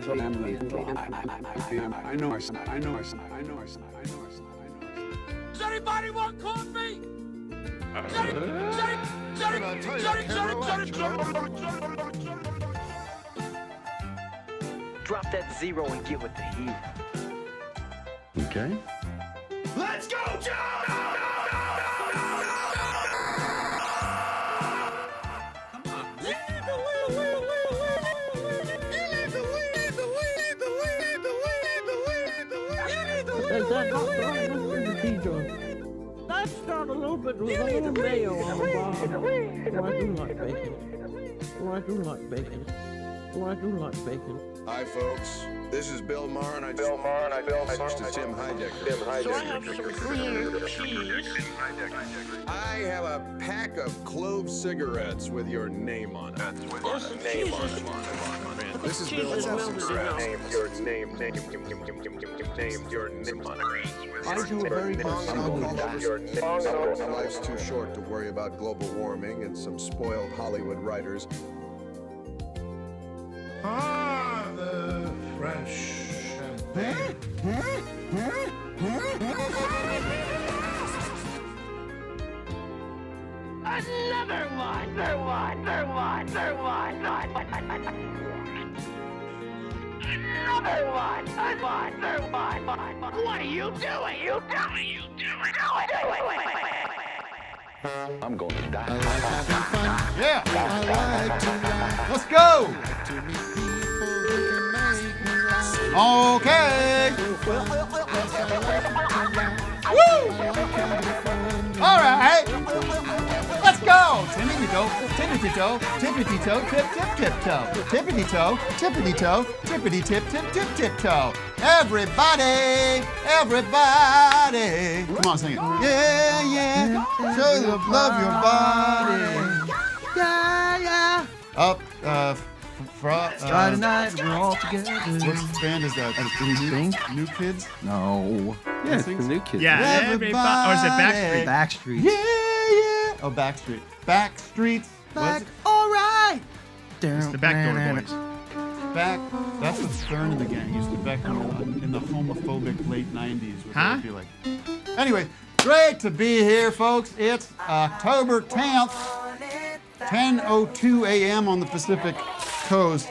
Does anybody want coffee? Drop that zero and get with the heat. Okay. Let's go, Joe! Let's start a little bit with a little mayo on the bottom. Oh, I do like bacon. Oh, I do like bacon. Oh, I do like bacon. Hi, folks. This is Bill Maher, and I just to Tim Heidecker. So I have some cream cheese. I have a pack of clove cigarettes with your name on it. This is Bill Maher. Name your name on it. I do a very good Life's too short to worry about global warming and some spoiled Hollywood writers. The French champagne. Another one. What are you doing? I'm going to die. Yeah. I like to laugh. Let's go. To meet people who can make me laugh. Okay. Woo! All right. Let's go. Tippity-toe, tippity-toe, tippity-toe, tip-tip-tip-toe. Tippity-toe, tippity-toe, tippity-tip-tip-tip-tip-toe. Everybody. Come on, sing it. Yeah. Show the love your body. Yeah. Up, Friday night, we're all together. What band is that? New Kids? No. Yeah, it's the new kids. Yeah, everybody. Or is it Backstreet? Backstreet. Yeah. Oh, Backstreet. Backstreet. Back. All right. It's the Backdoor Boys. Back. That's what Stern and the gang used to back in the homophobic late 90s. What Huh? they would be like. Anyway, great to be here, folks. It's October 10th, 10:02 a.m. on the Pacific Coast.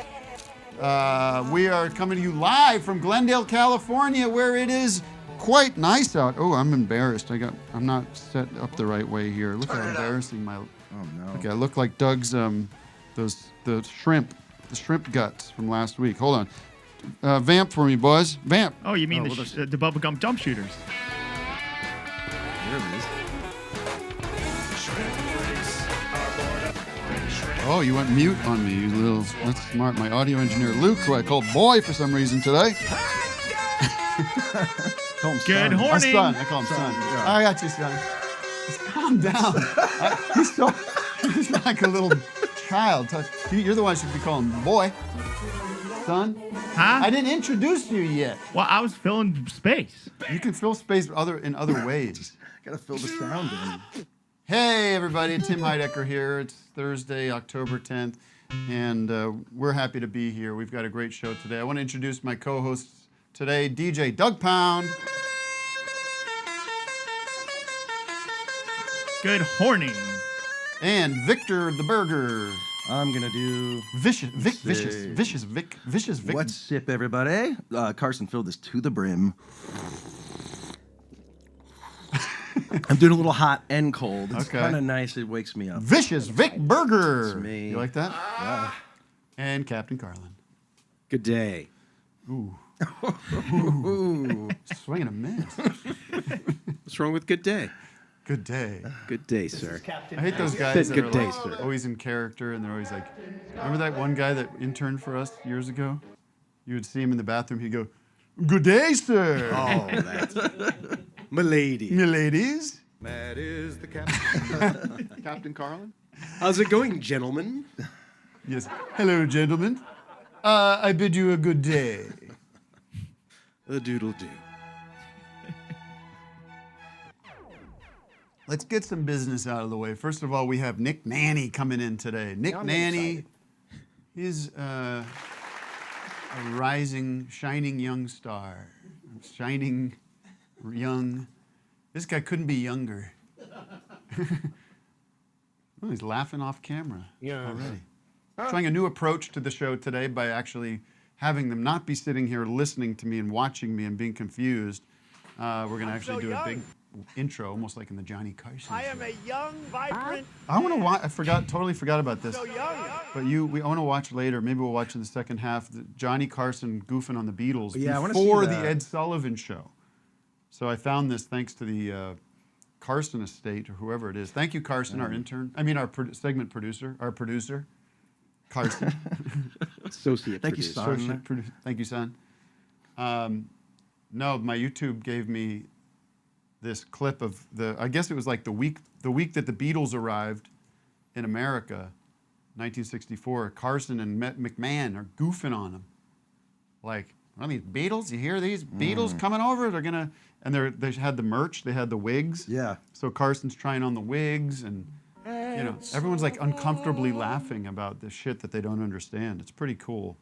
We are coming to you live from Glendale, California, where it is quite nice out. Oh, I'm embarrassed. I'm not set up the right way here. Look how embarrassing my. Oh no. Okay, I look like Doug's the shrimp guts from last week. Hold on, vamp for me, boys. Vamp. Oh, you mean the bubblegum jump shooters? There it is. Oh, you went mute on me, you little. That's smart. My audio engineer Luke, who I called boy for some reason today. Call him Good son. horning. Son. I call him son. Yeah. I got you, son. Just calm down. He's like a little child. You're the one who should be calling boy. Son. Huh? I didn't introduce you yet. Well, I was filling space. You can fill space in other ways. Gotta fill the sound in. Hey, everybody. Tim Heidecker here. It's Thursday, October 10th, and we're happy to be here. We've got a great show today. I want to introduce my co-hosts today, DJ Douggpound. Good horning. And Victor the Berger. I'm gonna do Vicious Vic. What's sip, everybody? Carson filled this to the brim. I'm doing a little hot and cold. It's Okay. kind of nice. It wakes me up. Vicious Vic Berger. That's me. You like that? Yeah. And Captain Carlin. Good day. Ooh. Ooh. Swing and a miss. What's wrong with good day? Good day. Good day, sir. I hate those guys that Good are day, like sir. always in character and they're always like, remember that one guy that interned for us years ago? You would see him in the bathroom, he'd go, good day, sir. Oh, that's Milady. Me ladies. That is the captain. Captain Carlin? How's it going, gentlemen? Yes. Hello, gentlemen. I bid you a good day. A doodle do. Let's get some business out of the way. First of all, we have Nick Naney coming in today. Nick Naney, he's A rising, shining young star. Shining, young. This guy couldn't be younger. Oh, he's laughing off camera already. Trying a new approach to the show today by actually having them not be sitting here listening to me and watching me and being confused. We're going to actually do a big intro, almost like in the Johnny Carson show. I am a young, vibrant. I want to watch. Totally forgot about this. So young. But I want to watch later. Maybe we'll watch in the second half. Johnny Carson goofing on the Beatles Yeah, I wanna see before the that. Ed Sullivan show. So I found this thanks to the Carson estate or whoever it is. Thank you, Carson, our intern. I mean, our segment producer, our producer, Carson. Associate Thank you, producer. son. Thank you, son. No, my YouTube gave me this clip of I guess it was like the week that the Beatles arrived in America, 1964. Carson and McMahon are goofing on them. Like, are these Beatles? You hear these Beatles coming over? They're gonna, and they had the merch, they had the wigs. Yeah. So Carson's trying on the wigs, and everyone's like uncomfortably laughing about this shit that they don't understand. It's pretty cool,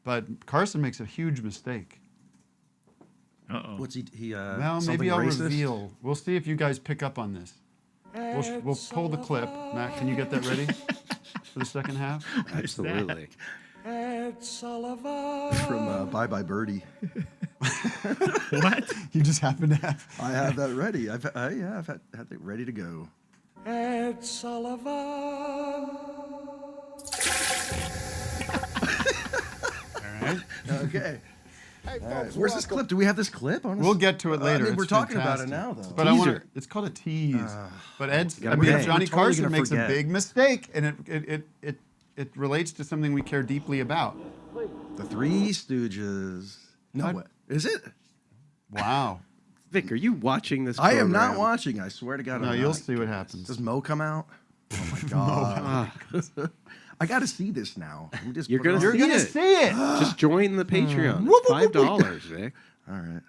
but Carson makes a huge mistake. Uh-oh. What's he? Well, something maybe I'll racist? reveal. We'll see if you guys pick up on this. We'll pull the clip. Matt, can you get that ready for the second half? Absolutely. From Bye Bye Birdie. What? You just happen to have. I have that ready. I've had it ready to go. Ed Sullivan. All right. Okay. All right. Where's this clip? Do we have this clip? We'll get to it later. I mean, we're It's talking about fantastic. it now, though. But Teaser. it's called a tease. But gotta pay. Johnny We're totally Carson gonna makes forget. a big mistake, and it relates to something we care deeply about. The Three Stooges. No, What? what? Is it? Wow. Vic, are you watching this I am not program? watching. I swear to God. No, I'm you'll not. see what happens. Does Mo come out? Oh my God. I got to see this now. Let me just You're put it gonna on. You're see gonna it. see it. Just join the Patreon. Whoop, It's whoop, whoop, $5, Vic. All right.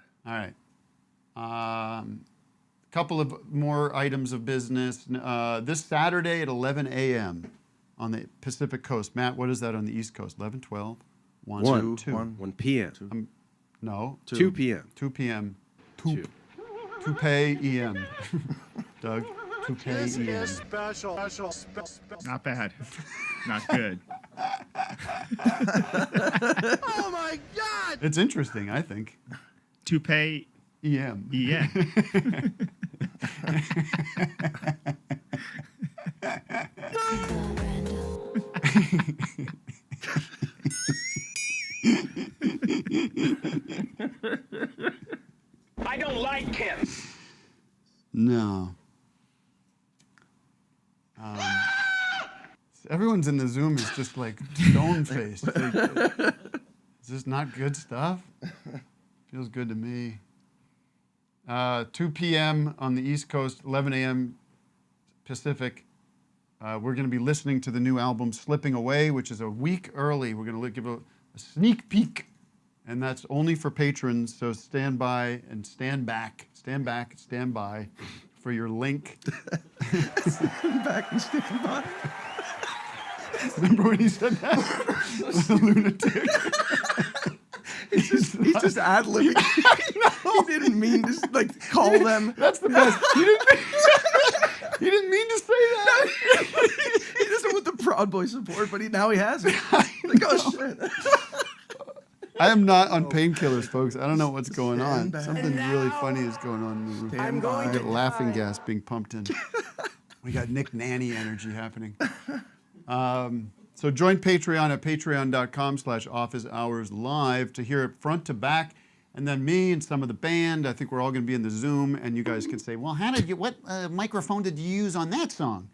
All right. Couple of more items of business. This Saturday at 11 a.m. on the Pacific Coast. Matt, what is that on the East Coast? 11, 12? 1, 2. 1 p.m. No. 2 p.m. 2 p.m. Two. Toupee EM. Doug, Toupee EM. Not bad. Not good. Oh my God! It's interesting, I think. Toupee. EM. Yeah. I don't like him. No. Everyone's in the Zoom is just like stone-faced. Is this not good stuff? Feels good to me. 2 p.m. on the East Coast, 11 a.m. Pacific. We're going to be listening to the new album Slipping Away, which is a week early. We're going to give a sneak peek, and that's only for patrons. So stand by and stand back, stand by for your link. Stand back and stand by. Remember when he said that? Lunatic. He's just ad-libbing. He didn't mean to like call them. That's the best. He didn't mean to say that. He doesn't want the Proud Boy support, but now he has it. Like, oh shit. I am not on painkillers, folks. I don't know what's going on. Stand back. Something really funny is going on in the room. Stand I by. get laughing gas being pumped in. We got Nick Naney energy happening. So join Patreon at patreon.com/officehours live to hear it front to back. And then me and some of the band, I think we're all going to be in the Zoom, and you guys can say, well, what microphone did you use on that song?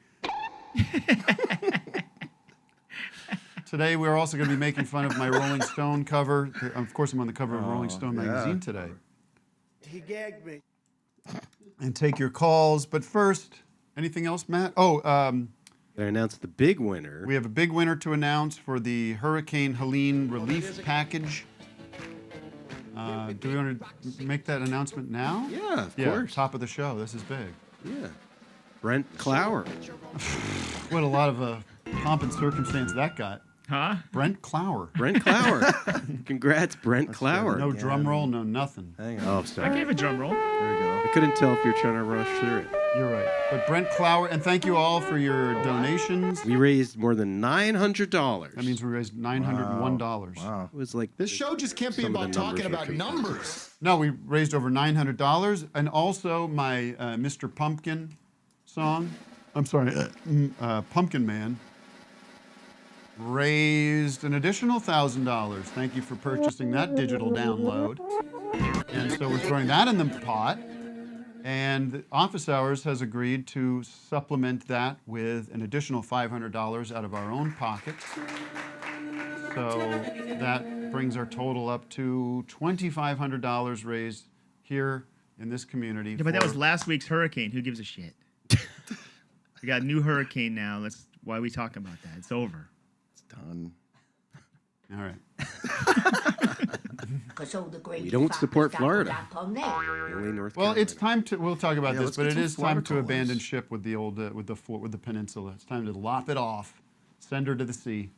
Today, we're also going to be making fun of my Rolling Stone cover. Of course, I'm on the cover of Rolling Stone magazine today. He gagged me. And take your calls. But first, anything else, Matt? They announced the big winner. We have a big winner to announce for the Hurricane Helene relief package. Do we want to make that announcement now? Yeah, of course. Top of the show. This is big. Yeah. Brent Clower. What a lot of pomp and circumstance that got. Huh? Brent Clower. Brent Clower. Congrats, Brent Clower. No drum roll, no nothing. Hang on. Oh, I sorry. gave a drum roll. There we go. I couldn't tell if you're trying to rush through it. You're right. But Brent Clower, and thank you all for your donations. We raised more than $900. That means we raised $901. Wow. It was like This show just can't be some of about the numbers talking were about confusing. numbers. No, we raised over $900, and also my Mr. Pumpkin song. I'm sorry, Pumpkin Man raised an additional $1,000. Thank you for purchasing that digital download. And so we're throwing that in the pot. And Office Hours has agreed to supplement that with an additional $500 out of our own pockets. So that brings our total up to $2,500 raised here in this community. Yeah, but that for- was last week's hurricane. Who gives a shit? We got a new hurricane now. That's why we talking about that. It's over. It's done. All right. We don't support Florida. Only North Well, Carolina. it's time to. We'll talk about Yeah, this, let's but get it some is Florida time to callers. abandon ship with the old with the peninsula. It's time to lop it off, send her to the sea.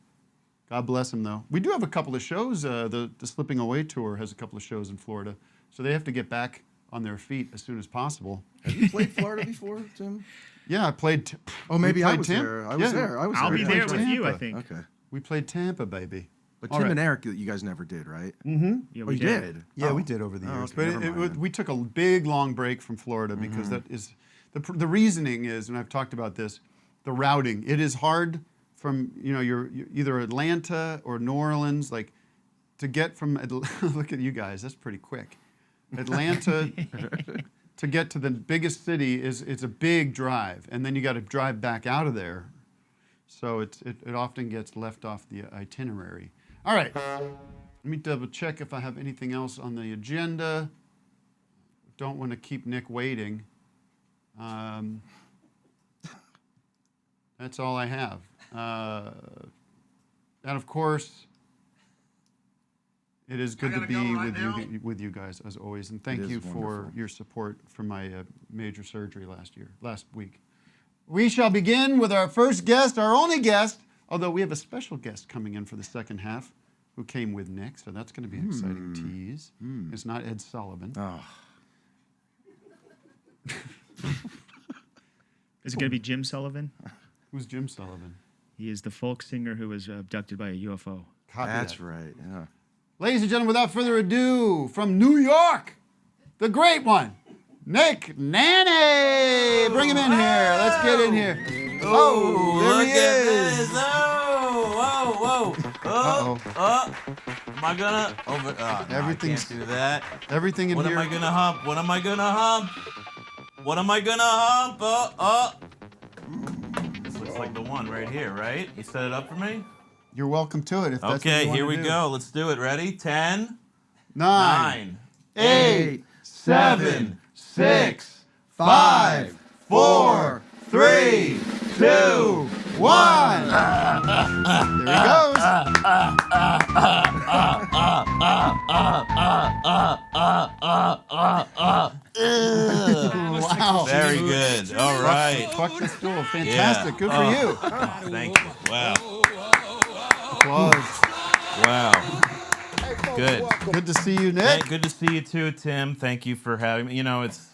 God bless him, though. We do have a couple of shows. The Slipping Away tour has a couple of shows in Florida, so they have to get back on their feet as soon as possible. Have you played Florida before, Tim? Yeah, I played. Oh, maybe we I played was Tampa. there. I was Yeah, there. I was I'll there. be Yeah. there played with you, I Tampa. think. Okay. We played Tampa, baby. But All Tim right. and Eric, you guys never did, right? Yeah, Oh, you did? Yeah, Oh. we did over the Oh, years, okay, but never mind then. we took a big long break from Florida because that is the reasoning is, and I've talked about this, the routing. It is hard from you're either Atlanta or New Orleans, like to get from look at you guys, that's pretty quick. Atlanta to get to the biggest city it's a big drive, and then you got to drive back out of there, so it often gets left off the itinerary. All right. Let me double check if I have anything else on the agenda. Don't want to keep Nick waiting. That's all I have. And of course, it is good to be with you guys as always. And thank It is you for wonderful. your support for my major surgery last week. We shall begin with our first guest, our only guest, although we have a special guest coming in for the second half who came with Nick, so that's going to be an exciting tease. It's not Ed Sullivan. Oh. Is it going to be Jim Sullivan? Who's Jim Sullivan? He is the folk singer who was abducted by a UFO. Copy That's that. right, yeah. Ladies and gentlemen, without further ado, from New York, the great one, Nick Naney. Bring him in here. Let's get in here. Oh, there he is. Whoa. Uh-oh. Am I gonna over? Oh, no, Everything's- I can't do that. Everything in What here. am I gonna hump? What am I gonna hump? What am I gonna hump? This looks like the one right here, right? You set it up for me? You're welcome to it. If that's what Okay, you want here to we do. go. Let's do it. Ready? 10, 9, 9, 8, 7, 6, 5, 4, 3, 2, 1. There he goes. Wow. Very good. All right. Fuck the stool. Fantastic. Yeah. Good for you. Oh, thank you. Wow. Applause. Wow. Good. Good to see you, Nick. Hey, good to see you too, Tim. Thank you for having me. You know, it's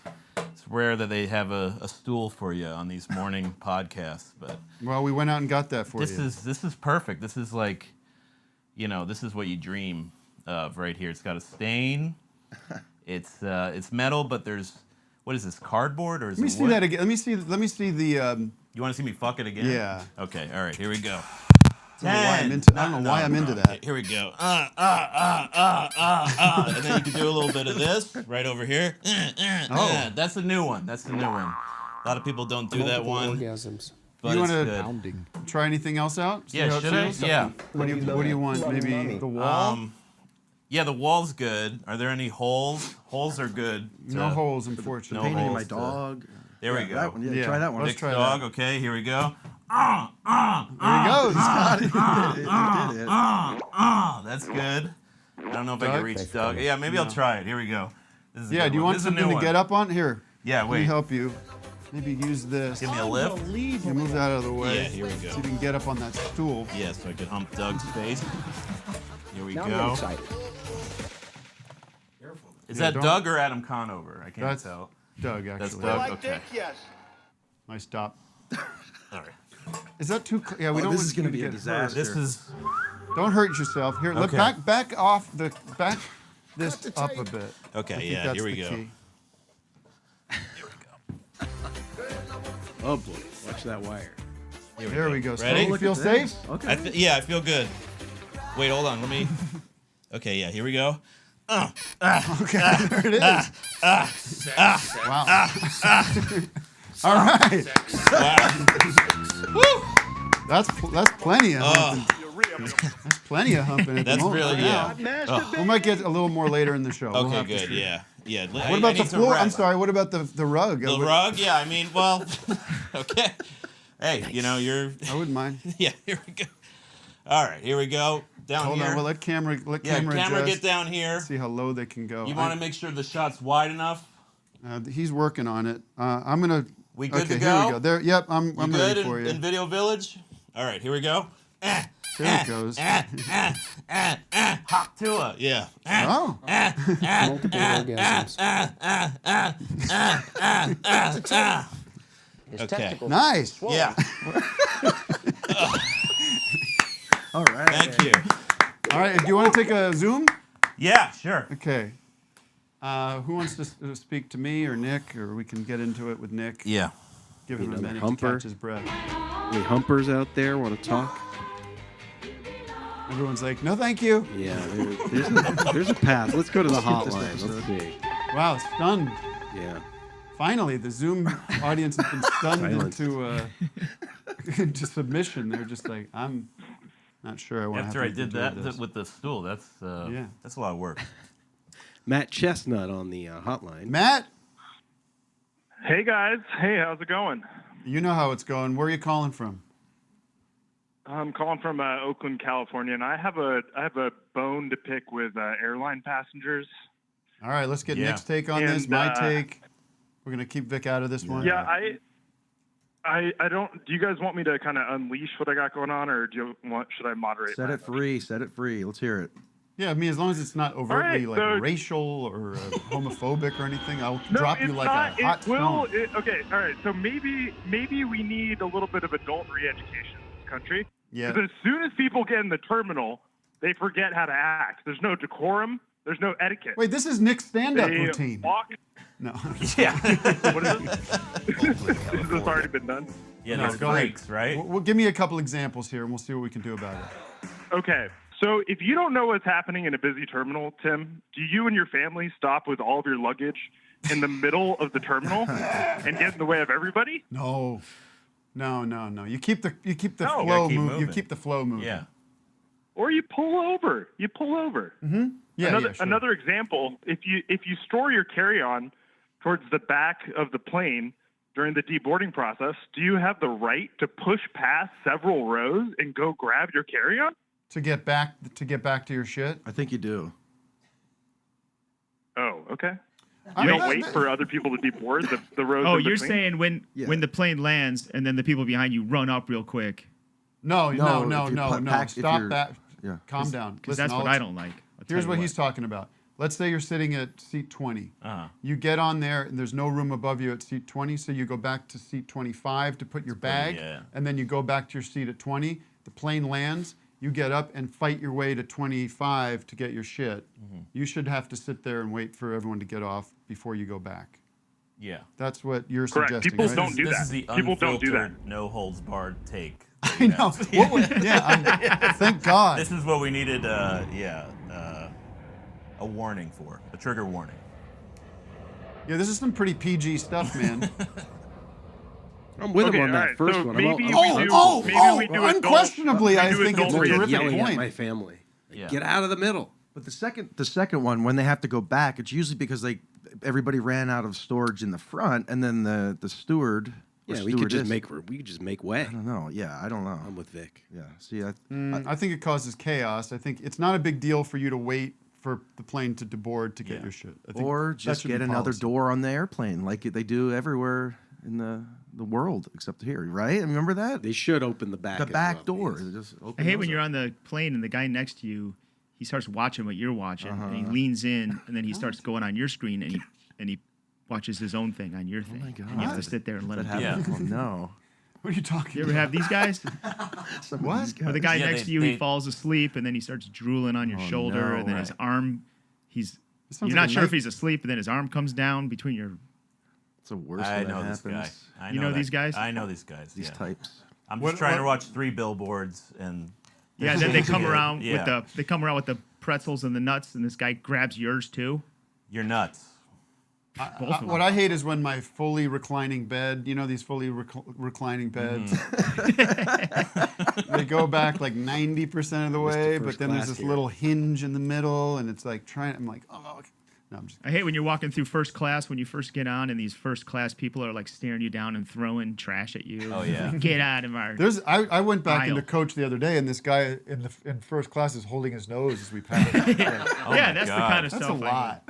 rare that they have a stool for you on these morning podcasts, but Well, we went out and got that for this you. is perfect. This is like, you know, this is what you dream of right here. It's got a stain. It's metal, but there's what is this, cardboard or is Let me it see wood? that again. Let me see the. You want to see me fuck it again? Yeah. Okay. All right. Here we go. I don't know why I'm 10. into, I don't know why I'm into that. Here we go. And then you can do a little bit of this right over here. Oh. That's the new one. That's the new one. A lot of people don't do that one. Orgasms. But You it's wanna- good. Pounding. Try anything else out? See Yeah, how it should I? feels? Yeah. What do you want? Maybe the wall? Yeah, the wall's good. Are there any holes? Holes are good. No holes, unfortunately. No Painting my holes to- dog. There we Yeah, go. that one. Yeah, Yeah. try that one. Let's Nick's try dog. that. Okay, here we go. There he goes. He did it. That's good. I don't know if I Doug? can reach Doug. Yeah, maybe I'll try it. Here we go. This is a Yeah, good do you one. want This is a new something to one. get up on? Here. Yeah, Let me wait. help you. Maybe use this. Give me a lift. You move that out of the way. Yeah, here we go. So you can get up on that stool. Yeah, so I could hump Doug's face. Here we Now I'm go. excited. Is Yeah, that don't- Doug or Adam Conover? I can't That's tell. Doug, actually. That's Doug. Like Okay. Dick, yes. Nice stop. All right. Is that too? Yeah, we don't. This want is going to you be a get disaster. This is. hurt. Don't hurt yourself. Here, Okay. back off the back. This up a bit. I Okay, think yeah, that's here we the go. key. Oh boy, watch that wire. There we go. Ready? You feel safe? Okay. Yeah, I feel good. Wait, hold on. Let me. Okay, yeah, here we go. Okay, there it is. Wow. All right. That's plenty of humping. That's plenty of humping at the That's moment. really, yeah. We might get a little more later in the show. We'll Okay, have to good, see. yeah. Yeah. What about the floor? I'm sorry. What about the rug? The rug? Yeah, I mean, well, okay. Hey, you know, I wouldn't mind. Yeah, here we go. All right, here we go. Down Hold here. on. Well, let camera camera adjust. get down here. See how low they can go. You want to make sure the shot's wide enough? He's working on it. I'm gonna. We good okay, to go? here we go. There. Yep. I'm You good ready for you. in Video Village? All right, here we go. There it goes. Hop to it. Yeah. Oh. Multiple orgasms. His Okay. testicles Nice. swollen. Yeah. All right. Thank you. All right. Do you want to take a Zoom? Yeah, sure. Okay. Who wants to speak to me or Nick, or we can get into it with Nick? Yeah. Give him a Another minute humper. to catch his breath. Any humpers out there want to talk? Everyone's like, no, thank you. Yeah, there's a path. Let's go to the hotline. Let's see. Wow, stunned. Yeah. Finally, the Zoom audience has been stunned Silence. into submission. They're just like, I'm not sure I want to After I have to did do that this. with the stool, that's Yeah. that's a lot of work. Matt Chestnut on the hotline. Matt, Hey guys, hey, how's it going? you know how it's going. Where are you calling from? I'm calling from Oakland, California, and I have a bone to pick with airline passengers. All right, let's get Yeah. Nick's take on this. And, My take. We're gonna keep Vic out of this one. Yeah, I don't. Do you guys want me to kind of unleash what I got going on, or should I moderate? Set my it free. Set it free. Let's hear it. Yeah, I mean, as long as it's not overtly right, like so- racial or homophobic or anything, I'll No, drop you it's like not. a hot It will. stone. Okay, all right. So maybe we need a little bit of adult re-education in this country. Yeah. Because as soon as people get in the terminal, they forget how to act. There's no decorum. There's no etiquette. Wait, this is Nick's stand-up They routine. walk. No. Yeah. What is this? Has this already been done? Yeah, No, there's go ahead. breaks, right? Well, give me a couple examples here, and we'll see what we can do about it. Okay. So if you don't know what's happening in a busy terminal, Tim, do you and your family stop with all of your luggage in the middle of the terminal and get in the way of everybody? No. You keep the No. flow Gotta keep moving. You moving. keep the flow moving. Yeah. Or you pull over. Yeah, Another sure. another example, if you store your carry-on towards the back of the plane during the deboarding process, do you have the right to push past several rows and go grab your carry-on? to get back to your shit. I think you do. Oh, okay. I You mean, don't wait for other people to deboard the rows. Oh, in you're between? saying when the plane lands and then the people behind you run up real quick. No. if you're if Stop you're- that. yeah. Calm down. Because Listen, that's what I don't like. I'll tell Here's you what he's talking about. Let's say you're sitting at seat 20. Uh-huh. You get on there, and there's no room above you at seat 20, so you go back to seat 25 to put your bag, yeah. and then you go back to your seat at 20. The plane lands. You get up and fight your way to 25 to get your shit. Mm-hmm. You should have to sit there and wait for everyone to get off before you go back. Yeah. That's what you're Correct. suggesting, People right? don't do This that. is the People don't do that. unfiltered, no holds barred take. I know. Thank God. This is what we needed. A warning for a trigger warning. Yeah, this is some pretty PG stuff, man. I'm with Okay, him on all that right, first so one. maybe I'm we all- do- Oh, maybe we do unquestionably, I adult- we do think it's a adult terrific yelling at point. my family. Yeah. Get out of the middle. But the second one, when they have to go back, it's usually because everybody ran out of storage in the front, and then the steward. or Yeah, we could just stewardess- make way. I don't know. Yeah, I don't know. I'm with Vic. Yeah. See, I think it causes chaos. I think it's not a big deal for you to wait for the plane to deboard to get Yeah. your shit. I think or that just should be get another policy. door on the airplane, like they do everywhere in the world except here, right? Remember that? They should open the back. The as back well, door. please. They just I open hate those when you're up. on the plane and the guy next to you, he starts watching what you're watching, and he leans in, and then he starts going on your screen, and he watches his own thing on your thing. my God. And you have to sit there and let him. Yeah. Oh, no. What are you talking You ever about? have these guys? What? Where the guy Yeah, next they- to you, they- he falls asleep, and then he starts drooling on your Oh, shoulder, no. and then his arm, sounds you're like not a sure if night- he's asleep, and then his arm comes down between your. It's the worst I when know that this guy. happens. I You know that- these guys? I know these guys. These yeah. types. I'm just What- trying to what- watch 3 billboards and. Yeah, then they come Yeah. around Yeah. with the pretzels and the nuts, and this guy grabs yours too. You're nuts. Both of What them. I hate is when my fully reclining bed, you know these fully reclining beds, they go back like 90% of the way, but first then there's class this here. little hinge in the middle, and it's like I'm like, oh, okay. No, I'm just. I hate when you're walking through first class when you first get on, and these first class people are like staring you down and throwing trash at you. Oh, yeah. Get out of our. I went back Aisle. into coach the other day, and this guy in first class is holding his nose as we pass. Oh yeah, my that's the God. kind of That's a stuff. I hate. lot.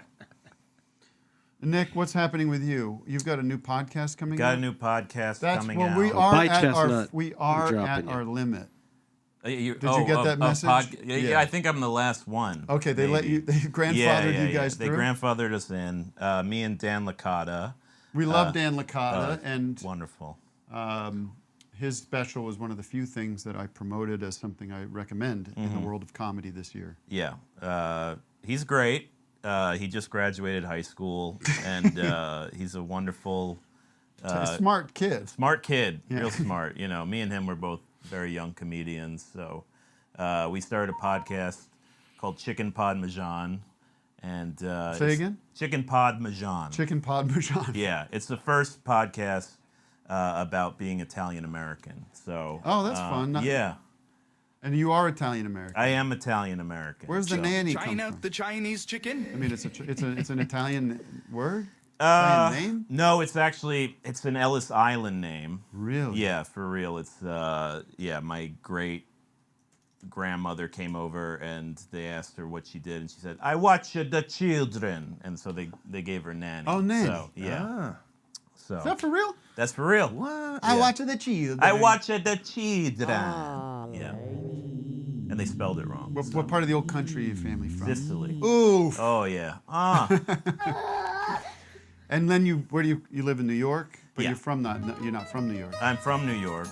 Nick, what's happening with you? You've got a new podcast coming Got out? a new podcast That's coming well, out. we are Bye, at our Chestnut. we are I'm at dropping our you. limit. Did you get that message? Yeah, Yeah. I think I'm the last one. Okay, they let maybe. you. They grandfathered you guys They through. grandfathered us in. Me and Dan Licata. We love Dan Licata, and Wonderful. his special was one of the few things that I promoted as something I recommend in the world of comedy this year. Yeah, he's great. He just graduated high school, and he's a wonderful, A smart kid. smart kid. Yeah. Real smart. You know, me and him were both very young comedians, so we started a podcast called Chicken Parmesan, and Say again? Chicken Parmesan. Chicken Parmesan. Yeah, it's the first podcast about being Italian American. So. Oh, that's fun. Yeah, And you are Italian American. I am Italian American. Where's the nanny come China, from? the Chinese chicken. I mean, it's an Italian word. Italian name? No, it's an Ellis Island name. Really? Yeah, for real. It's my great grandmother came over and they asked her what she did, and she said, "I watch the children," and so they gave her nanny. Oh, nanny. So, yeah. Ah. So Is that for real? that's for real. What? I watch the children. I watch the children. Yeah. And they spelled it wrong. What part of the old country are you family from? Sicily. Oof. Oh yeah. And then where do you live in New York? But Yeah. you're not from New York. I'm from New York.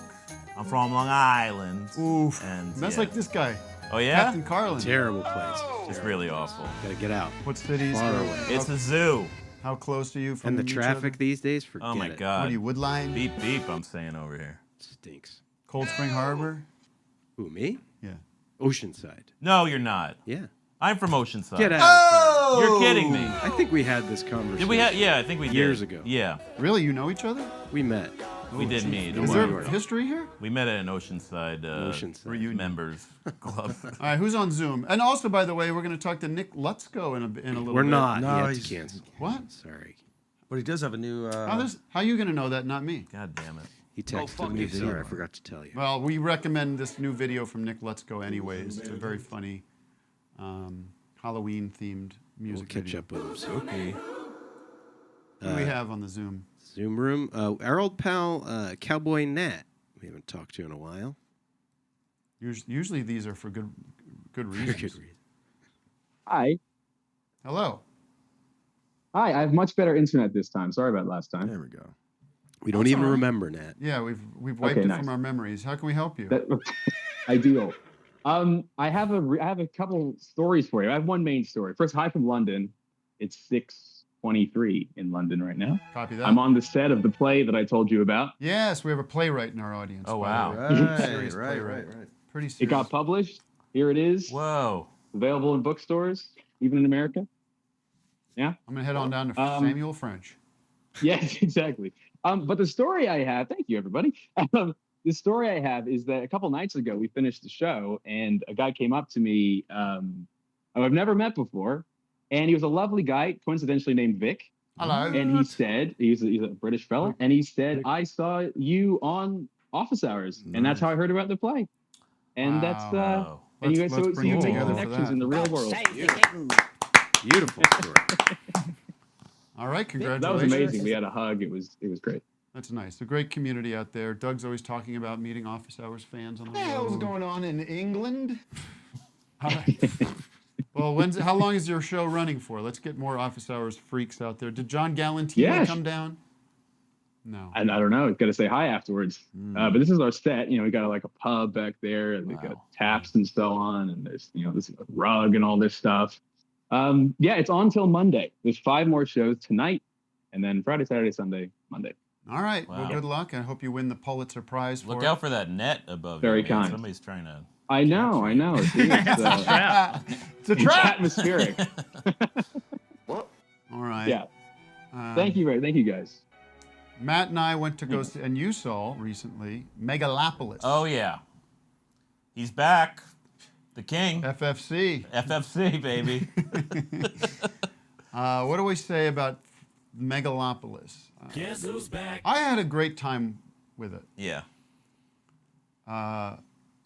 I'm from Long Island. Oof. And That's yeah. like this guy, Oh yeah. Captain Carlin. Terrible place. It's really awful. Gotta get out. What cities? Far How, away. It's a zoo. how close are you from And the each traffic other? these days, forget Oh my it. God. What are you, Woodline? Beep beep. I'm saying over here. Stinks. Cold Spring Harbor? Who, me? Yeah. Oceanside. No, you're not. Yeah. I'm from Oceanside. Get out. Oh! You're kidding me. I think we had this conversation. Did we have? Yeah, I think we did. Years ago. Yeah, Really? You know each other? We met. we did meet. Is New there York. history here? We met at an Oceanside, Oceanside. members club. All right, who's on Zoom? And also, by the way, we're going to talk to Nick Lutzko in a little We're bit. not No, yet he's- canceled. What? Sorry. But he does have a new. How are you going to know that, not me? God damn it. He texted fuck me. you, Sorry, sir. I forgot to tell you. Well, we recommend this new video from Nick Lutzko anyways. It's a very funny Halloween-themed We'll music catch video. up with him soon. Okay. Who do we have on the Zoom? Zoom room. Our old pal, Cowboy Nat. We haven't talked to in a while. Usually these are for good Very reasons. good reason. Hi. Hello. Hi, I have much better internet this time. Sorry about last time. There we go. We don't even remember Nat. Yeah, we've wiped Okay, it nice. from our memories. How can we help you? Ideal. I have a couple stories for you. I have one main story. First, hi from London. It's 6:23 in London right now. Copy that. I'm on the set of the play that I told you about. Yes, we have a playwright in our audience. Oh, by wow. the way. Right, Serious right, playwright. right. Pretty serious. It got published. Here it is. Whoa. Available in bookstores, even in America. Yeah. I'm gonna head on down to Samuel French. Yes, exactly. But the story I have, thank you, everybody. The story I have is that a couple nights ago, we finished the show and a guy came up to me who I've never met before. And he was a lovely guy, coincidentally named Vic. Hello. And he said, he's a British fella. And he said, I saw you on Office Hours. And that's how I heard about the play. And that's, Wow. and you Let's guys, so bring you it make together for connections that. in the real world. Beautiful story. All right, That was congratulations. amazing. We had a hug. It was great. That's nice. A great community out there. Doug's always talking about meeting office hours fans on the What the hell's going on in England? Well, how long is your show running for? Let's get more office hours freaks out there. Did John Galantino come down? No. And I don't know. He's got to say hi afterwards. But this is our set. We got like a pub back there, and we got taps and so on, and there's this rug and all this stuff. It's on till Monday. There's 5 more shows tonight, and then Friday, Saturday, Sunday, Monday. All right. Wow. Well, good luck. I hope you win the Pulitzer Prize. Look out for that net above. Very you, kind. Somebody's trying to. I know. See, it's a trap. It's a trap. Atmospheric. All right. Yeah. Thank you guys. Matt and I went to go see, and you saw recently, Megalopolis. Oh, yeah. He's back. The king. FFC. FFC, baby. What do we say about Megalopolis? Guess who's back? I had a great time with it. Yeah.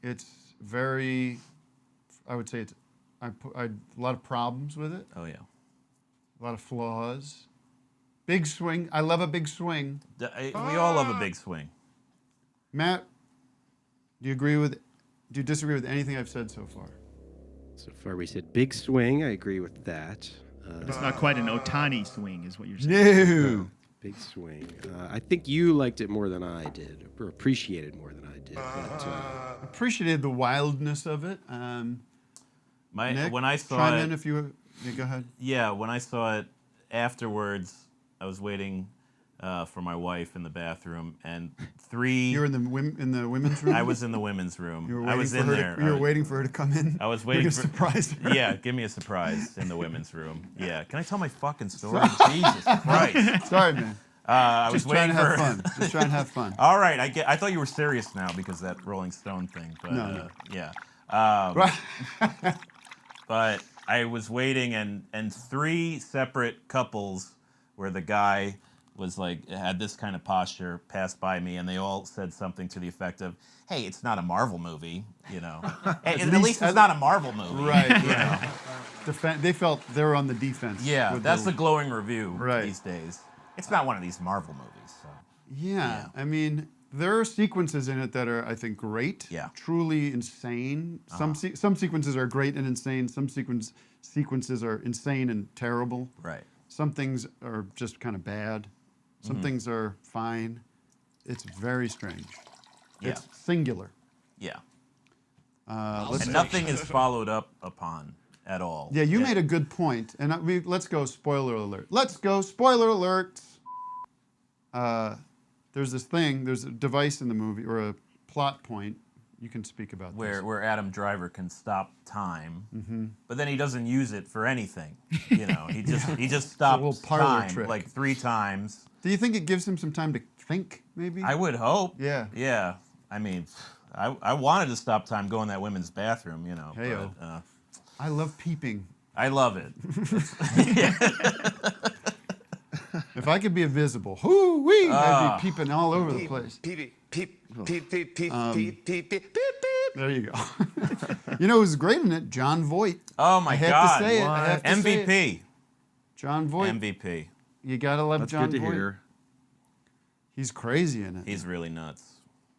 It's very, I would say I had a lot of problems with it. Oh, yeah. A lot of flaws. Big swing. I love a big swing. We all love a big swing. Matt, do you disagree with anything I've said so far? So far we said big swing. I agree with that. It's not quite an Otani swing, is what you're saying. No. Big swing. I think you liked it more than I did, or appreciated more than I did. But, appreciated the wildness of it. Nick, when I saw chime it, in if you go ahead. Yeah, when I saw it afterwards, I was waiting for my wife in the bathroom, and 3. You were in the women's room. I was in the women's room. You were I was in there. You were waiting for her to come in. I was waiting for a surprise. Yeah, give me a surprise in the women's room. Yeah, can I tell my fucking story? Jesus Christ. Sorry, man. I was waiting for her. Just trying to have fun. All right, I thought you were serious now because of that Rolling Stone thing, but no. Yeah. But I was waiting, and 3 separate couples where the guy was like, had this kind of posture passed by me, and they all said something to the effect of, hey, it's not a Marvel movie, Hey, at least it's not a Marvel movie. Right. They felt they were on the defense. Yeah, that's the glowing review these days. It's not one of these Marvel movies. So. Yeah, I mean, there are sequences in it that are, I think, great. Yeah. Truly insane. Some sequences are great and insane. Some sequences are insane and terrible. Right. Some things are just kind of bad. Some things are fine. It's very strange. Yeah. It's singular. Yeah. And nothing is followed up upon at all. Yeah, you made a good point. And let's go spoiler alert. Let's go spoiler alerts. There's a device in the movie, or a plot point. You can speak about this. Where Adam Driver can stop time, but then he doesn't use it for anything. He just stops time trick. like 3 times. Do you think it gives him some time to think, maybe? I would hope. Yeah. Yeah. I mean, I wanted to stop time going to that women's bathroom, Hey-o. But, I love peeping. I love it. If I could be invisible, hoo-wee, I'd be peeping all over the place. Peep, peep, peep, peep, peep, peep, peep, peep, peep. There you go. You know who's great in it? John Voight. Oh my God! I have to say it. I have to say it. MVP. John Voight. MVP. You gotta love That's John good to Voight. hear. He's crazy in it. He's really nuts.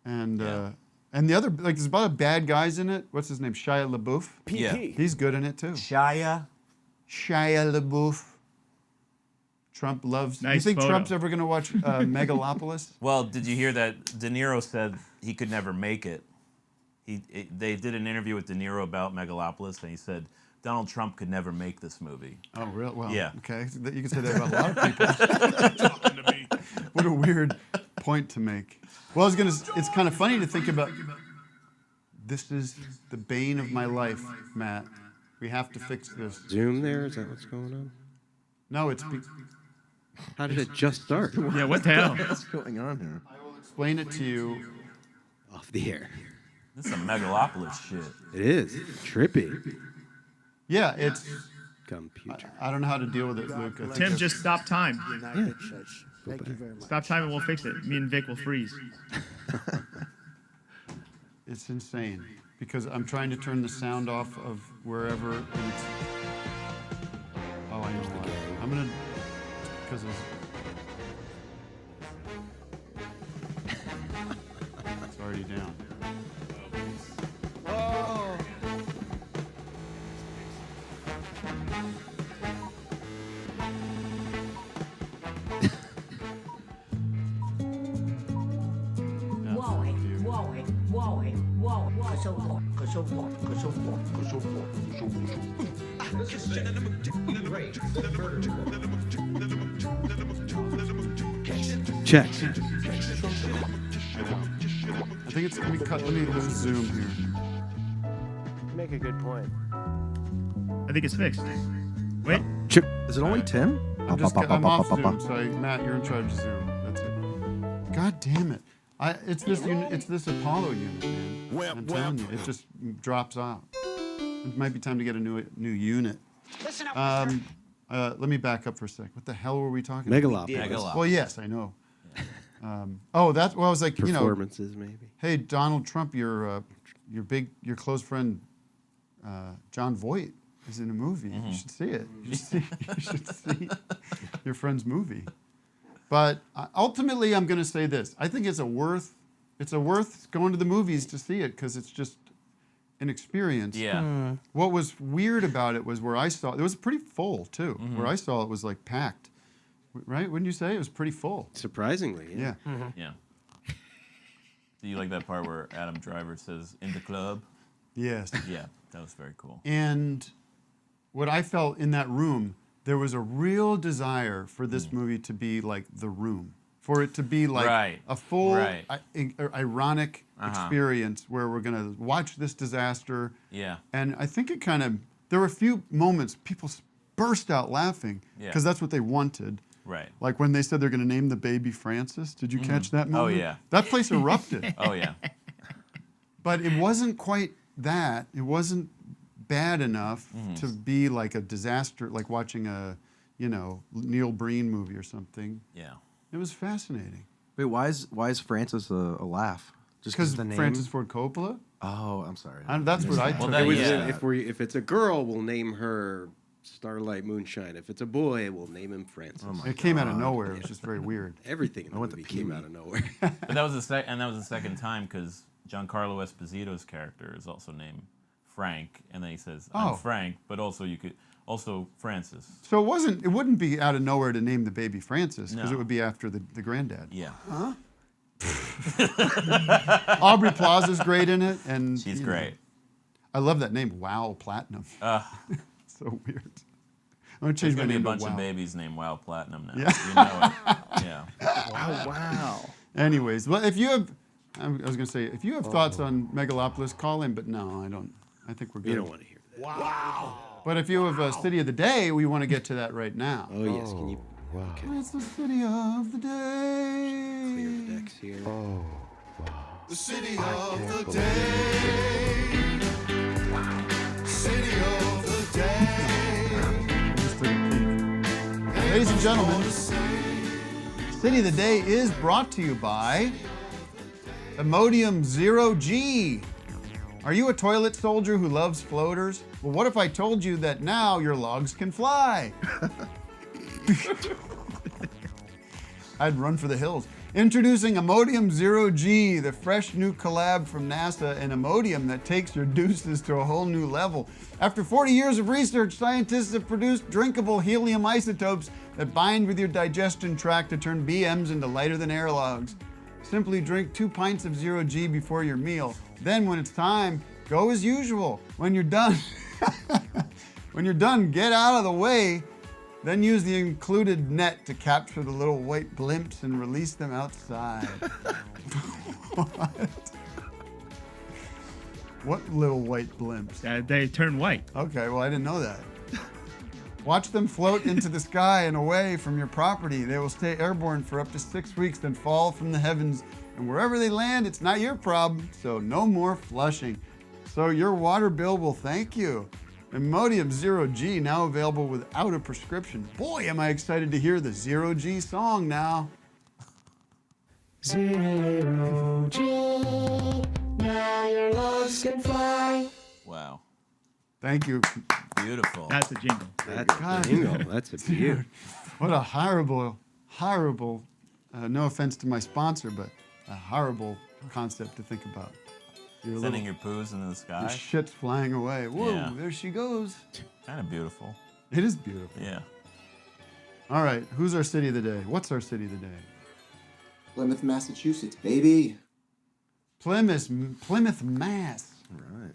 And the other, like, there's a lot of bad guys in it. What's his name? Shia LaBeouf. Yeah. He's good in it too. Shia LaBeouf. Trump loves. Nice you think photo. Trump's ever gonna watch Megalopolis? Well, did you hear that De Niro said he could never make it? They did an interview with De Niro about Megalopolis, and he said Donald Trump could never make this movie. Oh, real? Well, Yeah. Okay. You can say that about a lot of people. Talking to me. What a weird point to make. Well, it's kind of funny to think about. This is the bane of my life, Matt. We have to fix this. Zoom there? Is that what's going on? No, How did it just start? Yeah, what the hell? What's going on here? explain it to you. Off the air. This is some Megalopolis shit. It is. Trippy. Yeah, it's. Computer. I don't know how to deal with it, Luke. I think Tim, that's- just stop time. United Church. Thank you very much. Stop time and we'll fix it. Me and Vic will freeze. It's insane because I'm trying to turn the sound off of wherever. And it's, oh, I know why. I'm gonna because it's. Check. I think it's gonna be cut. Let me zoom here. Make a good point. I think it's fixed. Wait. Chip. Is it only Tim? I'm off Zoom, so Matt, you're in charge of Zoom. That's it. God damn it! It's this Apollo unit, man. I'm telling you, it just drops off. It might be time to get a new unit. Listen up, let me back up for a sec. What the hell were we talking Megalopolis. about? Megalopolis. Well, yes, I know. That's well, I was like, Performances, maybe. Hey, Donald Trump, your close friend, John Voight is in a movie. You should see it. You should see your friend's movie. But ultimately, I'm going to say this. I think it's a worth going to the movies to see it because it's just an experience. Yeah. What was weird about it was where I saw it was pretty full too. Where I saw it was like packed. Right? Wouldn't you say it was pretty full? Surprisingly, yeah. Yeah. Do you like that part where Adam Driver says "in the club"? Yes. Yeah, that was very cool. And what I felt in that room, there was a real desire for this movie to be like The Room, for it to be like a full ironic experience where we're going to watch this disaster. Yeah. And I think it kind of, there were a few moments people burst out laughing because that's what they wanted. Right. Like when they said they're going to name the baby Francis. Did you catch that moment? Oh, yeah. That place erupted. Oh, yeah. But it wasn't quite that. It wasn't bad enough to be like a disaster, like watching a, Neil Breen movie or something. Yeah. It was fascinating. Wait, why is Francis a laugh? Just Because the name? Francis Ford Coppola? Oh, I'm sorry. That's what I took. If it's a girl, we'll name her Starlight Moonshine. If it's a boy, we'll name him Francis. It came out of nowhere. It was just very weird. Everything in the movie came out of nowhere. But that was the second time because Giancarlo Esposito's character is also named Frank, and then he says, "I'm Frank," but also Francis. So it wouldn't be out of nowhere to name the baby Francis because No. it would be after the granddad. Yeah. Huh? Aubrey Plaza's great in it, and She's great. I love that name, Wow Platinum. So weird. I'm gonna There's change my gonna be a name bunch to of Wow. babies named Wow Platinum now. Yeah. You know it. Yeah. Wow. Anyways, well, if you have, I was gonna say, if you have thoughts on Megalopolis, call in. But no, I don't. I think we're good. You don't want to hear that. Wow. But if you have a city of the day, we want to get to that right now. Oh, yes. Can you? Wow. It's the city of the day. Clear the decks here. Oh, The city of the day. City of the day. Just took a peek. Ladies and gentlemen, City of the Day is brought to you by Imodium Zero G. Are you a toilet soldier who loves floaters? Well, what if I told you that now your logs can fly? I'd run for the hills. Introducing Imodium Zero G, the fresh new collab from NASA and Imodium that takes your deuces to a whole new level. After 40 years of research, scientists have produced drinkable helium isotopes that bind with your digestion tract to turn BMs into lighter than air logs. Simply drink 2 pints of Zero G before your meal. Then when it's time, go as usual. When you're done, get out of the way. Then use the included net to capture the little white blimps and release them outside. What? What little white blimps? They turn white. Okay, well, I didn't know that. Watch them float into the sky and away from your property. They will stay airborne for up to 6 weeks, then fall from the heavens. And wherever they land, it's not your problem, so no more flushing. So your water bill will thank you. Imodium Zero G, now available without a prescription. Boy, am I excited to hear the Zero G song now. Zero G, now your logs can fly. Wow. Thank you. Beautiful. That's a jingle. That's a jingle. That's a beaut. What a horrible, no offense to my sponsor, but a horrible concept to think about. Your Sending your poos into the your sky. shit's flying away. Whoa, Yeah. there she goes. Kind of beautiful. It is beautiful. Yeah. All right, who's our city of the day? What's our city of the day? Plymouth, Massachusetts, baby. Plymouth, Mass. Right.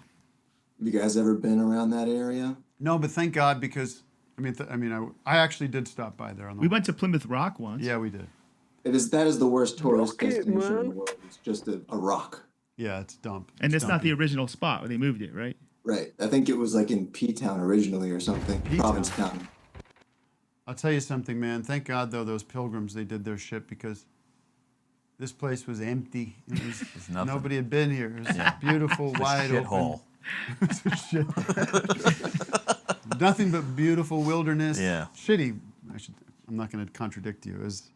Have you guys ever been around that area? No, but thank God, because I actually did stop by there on the We went to Plymouth Rock once. Yeah, we did. That is the worst tourist Rock it, destination in man. the world. It's just a rock. Yeah, it's dump. And it's not dumpy. the original spot where they moved it, right? Right. I think it was like in P-Town originally or something. Provincetown. I'll tell you something, man. Thank God, though, those pilgrims, they did their shit, because this place was empty. It was nothing. nobody had been here. It was beautiful, wide open. Shithole. It's a shit. Nothing but beautiful wilderness. Yeah. Shitty. I'm not going to contradict you. It was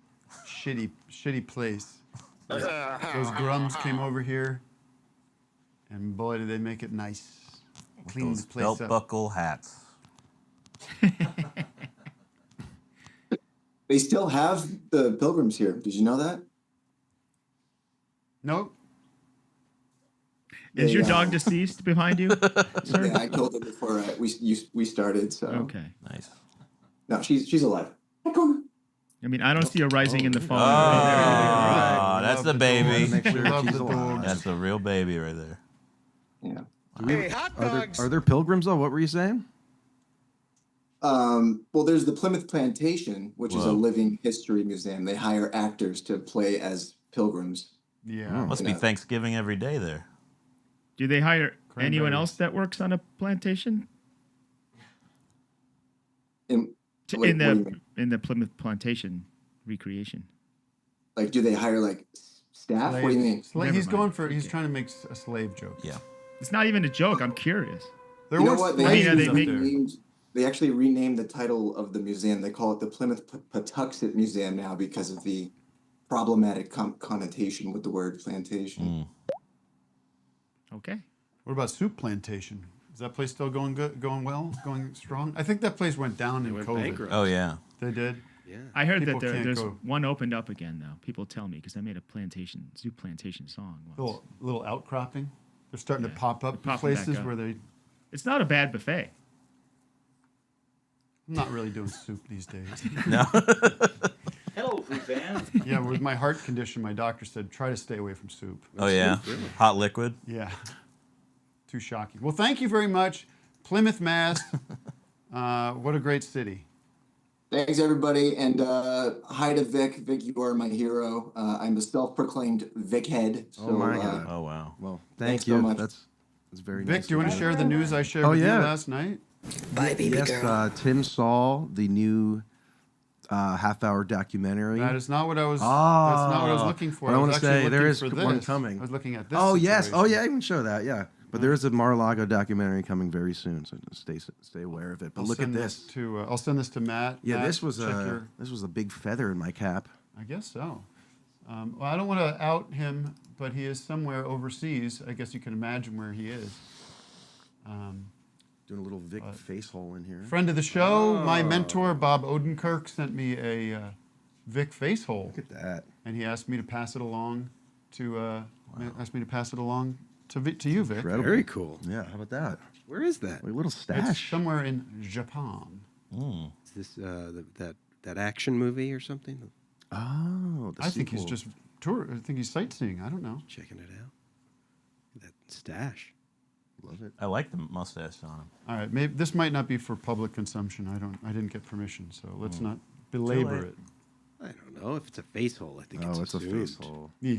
shitty place. Those grums came over here, and boy, did they make it nice. Clean Those the place belt up. buckle hats. They still have the pilgrims here. Did you know that? Nope. Is your dog deceased behind you, sir? Yeah, I told her before we started. So Okay. Nice. No, she's alive. I mean, I don't see a rising in the fall. Oh, that's the baby. Make sure Love she's the alive. dogs. That's a real baby right there. Yeah. Are there pilgrims though? What were you saying? Well, there's the Plymouth Plantation, which is a Whoa. living history museum. They hire actors to play as pilgrims. Yeah. Must be Thanksgiving every day there. Do they hire anyone Cranberries. else that works on a plantation? In, To- what in do you the mean? in the Plymouth Plantation recreation. Like, do they hire like staff? What do you mean? Slave. Never He's mind. going for. He's trying to make a slave joke. Yeah. It's not even a joke. I'm curious. There You know were what? slaves actually up make- there. They actually renamed the title of the museum. They call it the Plymouth Patuxent Museum now because of the problematic connotation with the word plantation. Okay. What about Soup Plantation? Is that place still going good, going well, going strong? I think that place went down in went COVID. bankrupt. Oh yeah. They did. Yeah. I heard People that can't there's go. one opened up again though. People tell me because I made a Zoo Plantation song once. Little outcropping. They're starting to Yeah. pop up They're popping back places up. where they. It's not a bad buffet. I'm not really doing soup these days. No. Hello, food fan. Yeah, with my heart condition, my doctor said try to stay away from soup. Oh yeah. Hot liquid. Yeah. Too shocking. Well, thank you very much, Plymouth, Mass. What a great city. Thanks, everybody. And hi to Vic. Vic, you are my hero. I'm a self-proclaimed Vic head. So, Oh my God. Oh wow. Well, Thanks thank you. so much. That's very Vic, nice. do you want to share the news I shared Oh, with yeah. you last night? Bye, baby Yes, girl. Tim saw the new half-hour documentary. That is not what I was. That's Oh, not what I was looking for. what I was want to actually say, there looking is for one this. coming. I was looking at this. Oh yes, oh situation. yeah, I can show that. Yeah, but there is a Mar-a-Lago documentary coming very soon, so just stay aware of it. But I'll look at send this. To I'll send this to Matt. Yeah, Matt, this was check your- a big feather in my cap. I guess so. Well, I don't want to out him, but he is somewhere overseas. I guess you can imagine where he is. Doing a little Vic face hole in here. Friend of the show, my mentor Bob Odenkirk sent me a Vic face hole. Look at that. And he asked me to pass it along to to you, Vic. Incredible. Very cool. Yeah, how about that? Where is that? Like a little It's stash. somewhere in Japan. Is this that action movie or something? Oh, the I think he's sequel. just tour. I think he's sightseeing. I don't know. Checking it out. That stash. Love it. I like the mustache on him. All right, maybe this might not be for public consumption. I didn't get permission, so let's not belabor late. it. I don't know if it's a face hole. I think Oh, it's it's a face assumed. hole. Yeah.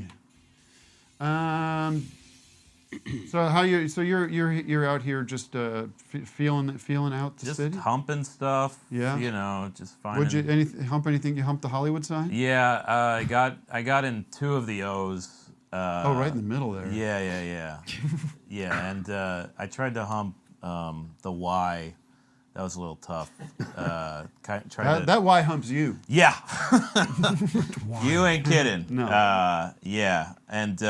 So how you? So you're out here just feeling out the Just city. humping stuff. Yeah. You know, just finding. Would you hump anything? You humped the Hollywood sign? Yeah, I got in 2 of the O's. Oh, right in the middle there. Yeah. Yeah, and I tried to hump the Y. That was a little tough. That Y humps you. Yeah. You ain't kidding. No. Yeah, and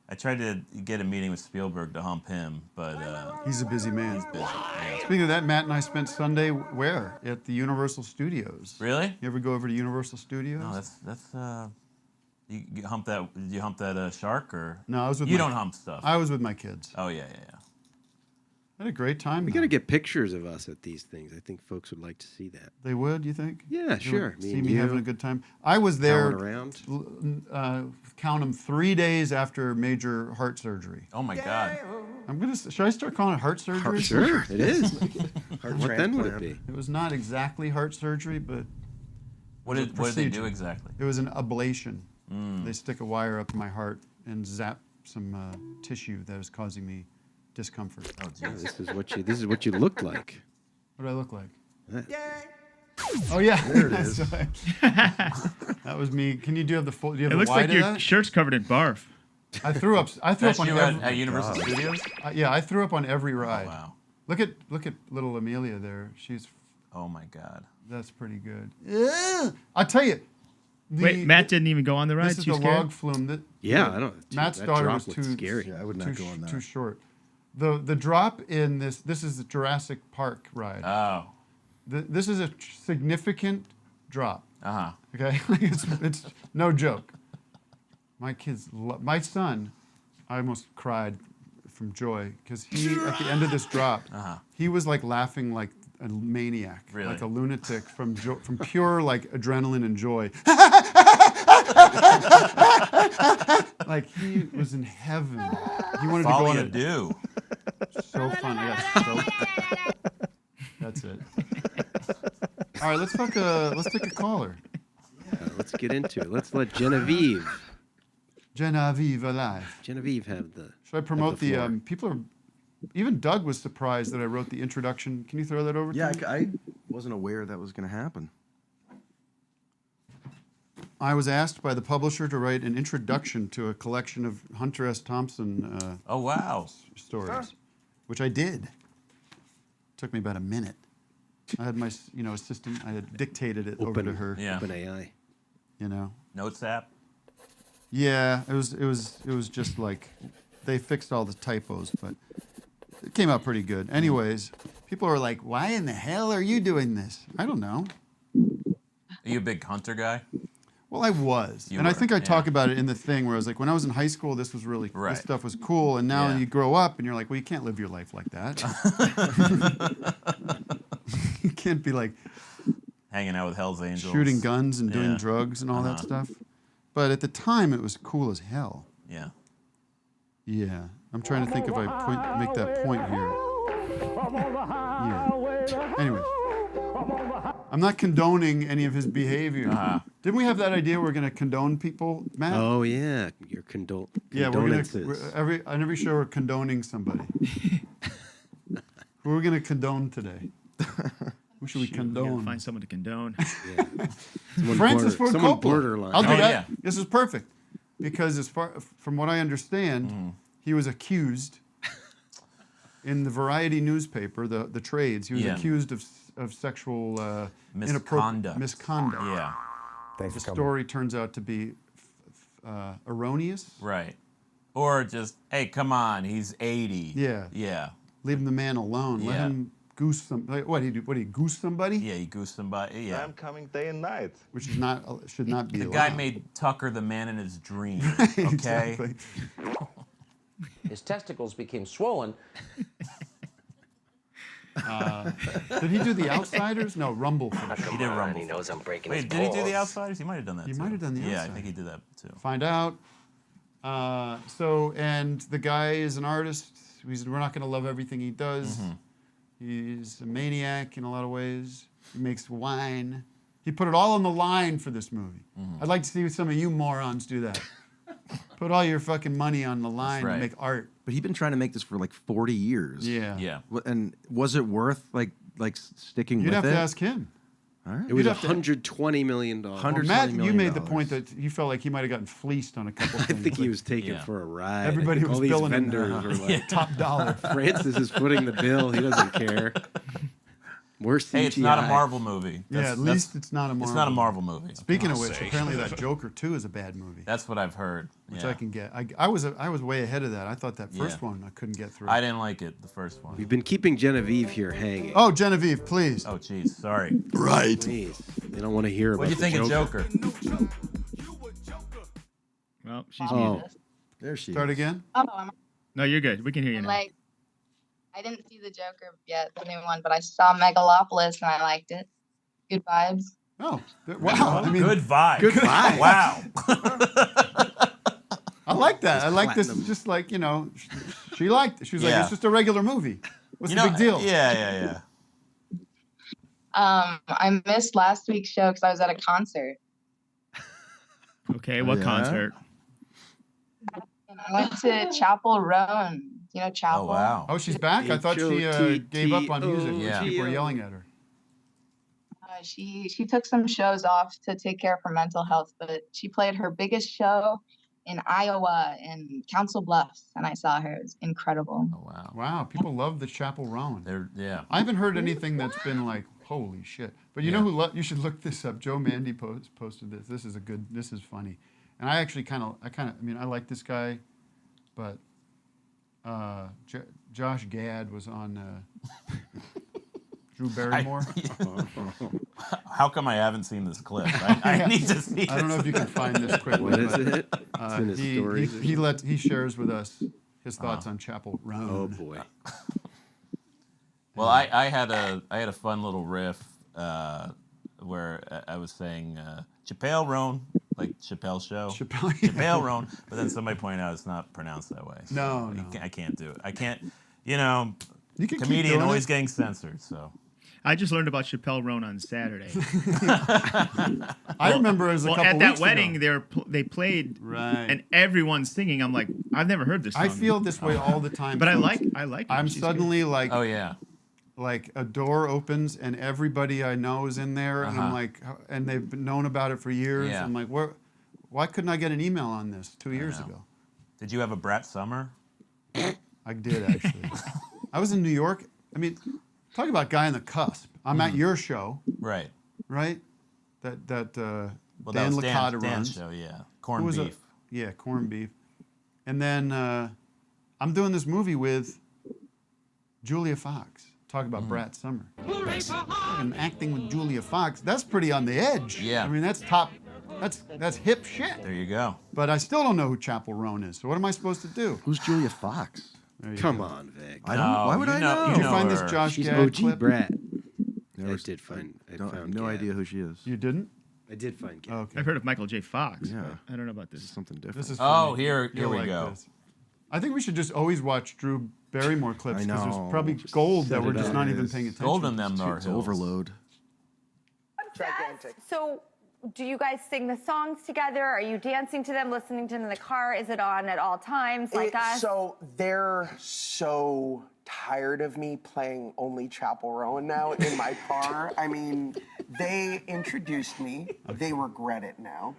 I tried to get a meeting with Spielberg to hump him, but He's a busy man. he's busy. Yeah. Speaking of that, Matt and I spent Sunday where? At the Universal Studios. Really? You ever go over to Universal Studios? No, that's you hump that. Did you hump that shark or? No, I was with You my- don't hump stuff. I was with my kids. Oh yeah. I had a great time. We got to get pictures of us at these things. I think folks would like to see that. They would, you think? Yeah, They sure. would see me having a good time. I was there, count them, 3 days after major heart surgery. Oh my God. Should I start calling it heart surgery? Sure, it is. What then would it be? It was not exactly heart surgery, but What did they do exactly? It was an ablation. They stick a wire up my heart and zap some tissue that was causing me discomfort. Oh, geez. This is what you look like. What do I look like? That. Oh yeah, There it is. That was me. Do you have the full? Do you have It the looks wide like of your that? shirt's covered in barf. I threw up. That's on you every, at Universal Studios? Yeah, I threw up on every ride. Oh, wow. Look at little Amelia there. She's. Oh my God. That's pretty good. I'll tell you. Wait, Matt didn't even go on the ride. This is Too the scared? log flume. Yeah, I don't. Matt's that daughter drop was looked too scary. Yeah, I would not go on that. Too short. The drop in this is the Jurassic Park ride. Oh. This is a significant drop. Uh-huh. Okay, it's no joke. My son, I almost cried from joy because he at the end of this drop, he was like laughing like a maniac, Really? like a lunatic from pure like adrenaline and joy. Like he was in heaven. He wanted to go on a do. So fun. Yeah, that's it. All right, let's take a caller. Yeah, let's get into it. Let's let Genevieve alive. Genevieve have the. Should I promote the floor. people are? Even Doug was surprised that I wrote the introduction. Can you throw that over? Yeah, to me? I wasn't aware that was going to happen. I was asked by the publisher to write an introduction to a collection of Hunter S. Thompson. Oh wow. Stories, which I did. Took me about a minute. I had my assistant. I had dictated it over to her. Yeah. Open AI. Notes app. Yeah, it was just like they fixed all the typos, but it came out pretty good. Anyways, people are like, "Why in the hell are you doing this?" I don't know. Are you a big Hunter guy? Well, I was, I think I talk about it in the thing where I was like, when I was in high school, this was really this stuff was cool, and now you grow up and you're like, well, you can't live your life like that. You can't be like hanging out with Hell's Angels, shooting guns and doing drugs and all that stuff. But at the time, it was cool as hell. Yeah. Yeah. I'm trying to think if I make that point here. Yeah. Anyway. I'm not condoning any of his behavior. Didn't we have that idea we're going to condone people, Matt? Oh yeah, your Yeah, condolences. on every show we're condoning somebody. Who are we going to condone today? Who should we condone? Find someone to condone. Francis Ford Coppola. Borderline. I'll do that. Yeah. This is perfect because as far from what I understand, he was accused in the Variety newspaper, the trades. He was accused of sexual misconduct. Misconduct. Yeah. The story turns out to be erroneous. Right. Or just, hey, come on, he's 80. Yeah. Yeah. Leave the man alone. Let him goose some. What did he do? What did he goose somebody? Yeah, he goosed somebody. Yeah. I'm coming day and night. Which is not should not be. The allowed. guy made Tucker the man in his dream. Okay. Exactly. His testicles became swollen. Did he do The Outsiders? No, Rumble. He did Rumble. He knows I'm breaking Wait, his did he do balls. The Outsiders? He might have done that He too. might have done The Yeah, I Outsiders. think he did that too. Find out. And the guy is an artist. We're not going to love everything he does. He's a maniac in a lot of ways. He makes wine. He put it all on the line for this movie. I'd like to see some of you morons do that. Put all your fucking money on the line and make art. But he's been trying to make this for like 40 years. Yeah. Yeah. And was it worth like sticking You'd with have it? to ask him. All right. It was You'd have to- $120 million. Well, Matt, you made the point that he felt like he might have gotten fleeced on a couple of I things. think he but was taken for a ride. Everybody was All these billing him vendors were like, top dollar. Francis is footing the bill. He doesn't care. More CGI. Hey, it's not a Marvel movie. Yeah, at least it's not a Marvel. It's not a Marvel movie. Speaking of which, apparently that Joker 2 is a bad movie. That's what I've heard. Which yeah. I can get. I was way ahead of that. I thought that first one I couldn't get through. I didn't like it, the first one. We've been keeping Genevieve here hanging. Oh, Genevieve, please. Oh, jeez, sorry. Right. Please. They don't want to hear about What do you think of Joker? Well, she's Oh. muted. There she Start is. again? Oh, No, you're good. We can hear you now. like, I didn't see the Joker yet, the new one, but I saw Megalopolis and I liked it. Good vibes. Oh, wow. I mean, good vibe. Good vibe. Wow. I like that. I like this. Just like, you know, she liked it. She was like, it's just a regular movie. What's the big deal? Yeah. I missed last week's show because I was at a concert. Okay, what concert? I went to Chapel Roan. You know Chapel? Oh, wow. Oh, she's back? I thought she gave up on music. Yeah. People were yelling at her. She took some shows off to take care of her mental health, but she played her biggest show in Iowa in Council Bluffs, and I saw her. It was incredible. Oh, wow. Wow, people love the Chapel Roan. Yeah. I haven't heard anything that's been like, holy shit. But you know who, you should look this up. Joe Mandy posted this. This is funny. And I actually I mean, I like this guy, but Josh Gad was on Drew Barrymore. How come I haven't seen this clip? I need to see. I don't know if you can find this quickly. What is it? It's in his stories. He shares with us his thoughts on Chapel Roan. Oh boy. Well, I had a fun little riff where I was saying Chappelle Roan, like Chappelle Show. Chappelle Roan, but then somebody pointed out it's not pronounced that way. So No. I can't do it. I can't. You know, you can comedian always getting censored. So. I just learned about Chappelle Roan on Saturday. I remember as a couple at that weeks wedding ago. they played, right, and everyone's singing. I'm like, I've never heard this song. I feel this way all the time. But folks. I like it. I'm She's suddenly good. like, oh yeah, like a door opens and everybody I know is in there, and I'm like, and they've known about it for years. Yeah. I'm like, why couldn't I get an email on this 2 years ago? Did you have a Brett Summer? I did actually. I was in New York. I mean, talk about guy on the cusp. I'm at your show. Right. Right? That well, Dan that was Licata Dan's runs. show, yeah. Corned beef. Corned beef. And then I'm doing this movie with Julia Fox. Talk about Brad Summer. And acting with Julia Fox, that's pretty on the edge. Yeah. I mean, that's top, that's hip shit. There you go. But I still don't know who Chapel Roan is. So what am I supposed to do? Who's Julia Fox? Come on, Vic. I don't. Why would I know? Did you find this Josh She's Gad OG clip? Brat. Never I did find. I found no Gad. idea who she is. You didn't? I did find Gad. Okay. I've heard of Michael J. Fox. Yeah. But I don't know about this. Something different. This is Oh, funny. here You'll we like go. this. I think we should just always watch Drew Barrymore clips I because know. there's probably gold that Set we're it just up. not even paying attention. Gold in them to. Nar It's Hills. overload. Gigantic. So, do you guys sing the songs together? Are you dancing to them, listening to them in the car? Is it on at all times, like us? So they're so tired of me playing only Chapel Rowan now in my car. I mean, they introduced me. They regret it now.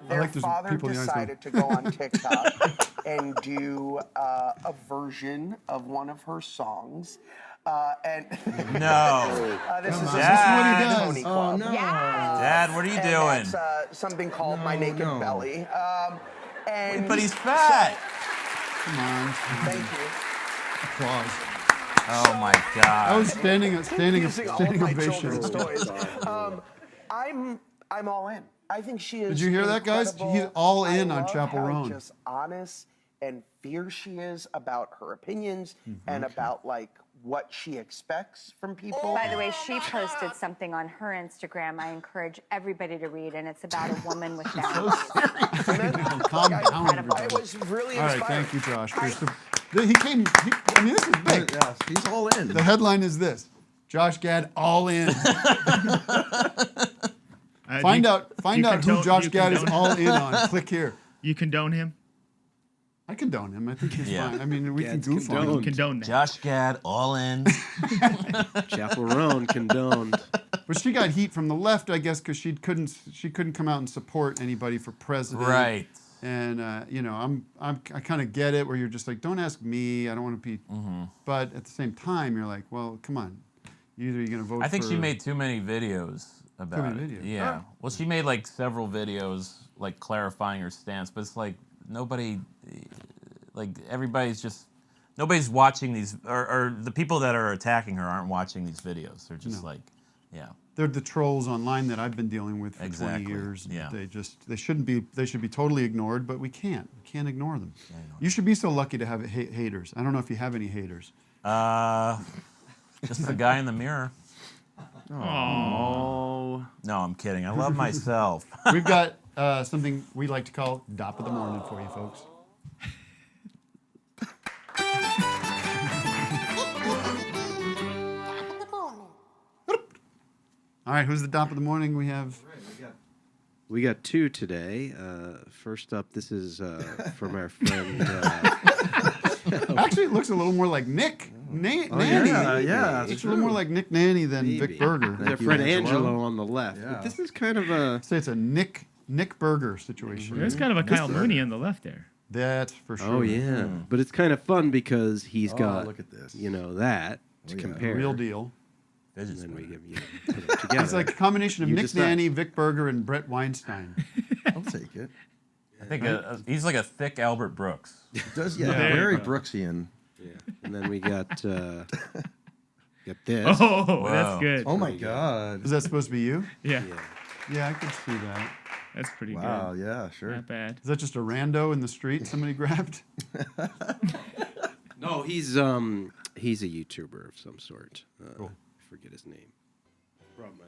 Their like there's father people in the audience decided to go on TikTok and do a version of one of her songs. And No. this is Dad. a Pony Club. Oh no. Dad, what are you And doing? that's something called My Naked Belly. And But he's fat. Come on. Thank you. Applause. Oh my God. I was standing Using all of my ovation. children's toys. I'm all in. I think she is. Did you hear that, guys? incredible. He's all in I on love Chapel how Roan. just honest and fierce she is about her opinions and about like what she expects from people. By the way, she posted something on her Instagram I encourage everybody to read, and it's about a woman with Down. Calm down, everybody. It was really All right, inspiring. thank you, Josh. I mean, this is big. Yes, he's all in. The headline is this: Josh Gad all in. Find out who Josh Gad is all in on. Click here. You condone him? I condone him. I think he's Yeah. fine. I mean, we Gad's can goof on him. condoned. Condone that. Josh Gad, all in. Chapel Roan condoned. But she got heat from the left, I guess, because she couldn't come out and support anybody for president. Right. And you know, I kind of get it, where you're just like, don't ask me. I don't want to be. But at the same time, you're like, well, come on. Either you're gonna vote. I think for, she made too many videos about many it. videos. Yeah. Well, she made like several videos like clarifying her stance, but it's like nobody, like nobody's watching these, or the people that are attacking her aren't watching these videos. They're just like, yeah. They're the trolls online that I've been dealing with for 20 years. Yeah. They should be totally ignored, but we can't ignore them. You should be so lucky to have haters. I don't know if you have any haters. Just the guy in the mirror. Oh. No, I'm kidding. I love myself. We've got something we like to call Dop of the Morning for you folks. All right, who's the Dop of the Morning? We have. We got two today. First up, this is from our friend. Actually, it looks a little more like Nick Naney. yeah, It's a little more like Nick Naney than Vic Berger. Our friend Angelo on the left. Yeah. But this is kind of a. Say it's a Nick Berger situation. There's kind of a Kyle Mooney on the left there. That's for sure. Oh yeah, but it's kind of fun because he's got. look at this. You know that to compare. Real deal. And then we give put it together. It's like a combination of You Nick decide. Naney, Vic Berger, and Brett Weinstein. I'll take it. I think he's like a thick Albert Brooks. It does, There very you go. Brooksian. Yeah. And then we got this. Oh, that's Wow. good. Oh my God. Is that supposed to be you? Yeah. Yeah, I could see that. That's pretty Wow, good. yeah, sure. Not bad. Is that just a rando in the street somebody grabbed? No, he's a YouTuber of some sort. Cool. I forget his name. Brought my.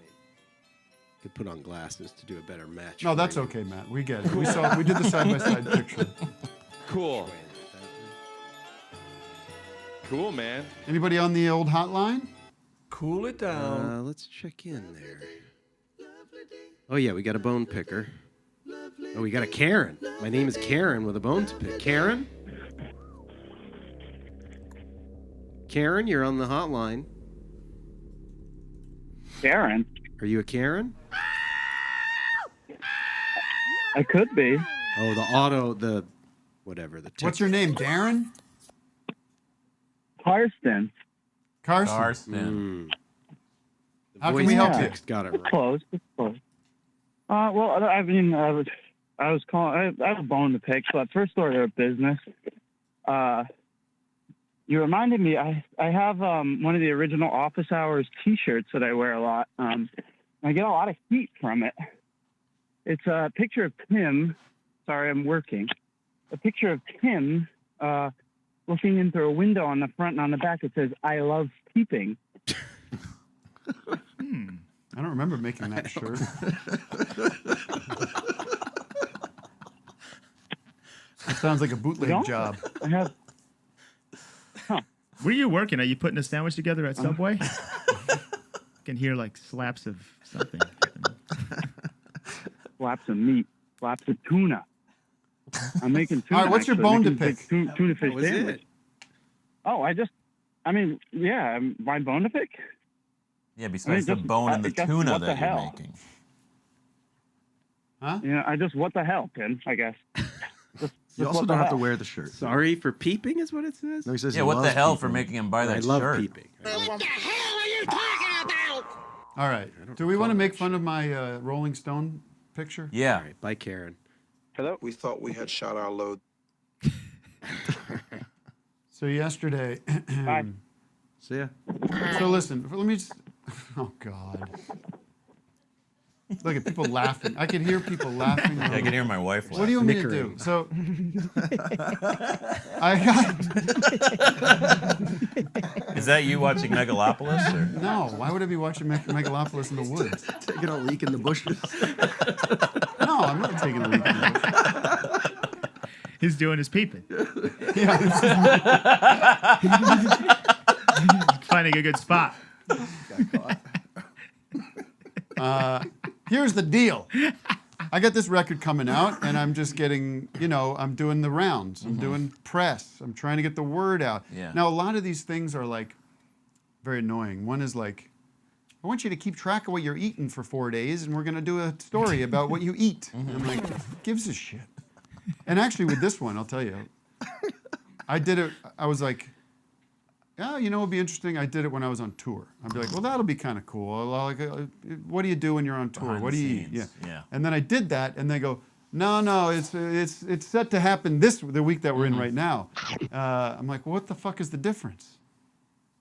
Could put on glasses to do a better match. No, for that's you. okay, Matt. We get it. We did the side-by-side picture. Cool. Cool, man. Anybody on the old hotline? Cool it down. Let's check in there. Oh yeah, we got a bone picker. Oh, we got a Karen. My name is Karen with a bone to pick. Karen? Karen, you're on the hotline. Karen? Are you a Karen? I could be. Oh, the whatever. What's your name, Darren? Karsten. Carson. How Voice can we help you? text got it right. Close. It's close. Well, I mean, I was calling. I have a bone to pick. So at first order of business, you reminded me. I have one of the original Office Hours T-shirts that I wear a lot. I get a lot of heat from it. It's a picture of Tim. Sorry, I'm working. A picture of Tim looking in through a window on the front, and on the back it says, "I love peeping." I don't remember making that shirt. That sounds like a bootleg job. I have. Where are you working? Are you putting a sandwich together at Subway? I can hear like slaps of something. Slaps of meat, slaps of tuna. I'm making tuna. All right, what's your actually. bone to Making pick? Tuna fish What is sandwich. My bone to pick. Yeah, besides the bone and the tuna what the that you're hell? making. Huh? Yeah, what the hell, Ken, I guess. You also don't have to wear the shirt. Sorry for peeping, is what it says. No, he says Yeah, he what the loves hell people. for making him buy that I love shirt? peeping. All right. Do we want to make fun of my Rolling Stone picture? Yeah. All right, bye, Karen. Hello? We thought we had shot our load. So yesterday. See ya. So listen, let me just. Oh God. Look at people laughing. I could hear people laughing. Yeah, I can hear my wife laughing. What do you want me to do? So I got. Is that you watching Megalopolis? Or? No, why would I be watching Megalopolis in the woods? Taking a leak in the bushes. No, I'm not taking a leak in the bushes. He's doing his peeping. Yeah, Finding a good spot. Here's the deal. I got this record coming out, and I'm just getting, I'm doing the rounds. I'm doing press. I'm trying to get the word out. Yeah. Now, a lot of these things are like very annoying. One is like, I want you to keep track of what you're eating for 4 days, and we're going to do a story about what you eat. And I'm like, who gives a shit? And actually, with this one, I'll tell you, I did it. I was like, yeah, it'd be interesting. I did it when I was on tour. I'd be like, well, that'll be kind of cool. Like, what do you do when you're on tour? Behind What the do you eat? scenes, yeah. And then I did that, and they go, no, it's set to happen the week that we're in right now. I'm like, what the fuck is the difference?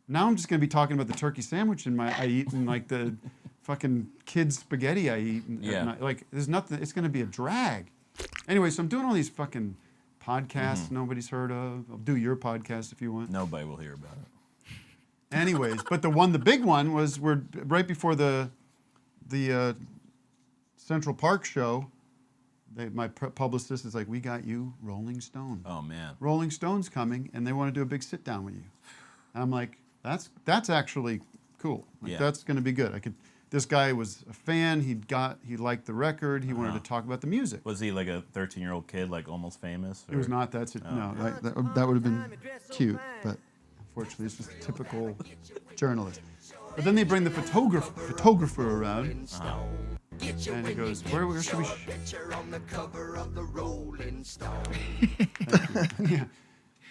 Now I'm just gonna be talking about the turkey sandwich I eat and like the fucking kids spaghetti I eat. Yeah. Like, there's nothing. It's gonna be a drag. Anyway, so I'm doing all these fucking podcasts nobody's heard of. I'll do your podcast if you want. Nobody will hear about it. Anyways, but the big one was we're right before the Central Park show. My publicist is like, we got you Rolling Stone. Oh man. Rolling Stone's coming, and they want to do a big sit down with you. And I'm like, that's actually cool. Like, Yeah. that's going to be good. This guy was a fan. He liked the record. He wanted to talk about the music. Was he like a 13-year-old kid, like almost famous? It was not. That's it. No, that would have been cute, but unfortunately, it's just a typical journalist. But then they bring the photographer around, and he goes, "Where should we?" Yeah.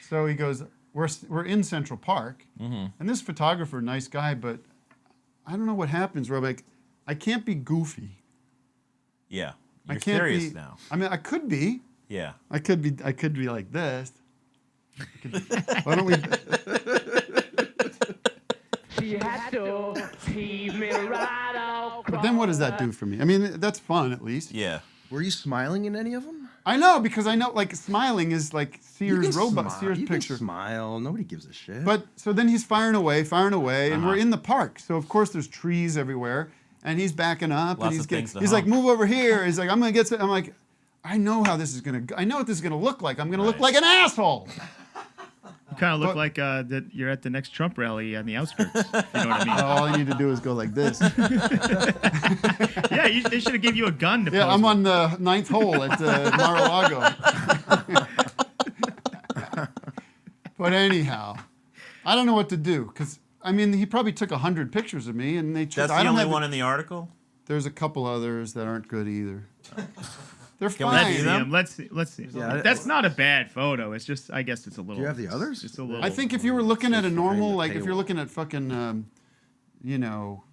So he goes, "We're in Central Park, and this photographer, nice guy, but I don't know what happens. Where I'm like, I can't be goofy. Yeah. I You're can't serious be, now. I mean, I could be. Yeah. I could be like this. Why don't we? She had to tease me right out. But then what does that do for me? I mean, that's fun at least. Yeah. Were you smiling in any of them? I know, because I know, like, smiling is like Sears robot, Sears you picture. Can smile. Nobody gives a shit. But so then he's firing away, and we're in the park. So of course there's trees everywhere, and he's backing up, Lots and of things to he's like, hump. move over here. He's like, I'm gonna get. I'm like, I know how this is gonna. I know what this is gonna look like. I'm gonna look like an asshole. You kind of look like that you're at the next Trump rally on the outskirts. You know what I mean? All I need to do is go like this. Yeah, they should have given you a gun to Yeah, pose I'm with. on the 9th hole at Mar-a-Lago. But anyhow, I don't know what to do, because I mean, he probably took 100 pictures of me, and they. That's I the don't only have one in the article? There's a couple others that aren't good either. They're Can we fine. see them? Let's see. Yeah, That's not a bad photo. It's just, I guess it's a little. Do you have the others? It's a little. I think if you were looking at a normal, the like if you're paywall. looking at fucking, you know,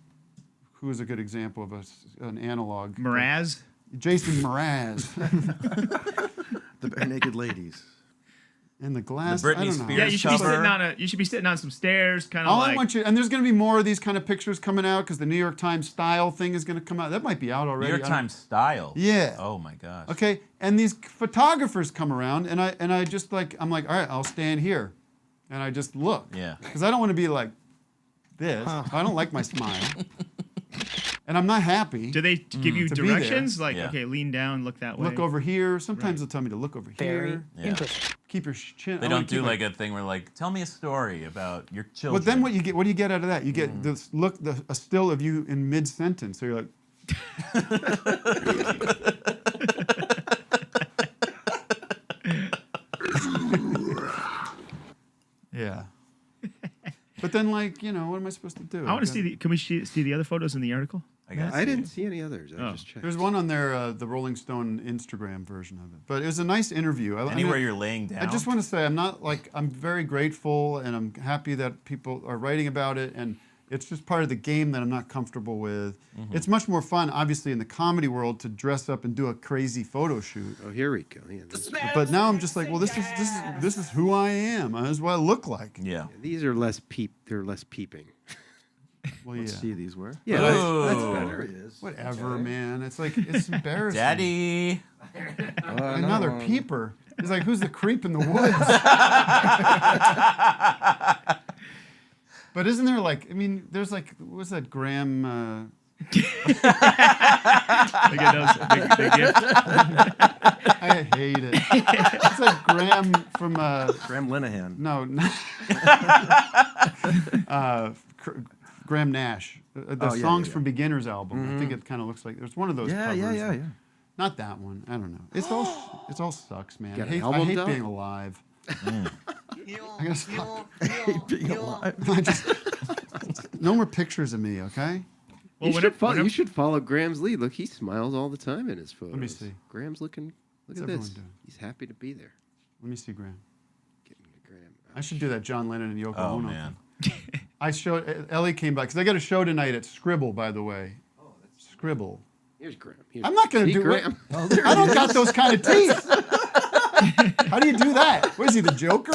who is a good example of an analog? Mraz? Jason Mraz. The bare naked ladies. And the glass. The Britney I don't know. Spears Yeah, you should be cover. sitting on you should be sitting on some stairs, kind of All like. I want you, and there's going to be more of these kind of pictures coming out because the New York Times style thing is going to come out. That might be out New already. York I don't- Times style. Yeah. Oh my gosh. Okay, and these photographers come around, and I just like, I'm like, all right, I'll stand here, and I just look. Yeah. Because I don't want to be like this. I don't like my smile, and I'm not happy. Do they give you to be there. directions? Like, Yeah. okay, lean down, look that way. Look over here. Sometimes they'll tell me to look over here. Yeah. Keep your chin. They I don't wanna do keep my- like a thing where like, tell me a story about your children. But then what do you get out of that? You get this look, a still of you in mid sentence. So you're like. Yeah. But then, like, you know, what am I supposed to do? I want to see the. Can we see the other photos in the article? I guess. I didn't see any others. I Oh. just checked. There's one on there, the Rolling Stone Instagram version of it. But it was a nice interview. Anywhere you're laying down. I just want to say I'm very grateful, and I'm happy that people are writing about it, and it's just part of the game that I'm not comfortable with. Mm-hmm. It's much more fun, obviously, in the comedy world to dress up and do a crazy photo shoot. Oh, here we go. Yeah, But now I'm just like, well, this is who I am. This is what I look like. Yeah. these are less peep. They're less peeping. Well, yeah. Let's see these were. Yeah, Ooh. that's better. There he is. Whatever, man. It's like, it's embarrassing. Daddy. Another one. peeper. He's like, who's the creep in the woods? But isn't there like, I mean, there's like, what's that Graham? Look at those big gifts. I hate it. It's like Graham from Graham Linehan. no, Graham Nash. The Oh, yeah, Songs yeah. for Beginners album. I think it kind of looks like there's one of those Yeah, covers. yeah. Not that one. I don't know. It's all sucks, man. Got I an hate album done? being alive. I gotta stop. I hate being alive. No more pictures of me, okay? Well, You should follow Graham's lead. Look, he smiles all the time in his photos. me see. Graham's looking. Look What's at everyone this. doing? He's happy to be there. Let me see Graham. Getting to Graham. I should do that John Lennon and Yoko Oh Ono. man. I showed Ellie came by because I got a show tonight at Scribble, by the way. Scribble. Here's Graham. Here's I'm not gonna See do Graham. it. I don't got those kind of teeth. How do you do that? What is he, the Joker?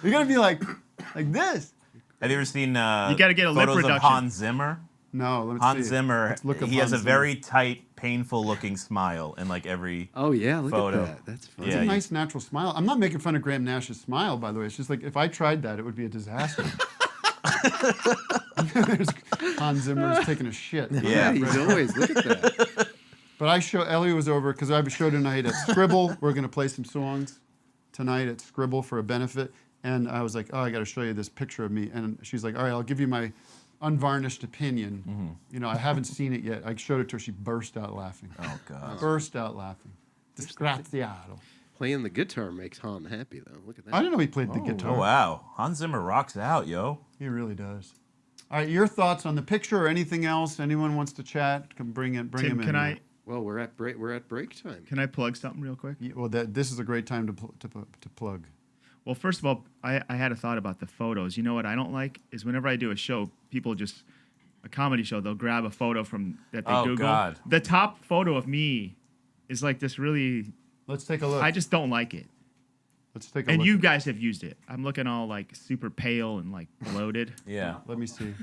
You're gonna be like this. Have you ever seen You gotta get a lip photos of reduction. Hans Zimmer? No, let me Hans see. Zimmer, Let's look up he has a Hans very tight, painful-looking smile in like every Oh yeah, look photo. at that. That's fun. It's a nice natural smile. I'm not making fun of Graham Nash's smile, by the way. It's just like if I tried that, it would be a disaster. There's Hans Zimmer's taking a shit. Yeah, he's always look at that. But Ellie was over because I have a show tonight at Scribble. We're going to play some songs tonight at Scribble for a benefit. And I was like, oh, I got to show you this picture of me. And she's like, all right, I'll give you my unvarnished opinion. Mm-hmm. You know, I haven't seen it yet. I showed it to her. She burst out laughing. Oh, God. Burst out laughing. Disgraziato. Playing the guitar makes Han happy though. Look at that. I didn't know he played the guitar. Oh, wow. Hans Zimmer rocks out, yo. He really does. All right, your thoughts on the picture or anything else? Anyone wants to chat? Come bring him Tim, in. can I? Well, we're at break time. Can I plug something real quick? Yeah, well, this is a great time to plug. Well, first of all, I had a thought about the photos. You know what I don't like is whenever I do a show, people just a comedy show, they'll grab a photo from that they Google. God. The top photo of me is like this really. Let's take a look. I just don't like it. Let's take a And look. you guys have used it. I'm looking all like super pale and like bloated. Yeah. Let me see.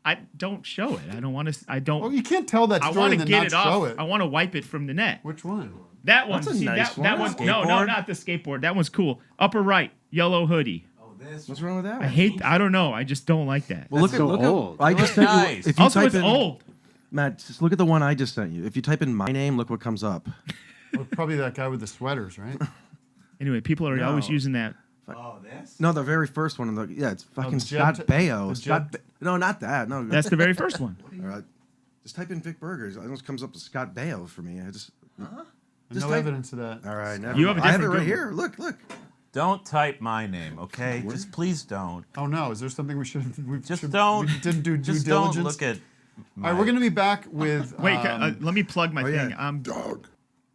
I don't show it. I don't want to. I don't. Oh, you can't tell that I story want and to then get not it off. show it. I want to wipe it from the net. Which one? That one. That's a See, nice that one. one. No, not the skateboard. That one's cool. Upper right, yellow hoodie. What's wrong with that? I hate. I don't know. I just don't like that. Well, look at. I just sent you. If you Also, type it's in, old. Matt, just look at the one I just sent you. If you type in my name, look what comes up. Well, probably that guy with the sweaters, right? Anyway, people are always using that. Oh, this? No, the very first one. It's fucking Jet- Scott Baio. the Scott Jet- no, not that. No, That's the very first one. All right, just type in Vic Berger. It almost comes up with Scott Baio for me. I just. No type- evidence of that. All right, never You have mind. a I have it different right Google. here. Look. Don't type my name, okay? Just please don't. Oh no, is there something we should? We Just don't. We didn't do due Just diligence. don't look at. All right, we're gonna be back with. Wait, let me plug my yeah. thing.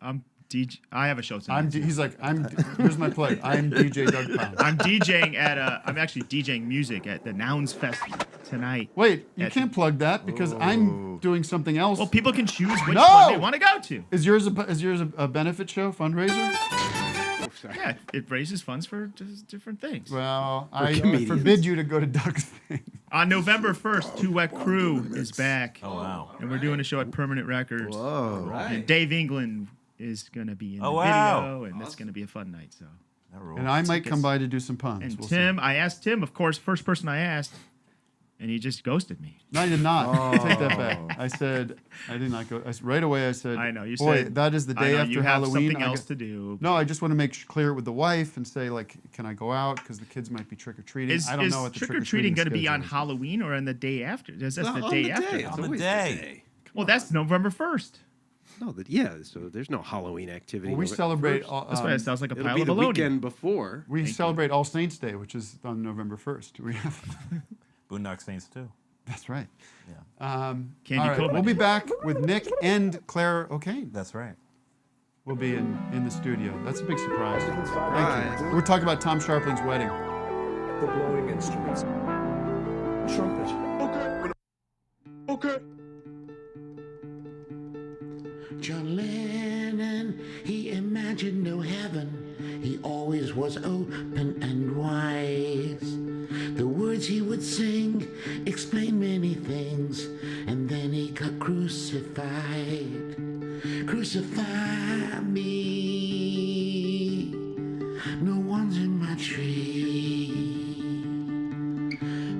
I'm DJ. I have a show tonight. He's like, here's my plug. I'm DJ Douggpound. I'm DJing at I'm actually DJing music at the Nouns Fest tonight. Wait, you can't plug that because I'm doing something else. Well, people can choose which No! one they want to go to. Is yours a benefit show, fundraiser? Yeah, it raises funds for just different things. Well, I forbid you to go to Doug's thing. On November 1st, Two Wet Crew is back. Oh, wow. And we're doing a show at Permanent Records. Whoa. And Dave England is going to be in the wow. video, and it's going to be a fun night. So. And I might come by to do some puns. And We'll Tim, I asked Tim, of course, first person I asked, and he just ghosted me. No, I did not. Take that back. I said I did not go. Right away, I said, I know, you boy, said, that is the I day know, after you have Halloween. something else to do. No, I just want to make clear it with the wife and say, like, can I go out because the kids might be trick or treating. Is I don't know what the trick or treating going to be on schedule is. Halloween or on the day after? That's No, the on day the after. day. It's On the always day. Well, that's November 1st. No, so there's no Halloween activity. Well, we November celebrate. 1st. That's why it sounds like a It'll pile be of the baloney. weekend before. We celebrate All Saints Day, which is on November 1st. We have. Boondock Saints too. That's right. Yeah. Candy all right, Cobra. we'll be back with Nick and Clare O'Kane. That's right. We'll be in the studio. That's a big surprise. Thank you. We're talking about Tom Scharpling's wedding. The blowing instruments. Trumpet. Okay. John Lennon, he imagined no heaven. He always was open and wise. The words he would sing explain many things. And then he got crucified. Crucify me. No one's in my tree.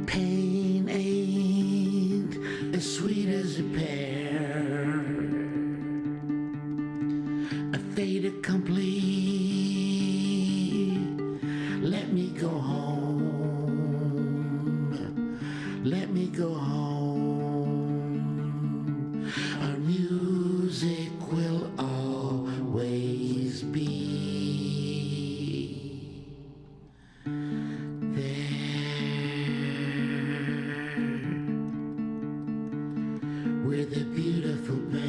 Pain ain't as sweet as a pear. A fait accompli. Let me go home. Let me go home. Our music will always be there. We're the beautiful band.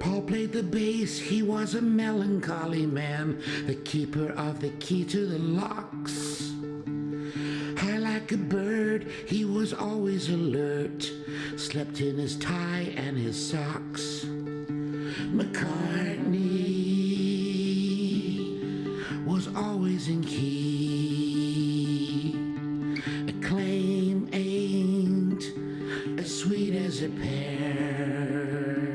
Paul played the bass, he was a melancholy man, the keeper of the key to the locks. High like a bird, he was always alert, slept in his tie and his socks. McCartney was always in key. Acclaim ain't as sweet as a pear.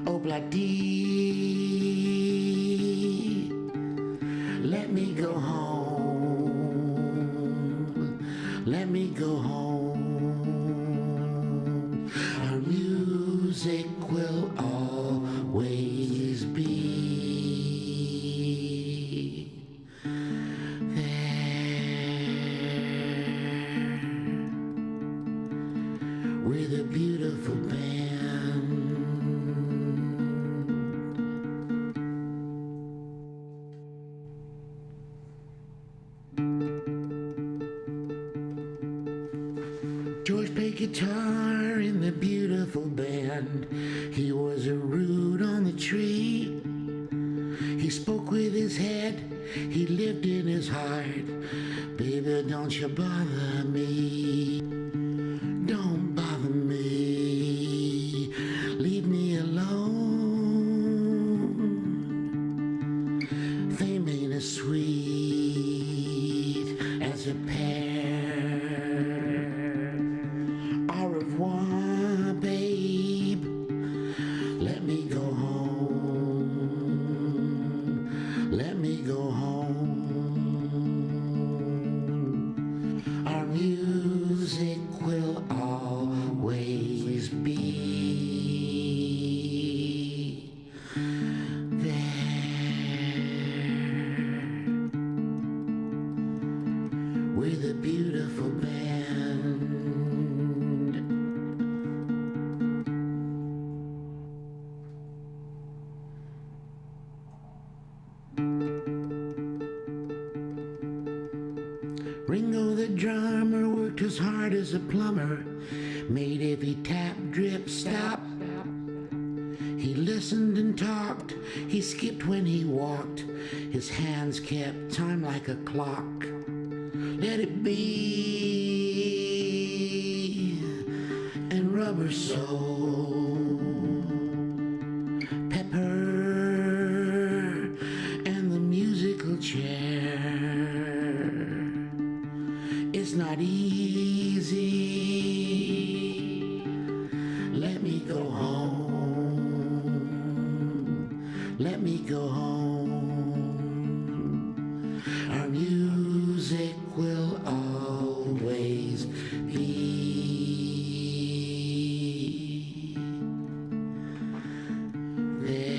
Oh, Black D, let me go home. Let me go home. Our music will always be there. With a beautiful band. George played guitar in the beautiful band. He was a root on the tree. He spoke with his head. He lived in his heart. Baby, don't you bother me. Don't bother me. Leave me alone. Fame ain't as sweet as a pear. Au revoir, babe. Let me go home. Let me go home. Our music will always be there. With a beautiful band. Ringo the drummer worked as hard as a plumber, made every tap drip stop. He listened and talked, he skipped when he walked, his hands kept time like a clock. Let it be, and rubber soul, pepper, and the musical chair. It's not easy. Let me go home. Let me go home. Our music will always be there.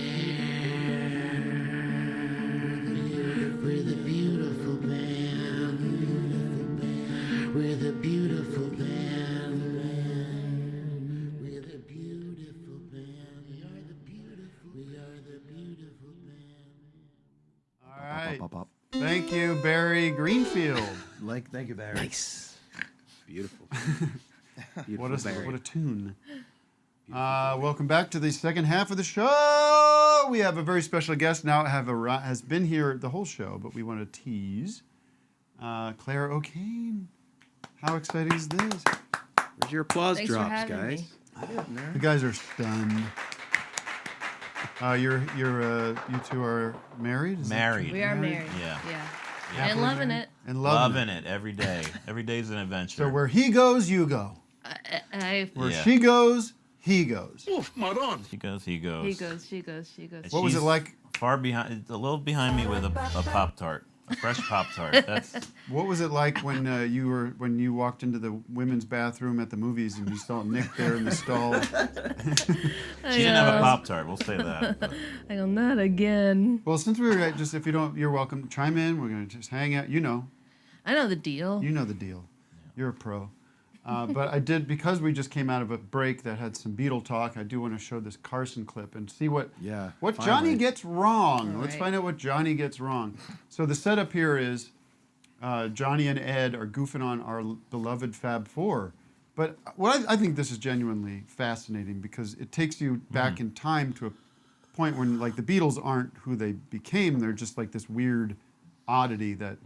With a beautiful band. With a beautiful band. With a beautiful band. We are the beautiful. We are the beautiful band. All right. Thank you, Barry Greenfield. Thank you, Barry. Nice. Beautiful. What a tune. Welcome back to the second half of the show. We have a very special guest now. Has been here the whole show, but we want to tease Clare O'Kane. How exciting is this? Where's your applause Thanks for drops, having guys? me. The guys are stunned. You two are married? Is that Married. true? We are married. Yeah. Yeah. Happily And loving married? it. And Loving it every day. Every day's an adventure. So where he goes, you go. Where she goes, he goes. Oof, Maron. She goes, he goes. He goes, she goes, she goes. What was it like? Far behind, a little behind me with a Pop-Tart. A fresh Pop-Tart. That's. What was it like when you walked into the women's bathroom at the movies and you saw Nick there in the stall? She didn't have a Pop-Tart, we'll say that. But. I go, not again. Well, since we were just, if you don't, you're welcome. Chime in. We're gonna just hang out. You know. I know the deal. You know the deal. You're a pro. But I did, because we just came out of a break that had some Beatle talk, I do want to show this Carson clip and see what Johnny gets wrong. Let's find out what Johnny gets wrong. So the setup here is Johnny and Ed are goofing on our beloved Fab Four. But I think this is genuinely fascinating because it takes you back in time to a point when like the Beatles aren't who they became. They're just like this weird oddity that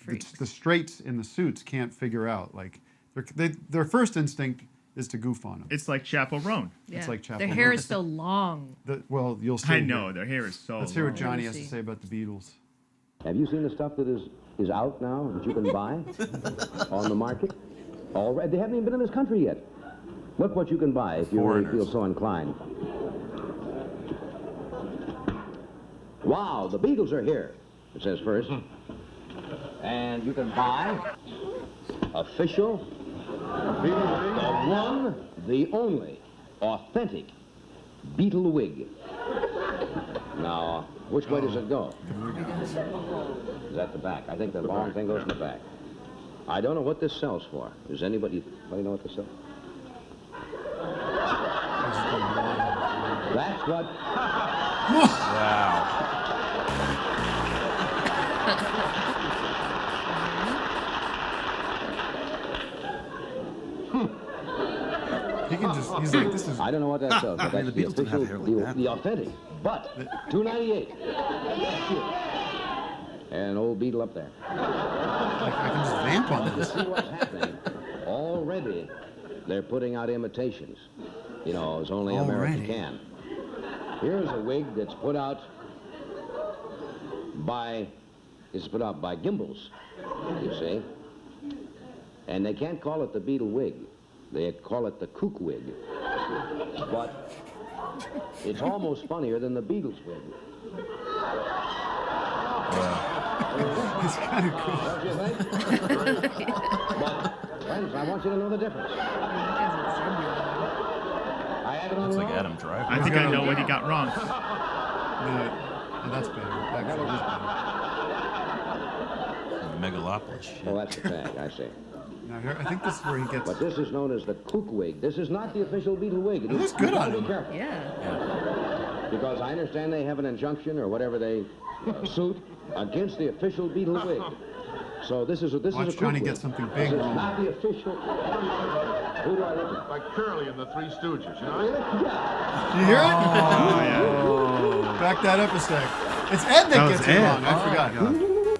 the straights in the suits can't figure out. Like their first instinct is to goof on them. It's like Chappell Roan. Yeah. It's like Chappell Their hair Roan. is so long. Well, you'll see. I know, their hair is so Let's hear what long. Johnny has to say about the Beatles. Have you seen the stuff that is out now that you can buy on the market? Already, they haven't even been in this country yet. Look what you can buy if you really feel so inclined. Wow, the Beatles are here, it says first. And you can buy official, the one, the only, authentic Beatle wig. Now, which way does it go? Is that the back? I think the long thing goes in the back. I don't know what this sells for. Does anybody know what this sells? That's what. Wow. He can just, he's like, this is. I don't know what that sells, but that's the official, the authentic. But $2.98. And old Beetle up there. I can just vamp on this. See what's happening. Already, they're putting out imitations. You know, as only America can. Here's a wig that's put out by Gimbals, you see. And they can't call it the Beetle wig. They call it the kook wig. But it's almost funnier than the Beatles wig. It's kind of cool. Don't you think? But, friends, I want you to know the difference. I have it on Looks like wrong. Adam Driver. I think I know what he got wrong. No, that's better. Actually, is better. Megalopolis. Oh, that's a tag, I see. Now here, I think this is where he gets. But this is known as the kook wig. This is not the official Beetle wig. It looks good on him. Be careful. Yeah. Because I understand they have an injunction or whatever they suit against the official Beetle wig. So this is a Watch kook Johnny wig. get something This big is wrong. not the official. Who do I look at? Like Curly and the Three Stooges, you know? You hear it? Oh, yeah. Back that up a sec. It's Ed that was gets it Ed. wrong. I forgot. God.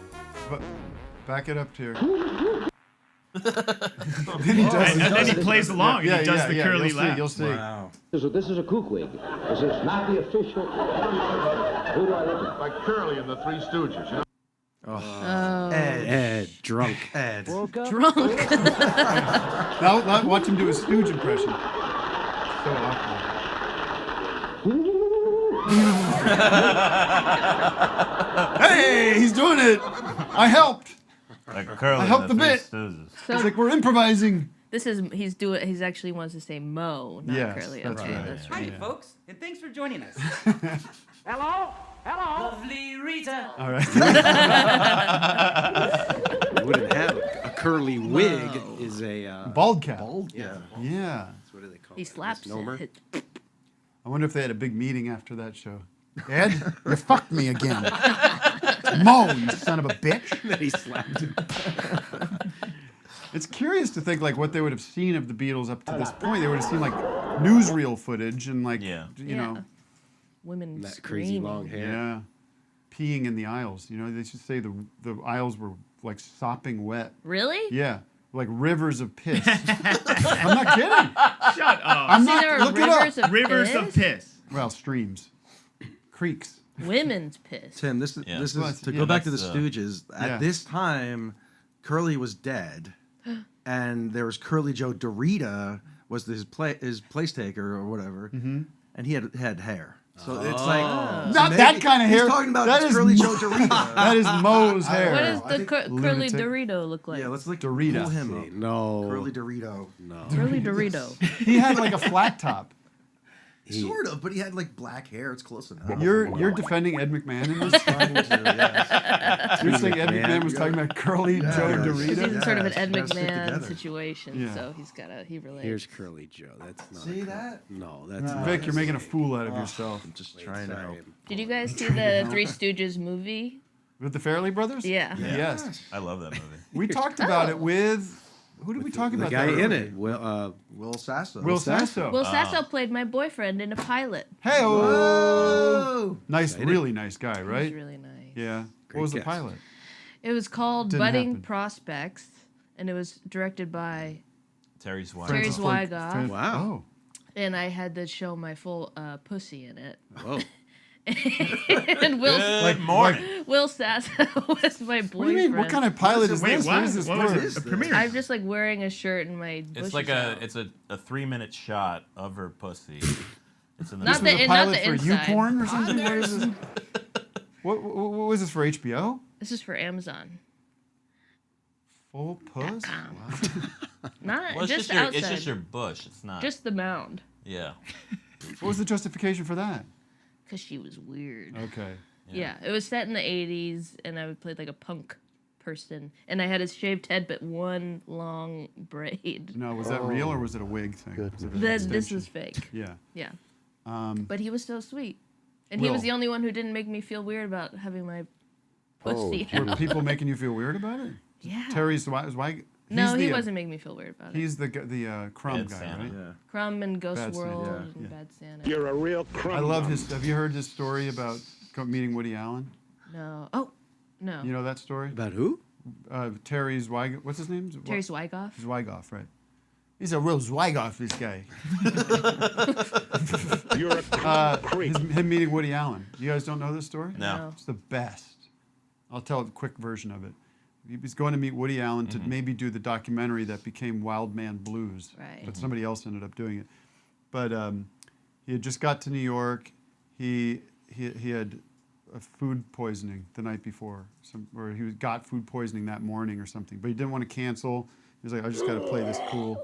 But back it up here. Then he does, and then he plays along and he does the curly laugh. You'll see. Wow. This is a kook wig. This is not the official. Who do I look at? Like Curly and the Three Stooges, you know? Oh. Ed, drunk. Ed. Drunk. now watch him do a Stooge impression. So awkward. Hey, he's doing it. I helped. Like Curly I helped and the the bit. Three Stooges. It's like we're improvising. This is he's actually wants to say Mo, not Yes, Curly. that's Okay, right. that's Hi, right. folks, and thanks for joining us. Hello? Hello? Lovely Rita. All right. You wouldn't have a curly wig. Is a Bald cap. Yeah. Yeah. That's what do they call He it? slaps Misnomer? it. I wonder if they had a big meeting after that show. Ed, you fucked me again. Mo, you son of a bitch. Then he slapped him. It's curious to think like what they would have seen of the Beatles up to this point. They would have seen like newsreel footage and like you know, Women that screaming. crazy long hair. yeah, peeing in the aisles. You know, they should say the aisles were like sopping wet. Really? Yeah, like rivers of piss. I'm not kidding. Shut up. I'm See, not. there are Look it rivers up. of Rivers piss? of piss. Well, streams, creeks. Women's piss. Tim, this Yeah. is Well, to yeah, go back to the that's, Stooges. yeah. At this time, Curly was dead, and there was Curly Joe Dorita was his place taker or whatever, and he had hair. So it's like Not that kind of hair. He's talking about That this is Curly Mo- Joe Dorita. That is Mo's hair. What does the curly Lunatic. Dorito look like? Yeah, let's like Dorita. pull him up. No. Curly Dorito. No. Curly Dorito. He had like a flat top. Sort of, but he had like black hair. It's close enough. You're defending Ed McMahon in this? You're saying Ed McMahon was talking about Curly Joe Dorita? He's in sort of an Ed gotta stick McMahon together. situation, Yeah. so he relates. Here's Curly Joe. That's not. See that? No, that's not. Vic, you're making a fool out of yourself. I'm just trying to help. Did you guys see the Three Stooges movie? With the Fairley Brothers? Yeah. Yes. I love that movie. We talked about it with... Who did we talk The about? guy that in earlier? it. Will Will Sasso. Will Sasso. Will Sasso played my boyfriend in a pilot. Hey, Whoa! nice, Exciting. really nice guy, right? He's really nice. Yeah. Great What was the cast. pilot? It was called Didn't Budding happen. Prospects, and it was directed by Terry Zweigoff. Terry Zweigoff. Wow. Oh. And I had to show my full pussy in it. Whoa. And Will Sasso was my boyfriend. What do you mean? What kind of pilot is this? What is this? What was this? A premiere? I'm just like wearing a shirt and my It's bushes like out. it's a 3-minute shot of her pussy. It's in the Not This was a not pilot the for inside. YouPorn or something? What is this? What was this for HBO? This is for Amazon. Full puss? Not Well, just your, outside. it's just your bush. It's not. Just the mound. Yeah. What was the justification for that? Because she was weird. Okay. Yeah, it was set in the 80s, and I played like a punk person. And I had a shaved head, but one long braid. No, was that real or was it a wig thing? Was it an This extension? is fake. Yeah. Yeah. Um, But he was so sweet. And he was Will. the only one who didn't make me feel weird about having my pussy Were out. people making you feel weird about it? Yeah. Terry Zweigoff. No, he wasn't making me feel weird about it. He's the Crumb Bad guy, Santa. right? Yeah. Crumb and Ghost Bad Santa, World yeah. and Bad Santa. You're a real crumb. I love his. Have you heard his story about meeting Woody Allen? No. Oh, no. You know that story? About who? Terry Zweigoff. What's his name? Terry Zweigoff. Zweigoff, right. He's a real Zweigoff, this guy. You're a creep. Him meeting Woody Allen. You guys don't know this story? No. It's the best. I'll tell a quick version of it. He was going to meet Woody Allen to maybe do the documentary that became Wild Man Blues. Right. But somebody else ended up doing it. But he had just got to New York. He had a food poisoning the night before, or he got food poisoning that morning or something. But he didn't want to cancel. He was like, I just got to play this cool.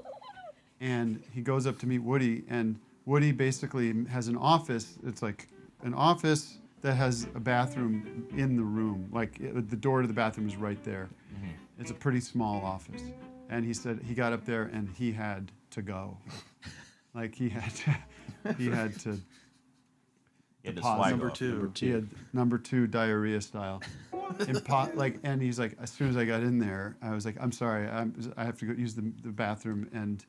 And he goes up to meet Woody, and Woody basically has an office. It's like an office that has a bathroom in the room. Like the door to the bathroom is right there. It's a pretty small office. And he said he got up there and he had to go. Like he had to He had pause. Number two. He had number 2 diarrhea style. And he's like, as soon as I got in there, I was like, I'm sorry, I have to go use the bathroom. And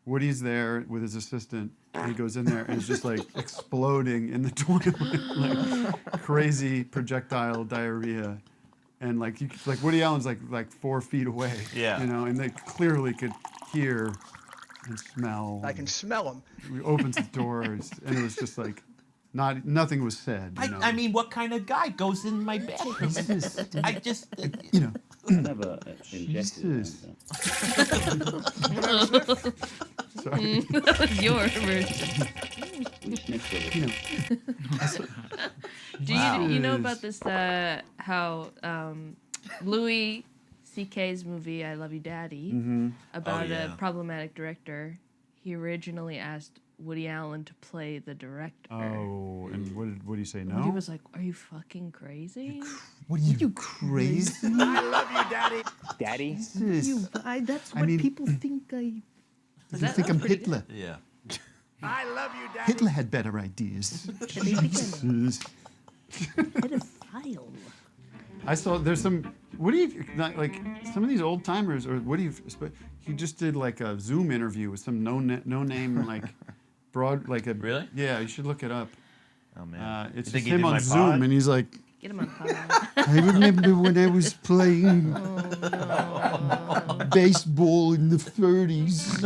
Woody's there with his assistant, and he goes in there and it's just like exploding in the toilet, like crazy projectile diarrhea. And like Woody Allen's like 4 feet away. Yeah. You know, and they clearly could hear and smell. I can smell them. He opens the doors, and it was just like, nothing was said. You know? I mean, what kind of guy goes in my bathroom? I just, you know. Never Jesus. Sorry. That was your version. Do you know about this? How Louis C.K.'s movie "I Love You, Daddy" about a problematic director. He originally asked Woody Allen to play the director. Oh, and what did Woody say? No. Woody was like, "Are you fucking crazy? What are you crazy? I love you, Daddy. Daddy? That's what people think I." You think I'm Hitler? Yeah. I love you, Daddy. Hitler had better ideas. Jesus. Pedophile. I saw there's some. What do you like? Some of these old timers, or what do you? He just did like a Zoom interview with some no name like broad like a. Really? Yeah, you should look it up. Oh man. It's You think just he did him on my Zoom, pod? and he's like. Get him on pod. I remember when I was playing baseball in the 30s.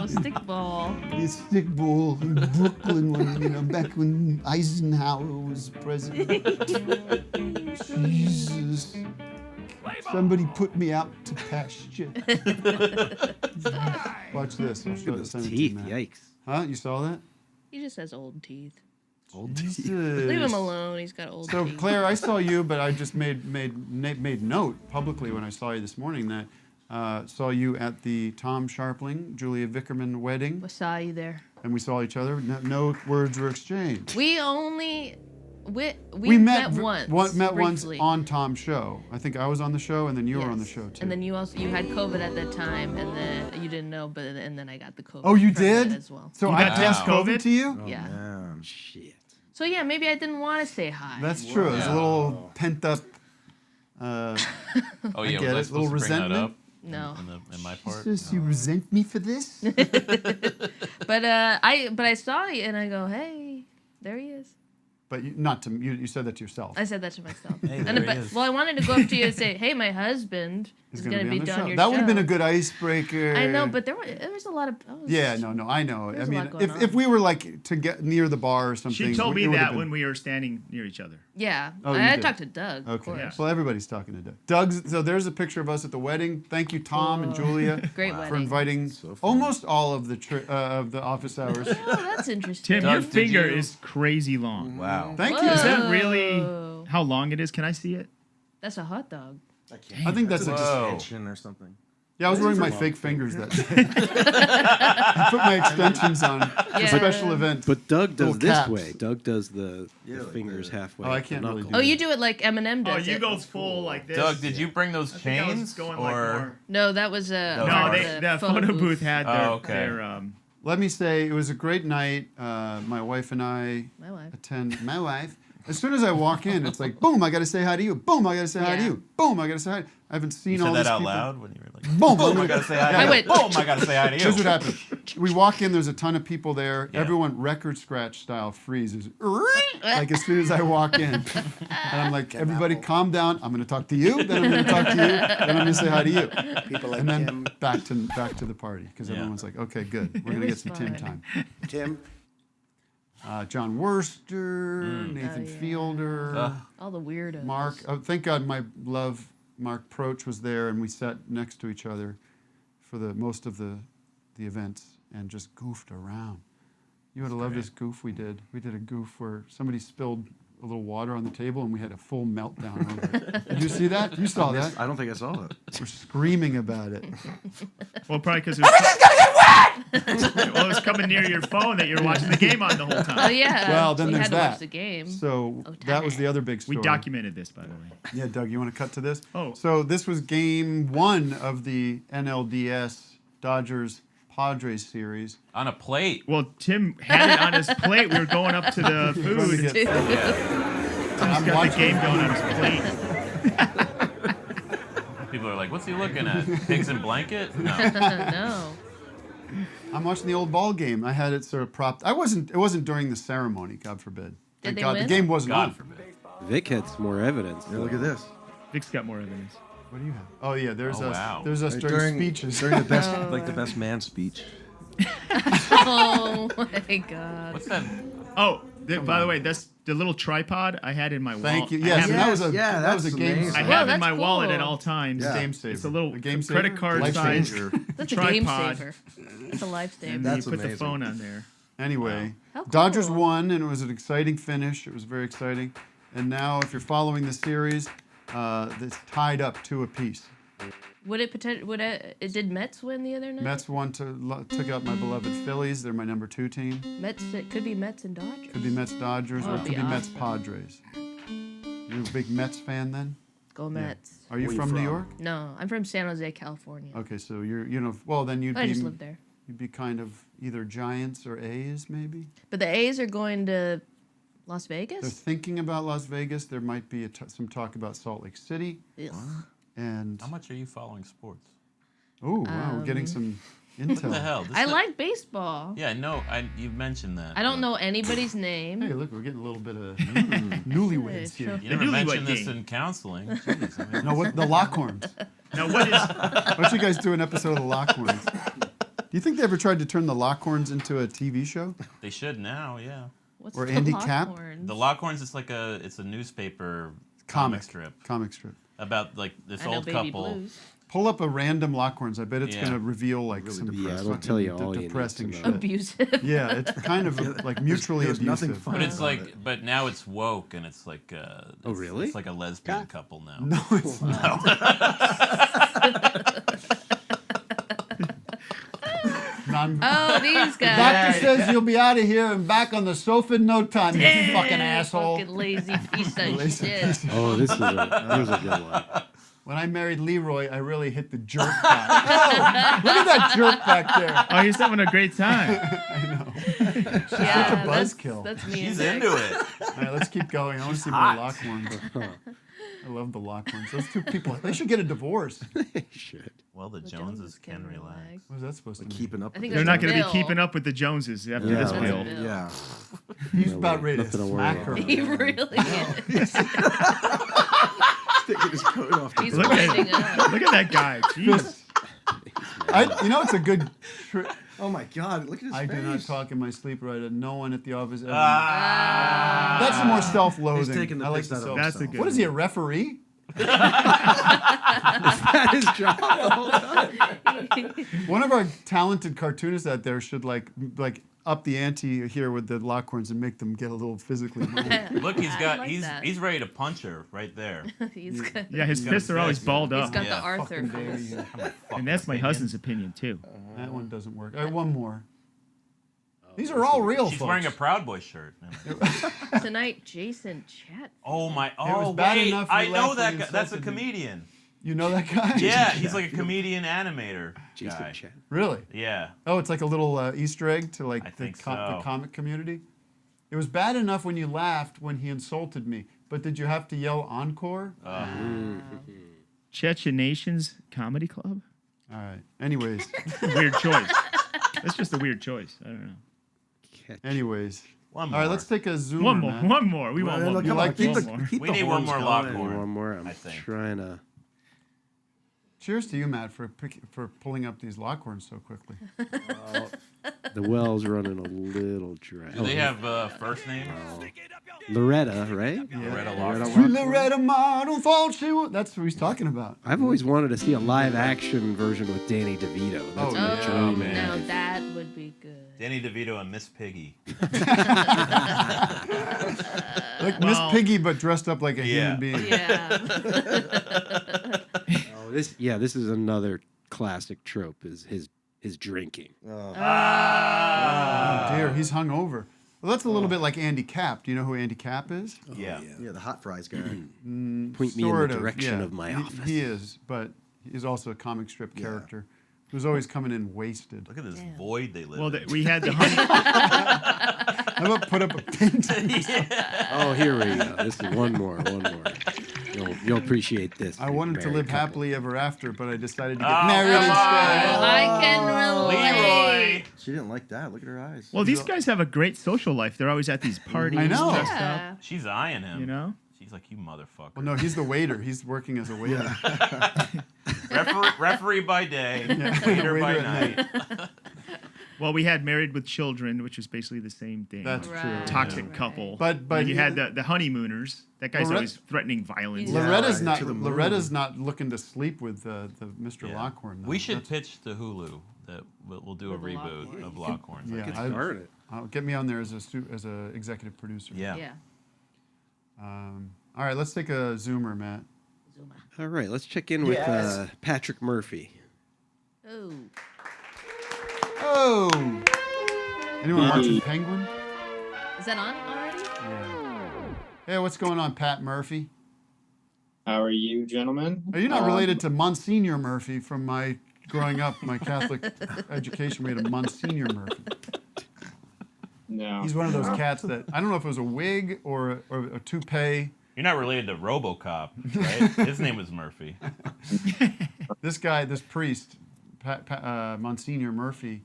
Stickball. Yeah, stickball in Brooklyn when, back when Eisenhower was president. Jesus. Somebody put me out to pasture. Watch this. I'll show Those send it to teeth, Matt. yikes. Huh? You saw that? He just has old teeth. Old teeth. Leave him alone. He's got old So teeth. Claire, I saw you, but I just made note publicly when I saw you this morning that saw you at the Tom Scharpling, Julia Vickerman wedding. We saw you there. And we saw each other. No words were exchanged. We met once. Met once briefly. on Tom's show. I think I was on the show, and then you were on the show too. And then you had COVID at that time, and then you didn't know, and then I got the COVID. Oh, you from did? that as well. So I passed COVID to you? Yeah. Man, shit. So yeah, maybe I didn't want to say hi. That's true. It was a little pent up. Oh I yeah, get was it. I Little supposed to bring that resentment. up? No. In my part. Jesus, you resent me for this? But I saw you, and I go, hey, there he is. But not to you said that to yourself. I said that to myself. Hey, And there he but, is. well, I wanted to go up to you and say, "Hey, my husband is going to be on the on show. your That show." would have been a good icebreaker. I know, but there was a lot of. Yeah, no, I know. I There's a mean, lot going if we were like to get near the bar or something. She told me it would have that been- when we were standing near each other. Yeah, Oh, you I did. talked to Doug. Of Okay. course. Well, everybody's talking to Doug. Doug's. So there's a picture of us at the wedding. Thank you, Tom and Julia, Great for wedding. inviting almost all of the office hours. Oh, that's interesting. Tim, your finger is crazy long. Wow. Thank you. Is that really how long it is? Can I see it? That's a hot dog. I think that's a a extension or something. Yeah, I was wearing my fake fingers that day. I put my extensions on for special events. But Doug does Little this caps. way. Doug does the fingers halfway. Oh, I can't really do Oh, you do it like Eminem does. Oh, you it. go full like this. Doug, did you bring those I think I was chains? going like or more- No, that was a. No, the photo booth had their, Oh, okay. their Let me say, it was a great night. My wife and I My wife. attend. My wife. As soon as I walk in, it's like, boom, I got to say hi to you. Boom, I got to say hi to Yeah. you. Boom, I got to say hi. I haven't seen You all said these that out people. loud when you were like, Boom, boom, I gotta say hi to you. Boom, I gotta say hi to you. Here's what happened. We walk in, there's a ton of people there. Everyone record scratch style freezes. Like as soon as I walk in. And I'm like, everybody calm down. I'm going to talk to you. Then I'm going to talk to you. Then I'm going to say hi to you. People like and then Tim. back to the party because everyone's like, okay, good. We're going to get some Tim time. Tim. John Worster, Nathan Fielder, All the weirdos. Mark. Oh, thank God my love, Mark Proch, was there, and we sat next to each other for the most of the events and just goofed around. You would have loved this goof we did. We did a goof where somebody spilled a little water on the table and we had a full meltdown over it. Did you see that? You saw that? I don't think I saw that. We're screaming about it. well, probably because it was. Well, it was coming near your phone that you were watching the game on the whole time. Oh yeah. Well, then we there's had to that. watch the game. So that was the other big story. We documented this, by the way. Yeah, Doug, you want to cut to this? Oh. So this was game 1 of the NLDS Dodgers Padres series. On a plate. Well, Tim had it on his plate. We were going up to the food. get Tim's got the game going on his plate. People are like, what's he looking at? Pigs in blanket? No. No. I'm watching the old ball game. I had it sort of propped. It wasn't during the ceremony, God forbid. Did Thank they God win? the game wasn't God on. forbid. Vic had some more evidence. Yeah, look at this. Vic's got more evidence. What do you have? Oh yeah, there's Oh, us. wow. There's us during speeches. During the best, like the best man speech. Oh my God. What's that? Oh, by the way, that's the little tripod I had in my wallet. Thank you. Yes, and that was a yeah, that was a that's game. amazing. I saver. have Whoa, in my that's wallet cool. at all times. It's a game saver. It's a little A game credit saver? card Life size saver. That's a tripod. game saver. It's a lifesaver. And That's you put the amazing. phone on there. Anyway, How cool. Dodgers won, and it was an exciting finish. It was very exciting. And now, if you're following the series, it's tied up 2 apiece. Would it did Mets win the other night? Mets won took out my beloved Phillies. They're my number 2 team. Mets. It could be Mets and Dodgers. Could be Mets Dodgers, Oh, or it that'd could be be Mets awesome. Padres. You a big Mets fan then? Go Mets. Are you from New York? No, I'm from San Jose, California. Okay, so well then you'd I be just lived there. You'd be kind of either Giants or A's maybe. But the A's are going to Las Vegas. They're thinking about Las Vegas. There might be some talk about Salt Lake City. Ugh. And How much are you following sports? oh wow, we're getting some intel. What the hell? I like baseball. Yeah, no, you mentioned that. I don't know anybody's name. Hey, look, we're getting a little bit of newlyweds here. You never newlywed mentioned this game. in counseling. Jeez, I mean, No, what the Lockhorns? Now, what is? Why don't you guys do an episode of the Lockhorns? Do you think they ever tried to turn the Lockhorns into a TV show? they should now, yeah. What's Or the Andy Capp? Lockhorns? The Lockhorns is like it's a newspaper comic strip Comic strip. about like this I know old Baby couple. Blues. Pull up a random Lockhorns. I bet it's Yeah. going to reveal like some Yeah, it'll tell you all you need depressing to shit. know. Abusive. Yeah, it's kind of like mutually there's nothing abusive. fun. But it's about like, it. but now it's woke and it's like. Oh, really? It's like a lesbian couple now. No, it's not. Oh, these guys. Doctor says you'll be out of here and back on the sofa in no time, you fucking asshole. Fucking lazy piece of Lazy shit. piece of Oh, here's a good one. When I married Leroy, I really hit the jerk back. Oh, look at that jerk back there. Oh, he's having a great time. I know. Yeah, Such a buzzkill. That's me. She's and into Vic. it. All right, let's keep going. I want to see more Lockhorns. I love the Lockhorns. Those two people, they should get a divorce. They should. Well, the Joneses can relax. What is that supposed to mean? Keeping up. I think They're there's not a going to bill. be keeping up with the Joneses after this bill. Yeah. He's about ready to Nothing to worry smack her. about. He really is. Taking his coat off. He's Look winding at, up. look at that guy. Jeez. It's a good trick. Oh my God! Look at his I face. do not talk in my sleep right. No one at the office. Ever. Ah. That's more self-loathing. He's taking the I like piss the out of self- That's a good What is he, a referee? That is job the whole time. One of our talented cartoonists out there should like up the ante here with the Lockhorns and make them get a little physically. Look, he's got like that. he's ready to punch her right there. He's got, Yeah, his fists are always balled he's up. got Yeah. the Arthur Fucking face. baby. And that's my husband's opinion, too. That one doesn't work. All right, one more. These are all real, She's folks. wearing a Proud Boy shirt. Tonight, Jason Chat. Oh my! It Oh was bad wait, enough I you know left that when guy. you That's a insulted me. comedian. You know that guy? Yeah, he's like a comedian animator Jason guy. Chan. Really? Yeah. Oh, it's like a little Easter egg to like I the think so. comic community. It was bad enough when you laughed when he insulted me, but did you have to yell encore? Chechen Nations Comedy Club? All right. Anyways. Weird choice. That's just a weird choice. I don't know. Anyways. One All more. right, let's take a zoomer. One more. Matt. One more. We want one more. You like keep these? the, keep We the need one horns more going. Lockhorn. One more. I'm I think. trying to. Cheers to you, Matt, for pulling up these Lockhorns so quickly. The well's running a little dry. Do they have first names? Loretta, right? Loretta Lockhorn. Loretta Martin thought she was. That's what he's talking about. I've always wanted to see a live action version with Danny DeVito. That's Oh, my yeah. dream. Oh, man. Now that would be good. Danny DeVito and Miss Piggy. Like Miss Piggy, but dressed up like a human being. Yeah. Oh, this is another classic trope. Is his drinking. Oh, dear, he's hungover. Well, that's a little bit like Andy Capp. Do you know who Andy Capp is? Yeah. Yeah, the hot fries guy. Point me in Sort the of, direction yeah. of my He- office. He is, but he's also a comic strip character who's always coming in wasted. Look at this void they live Well, in. we had the honey. How about put up a pin? Oh, here we go. This is one more. You'll appreciate this. I wanted to married live couple. happily ever after, but I decided to get Oh, married come instead. on. I can relate. Leroy. She didn't like that. Look at her eyes. Well, these guys have a great social life. They're always at these parties. I know. Dressed Yeah. up, She's eyeing him. you know? She's like, you motherfucker. Well, no, he's the waiter. He's working as a waiter. Referee by day, waiter Waiter by at night. Well, we had Married with Children, which was basically the same thing. That's Right. true. Toxic couple. But And you had the honeymooners. That guy's Loretta- always threatening violence. Yeah. Loretta's right, not. to the moon. Loretta's not looking to sleep with the Mr. Yeah. Lockhorn. Though. We should That's- pitch to Hulu that we'll do a With the reboot Lockhorn. of Lockhorns. Yeah, Get I- started. get me on there as a executive producer. Yeah. Yeah. All right, let's take a zoomer, Matt. All right, let's check in with Yes. Patrick Murphy. Oh. Oh. Anyone watching Penguin? Is that on already? Yeah. Hey, what's going on, Pat Murphy? How are you, gentlemen? Are you not related to Monsignor Murphy from my growing up, my Catholic education? We had a Monsignor Murphy. No. He's one of those cats that I don't know if it was a wig or a toupee. You're not related to RoboCop, right? His name was Murphy. This guy, this priest, Monsignor Murphy,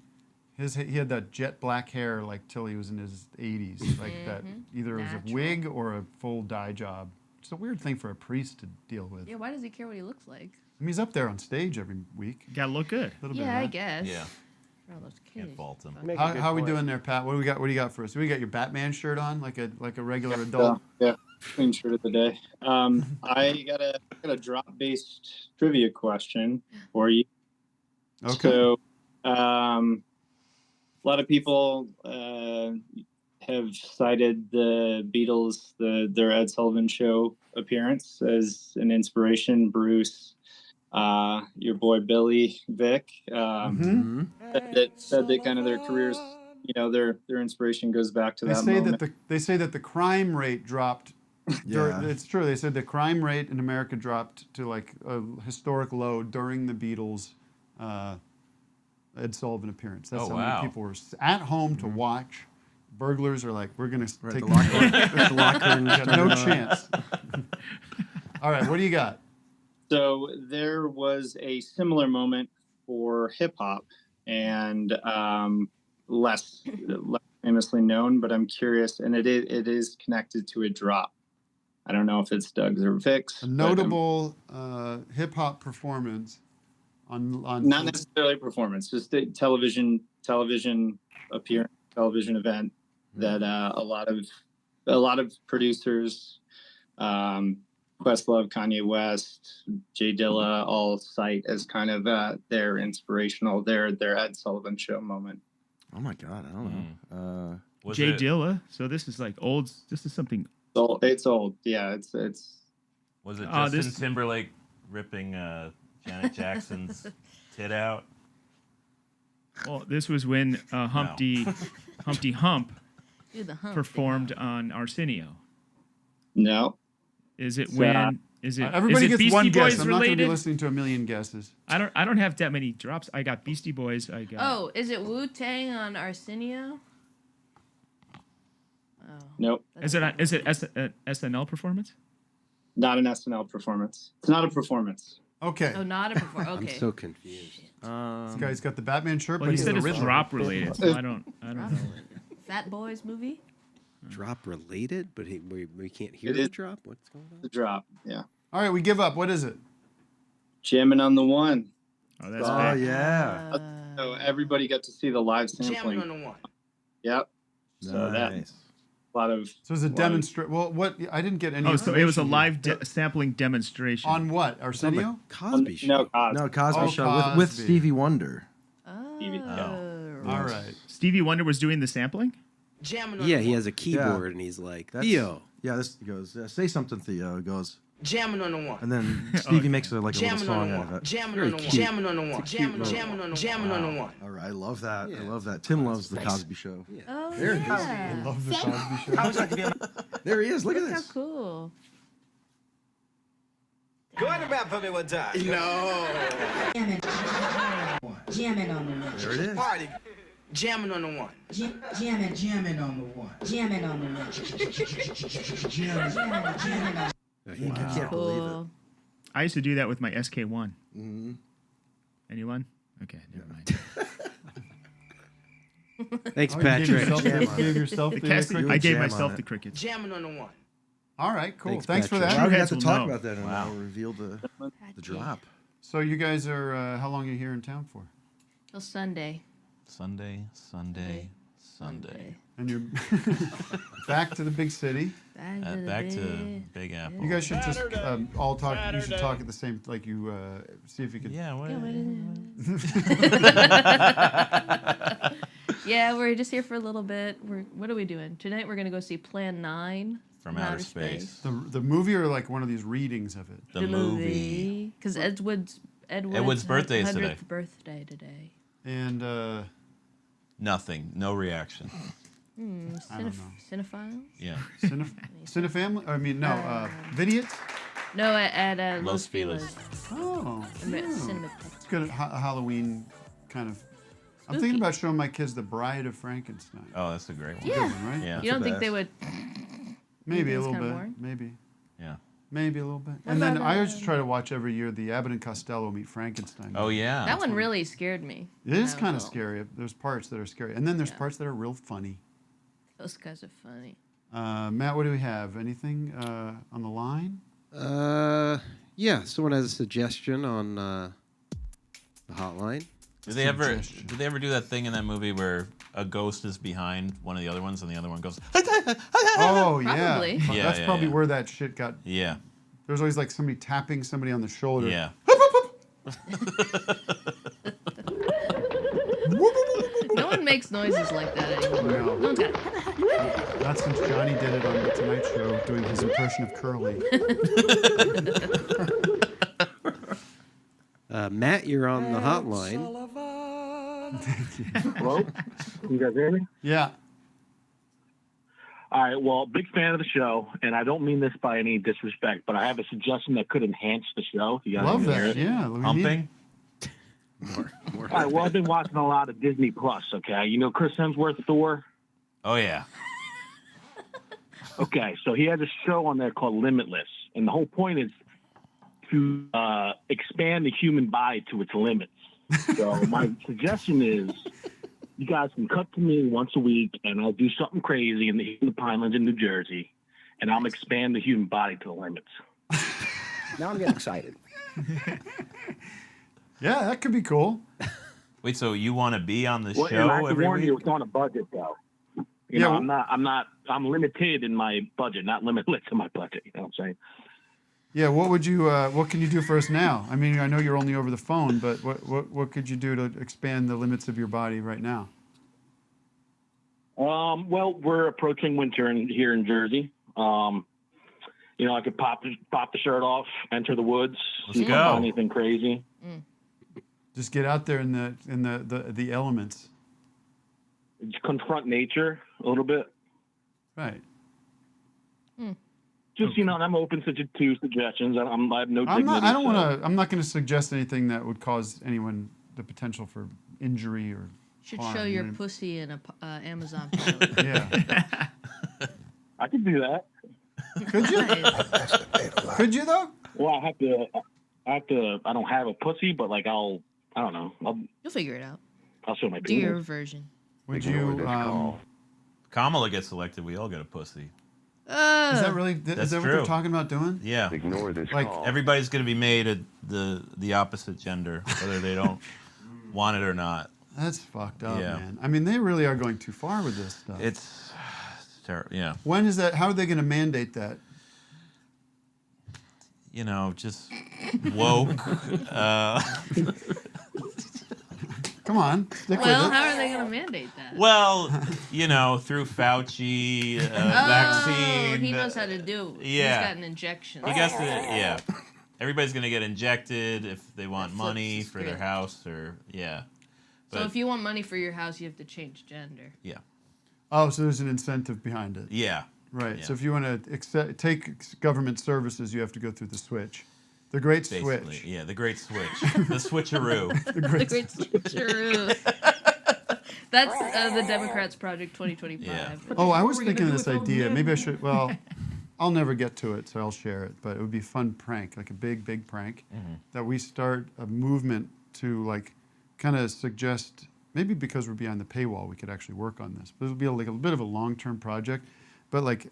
he had that jet black hair like till he was in his 80s, like that. Either it was a wig or a full dye job. It's a weird thing for a priest to deal with. Yeah, why does he care what he looks like? I mean, he's up there on stage every week. Gotta look good. A little bit Yeah, of I that. guess. Yeah. For all those Can't kids. fault him. How are we doing there, Pat? What do we got? What do you got for us? We got your Batman shirt on, like a regular adult. Yeah, clean shirt of the day. I got a drop-based trivia question for you. Okay. So, a lot of people have cited the Beatles, their Ed Sullivan Show appearance as an inspiration. Bruce, your boy Billy, Vic, said that kind of their careers, their inspiration goes back to They that say moment. they say that the crime rate dropped. Yeah. It's true. They said the crime rate in America dropped to like a historic low during the Beatles' Ed Sullivan appearance. That's Oh, how wow. many people were at home to watch. Burglars are like, we're gonna take the Lockhorn. The Lockhorn got no chance. All right, what do you got? So there was a similar moment for hip hop, and less famously known, but I'm curious, and it is connected to a drop. I don't know if it's Doug's or Vic's. A notable hip hop performance on Not necessarily performance, just a television appearance, television event that a lot of producers, Questlove, Kanye West, Jay Dilla, all cite as kind of their inspirational, their Ed Sullivan Show moment. Oh my God, I don't know. Jay Dilla. So this is like old. This is something. It's old. Yeah, it's. Was it Justin Timberlake ripping Janet Jackson's tit out? Well, this was when Humpty Hump Do the hump, performed on Arsenio. No. Is it when? Is it? Everybody is it gets Beastie one Boys guess. I'm not going to be related? listening to a million guesses. I don't have that many drops. I got Beastie Boys. I got. Oh, is it Wu-Tang on Arsenio? Oh. Nope. Is it an SNL performance? Not an SNL performance. It's not a performance. Okay. Oh, not a performance. Okay. I'm so confused. This guy's got the Batman shirt, Well, but he he's said the it's Riddler. drop related, so I don't know. Fat Boys movie? Drop related, but we can't hear It the is drop? What's going on? The drop, yeah. All right, we give up. What is it? Jamming on the One. Oh, that's Oh bad. yeah. So everybody got to see the live sampling. Jamming on the One. Yep. So that Nice. a lot of. So it's a demonstration. Well, what? I didn't get any. Oh, so it was a information live here. sampling demonstration. On what? It's on Arsenio? the Cosby Show. No, Cosby. No, Cosby Oh, Show with Cosby. Stevie Wonder. All right. Stevie Wonder was doing the sampling? Jamming on Yeah, the he One. has a keyboard and he's like, That's- Theo. Yeah, this goes. Say something, Theo. It goes, Jamming on the One. and then Stevie makes like a little Jamming on song the out of One. it. Jamming Very on the One. cute. Jamming on the One. Jamming on the One. All right, I love that. Yeah. I love that. Tim loves the Cosby Show. Oh, There it is. I yeah. love the Cosby Show. I was like to be on There he is. Look at Look how this. cool. Go on the rap for me one time. No. Jamming on the one. There it is. Party. Jamming on the One. Jamming on the one. Jamming on the one. Jamming on. I can't believe it. Cool. I used to do that with my SK1. Mm-hmm. Anyone? Okay, never mind. Thanks, Oh, you gave Patrick. yourself- Jam you on gave it. yourself The the casting- cricket? I gave Jam on myself it. the crickets. Jamming on the One. All right, cool. Thanks, Thanks for Patrick. that. Wow, we got guys to will talk know. about that and Wow. now reveal the drop. So you guys are, how long are you here in town for? Till Sunday. Sunday. And you're back to the big city. Back to Big Apple. You guys should just all talk. You should talk at the same, like you see if you could. Yeah, Yeah, we're just here for a little bit. What are we doing? Tonight we're going to go see Plan 9 From Outer Space. The movie or like one of these readings of it? The movie. Because Edward's birthday is 100th today. birthday today. And Nothing. No reaction. I don't know. Cinephiles? Yeah. Cinefamily? I mean, no. Vidiots? No, at Los Feliz. Oh. I'm at yeah. Cineplex. It's good Halloween kind of. I'm thinking about showing my kids The Bride of Frankenstein. Oh, that's a great one. Yeah. Good one, right? Yeah. You don't think they would? Maybe a it's little kinda bit. boring? Maybe. Yeah. Maybe a little bit. What And then about, I always try to watch every year the Abbott and Costello Meet Frankenstein. Oh, yeah. That one really scared me. It is when I kind of was little. scary. There's parts that are scary. And then there's parts that are real funny. Those guys are funny. Matt, what do we have? Anything on the line? Yeah, someone has a suggestion on the hotline. Did they ever do that thing in that movie where a ghost is behind one of the other ones and the other one goes? Oh, yeah. Probably. Yeah, That's yeah, probably yeah. where that shit got. Yeah. There's always like somebody tapping somebody on the shoulder. Yeah. No one makes noises like that anymore. No. No one's got. Not since Johnny did it on The Tonight Show doing his impression of Curly. Matt, you're on the hotline. Hello? Can you guys hear me? Yeah. All right. Well, big fan of the show, and I don't mean this by any disrespect, but I have a suggestion that could enhance the show. If you guys Love wanna hear that. it. Yeah. we Humping? All right. Well, I've been watching a lot of Disney Plus. Okay. You know Chris Hemsworth, Thor. Oh, yeah. Okay. So he has a show on there called Limitless, and the whole point is to expand the human body to its limits. So my suggestion is you guys can cut to me once a week, and I'll do something crazy in the Pinelands in New Jersey, and I'll expand the human body to the limits. Now I'm getting excited. Yeah, that could be cool. Wait, so you want to be on the Well, show and I can every warn week? you, it's on a budget though. You Yeah, know, I'm limited in my budget, not limitless in my budget. You know what I'm saying? Yeah, what can you do for us now? I mean, I know you're only over the phone, but what could you do to expand the limits of your body right now? Well, we're approaching winter here in Jersey. You know, I could pop the shirt off, enter the woods, Let's see if I go. find anything crazy. Just get out there in the elements. Just confront nature a little bit. Right. Just, you know, and I'm open to suggestions. I have no dignity. I'm not going to suggest anything that would cause anyone the potential for injury or Should harm, show you your know? pussy in a Amazon pallet. Yeah. I could do that. Could you? Could you though? Well, I don't have a pussy, but like I don't know. You'll figure it out. I'll show my Do your penis. version. Would you? Kamala gets elected, we all get a pussy. Is that really? That's Is that what true. they're talking about doing? Yeah. Ignore this Like call. Everybody's going to be made the opposite gender, whether they don't want it or not. That's fucked up, Yeah. man. I mean, they really are going too far with this stuff. It's terrible. Yeah. When is that? How are they going to mandate that? You know, just woke. Come on, stick Well, with it. how are they going to mandate that? Well, you know, through Fauci, vaccine. He knows how to do it. Yeah. He's got an injection. He gets yeah. Everybody's going to get injected if they want That money flips the for their script. house or, yeah. So if you want money for your house, you have to change gender. Yeah. Oh, so there's an incentive behind it. Yeah. Right. Yeah. So if you want to take government services, you have to go through the switch. The great Basically, switch. yeah, the great switch. The switcheroo. The great switcheroo. That's the Democrats' Project 2025. Yeah. Oh, I was thinking of this idea. Maybe I should. Well, I'll never get to it, so I'll share it. But it would be a fun prank, like a big prank, that we start a movement to like kind of suggest. Maybe because we're behind the paywall, we could actually work on this. But it'll be like a bit of a long-term project, but like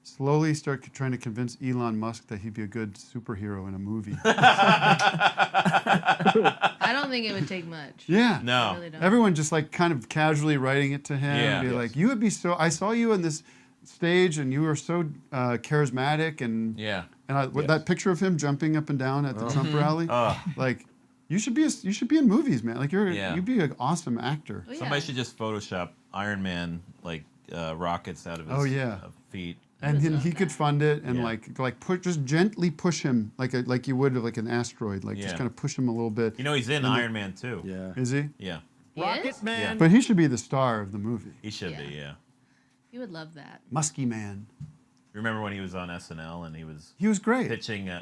slowly start trying to convince Elon Musk that he'd be a good superhero in a movie. I don't think it would take much. Yeah. No. I really don't. Everyone just like kind of casually writing it to him. Yeah. Be Yes. like, you would be so. I saw you on this stage, and you were so charismatic, and Yeah. and that picture of him jumping up and down at the Trump rally, like. You should be in movies, man. Like Yeah. you'd be an awesome actor. Oh, yeah. Somebody should just Photoshop Iron Man like rockets out of his feet. And he could fund it and Yeah. like just gently push him like you would like an asteroid, like Yeah. just kind of push him a little bit. You know, he's in And Iron Man too. Yeah. Is he? Yeah. Rocket Man. But he should be the star of the movie. He should be, yeah. You would love that. Musky man. Remember when he was on SNL and he was great. pitching? Yeah.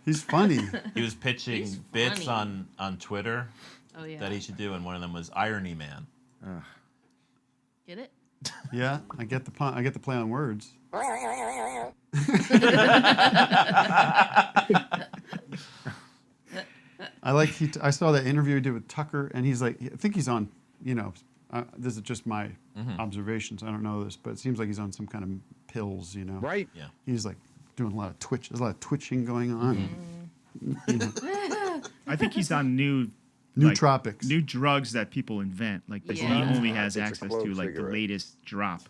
He's funny. He was pitching He's bits funny. on Twitter Oh, yeah. that he should do, and one of them was Irony Man. Get it? Yeah, I get the pun. I get the play on words. I like I saw that interview he did with Tucker, and he's like, I think he's on. You know, this is just my observations. I don't know this, but it seems like he's on some kind of pills. You know, Right. Yeah. He's like doing a lot of twitch. There's a lot of twitching going on. You know, I think he's on new nootropics. new drugs that people invent. Like that Yeah. he only has It's a access clove to, like the cigarette. latest drop.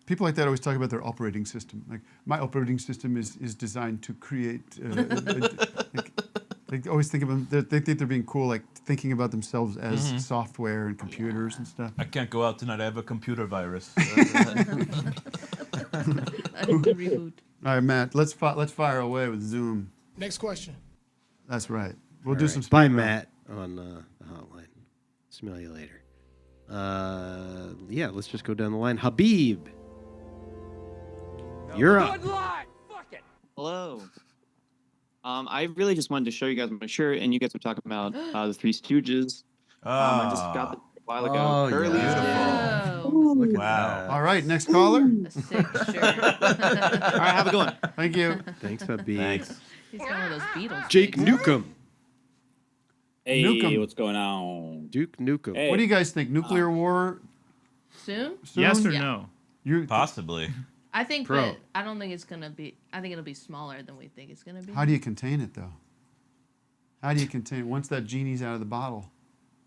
People like that always talk about their operating system. Like my operating system is designed to create. They always think of them. They think they're being cool, like thinking about themselves as software and computers and stuff. I can't go out tonight. I have a computer virus. Reboot. All right, Matt. Let's fire away with Zoom. Next question. That's right. We'll do some. Bye, speed Matt, on the hotline. Smell you later. Yeah, let's just go down the line. Habib, you're up. Hello. I really just wanted to show you guys my shirt, and you guys were talking about the Three Stooges. I just got this a while ago. Oh, Curly's yeah. dead. Look at Wow. that. All right, next caller. A sick shirt. All right, have a good one. Thank you. Thanks, Happy. Thanks. He's got one of those Beatles. Jake things. Newcomb. Hey, Nukem. what's going on? Duke Nukem. Hey. What do you guys think? Nuclear war Soon? soon? Yes or Yeah. no? You Possibly. I think Pro. that I don't think it's gonna be. I think it'll be smaller than we think it's gonna be. How do you contain it though? How do you contain it once that genie's out of the bottle?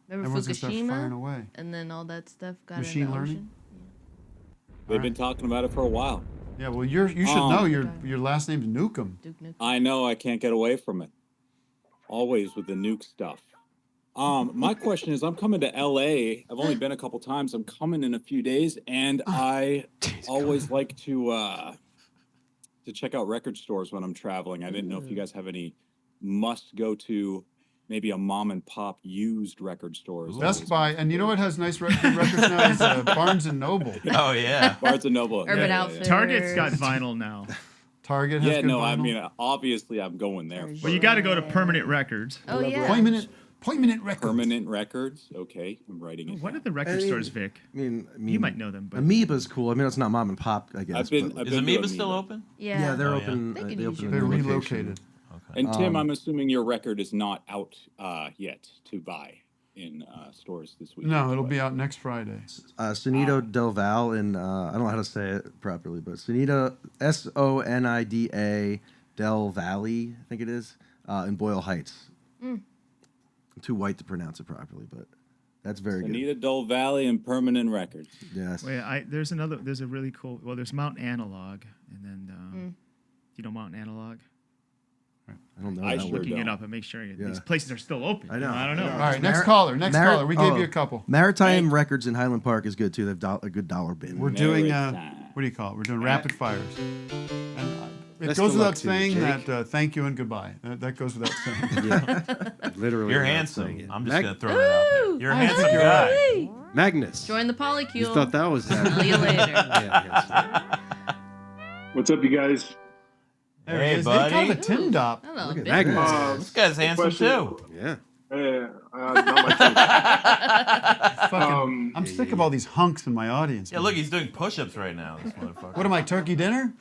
Remember Everyone's gonna start firing Fukushima? away. And then all that stuff got Machine in the learning? ocean? They've been talking about it for a while. Yeah, well, you should know your last name's Newcomb. Duke Nukem. I know I can't get away from it. Always with the nuke stuff. My question is, I'm coming to LA. I've only been a couple times. I'm coming in a few days, and I always like to check out record stores when I'm traveling. I didn't know if you guys have any must go to, maybe a mom and pop used record stores. Best Buy, and you know what has nice good records now is Barnes and Noble. Oh yeah. Barnes and Noble. Urban Outfitters. Target's got vinyl now. Target has Yeah, good no, vinyl. I mean, obviously I'm going there. Well, you got to go to Permanent Records. Oh yeah. Permanent Records. Permanent Records. Okay, I'm writing it. What are the I record mean- stores, Vic? I mean, You might know them, but Amoeba's cool. I mean, it's not mom and pop, I guess. I've been but- Is Amoeba still open? Yeah. they're Oh, yeah. open. They could They use open your a They're new location. relocated. And Tim, I'm assuming your record is not out yet to buy in stores this week. No, it'll be out next Friday. Sonito Del Val in, I don't know how to say it properly, but Sonito, Sonida Del Valley, I think it is, in Boyle Heights. Mm. I'm too white to pronounce it properly, but that's very good. Anita Dole Valley and Permanent Records. Yes. wait, there's a really cool. Well, there's Mount Analog, and then you know Mount Analog. I don't know. I that sure one. Looking it don't. up and make sure Yeah. these places are still open. I know. I don't know. All right, next caller. Next caller. We gave you a couple. Maritime Records in Highland Park is good too. They've a good dollar bin. We're doing what do you call it? We're doing rapid fires. And it Best goes of luck without to you, saying Jake. that thank you and goodbye. That goes without saying. Yeah. Literally. You're without handsome. saying it. I'm just gonna throw that out there. Woo! You're a I handsome think you're guy. Hey, Magnus. join the polycule. You thought that was See you later. Yeah, What's up, you guys? There Hey, he is. buddy. They call it Tim Dop. Hello, Look at big Magnus. girl. This guy's handsome question. too. yeah. Not my Fucking, I'm sick of all these hunks in my audience. Yeah, look, he's doing push-ups right now. This motherfucker. What am I, turkey dinner?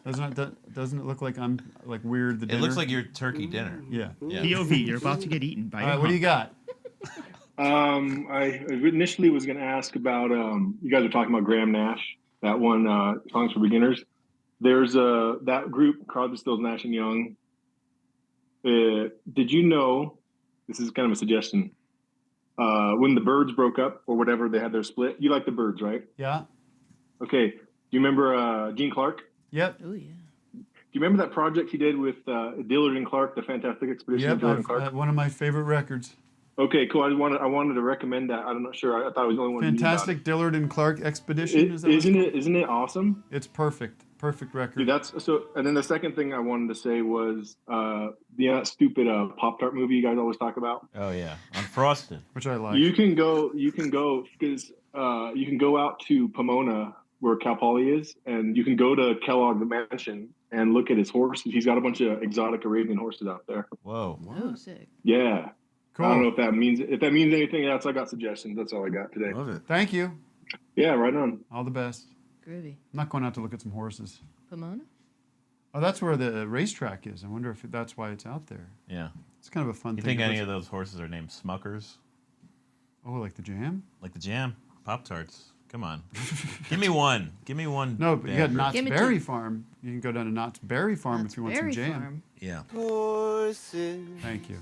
Doesn't it look like I'm like weird? The It dinner? looks like your turkey dinner. Yeah. Yeah. POV, you're about to get eaten by. All right, what do you got? I initially was going to ask about you guys were talking about Graham Nash, that one Songs for Beginners. There's that group, Crosby, Stills, Nash and Young. Did you know? This is kind of a suggestion. When the Byrds broke up or whatever, they had their split. You like the Byrds, right? Yeah. Okay. Do you remember Gene Clark? Yep. Oh yeah. Do you remember that project he did with Dillard and Clark, the Fantastic Expedition of Yep. Dillard and Clark? One of my favorite records. Okay, cool. I wanted to recommend that. I'm not sure. I thought it was the only one. Fantastic Dillard and Clark Expedition. Isn't it awesome? It's perfect. Perfect record. Dude, that's so. And then the second thing I wanted to say was the stupid Pop-Tart movie you guys always talk about. Oh yeah, Unfrosted. Which I like. You can go because you can go out to Pomona where Cal Poly is, and you can go to Kellogg the Mansion and look at his horses. He's got a bunch of exotic Arabian horses out there. Whoa. Oh, sick. Yeah. Cool. I don't know if that means anything else. I got suggestions. That's all I got today. Love it. Thank you. Yeah, right on. All the best. Groovy. I'm not going out to look at some horses. Pomona? Oh, that's where the racetrack is. I wonder if that's why it's out there. Yeah. It's kind of a fun You thing. think any of those horses are named Smuckers? Oh, like the jam? Like the jam? Pop-Tarts. Come on. Give me one. Give me one. No, but you got bad Knott's person. Berry Farm. You can go down to Knott's Berry Farm if you want some Berry jam. Farm. Yeah. Thank you.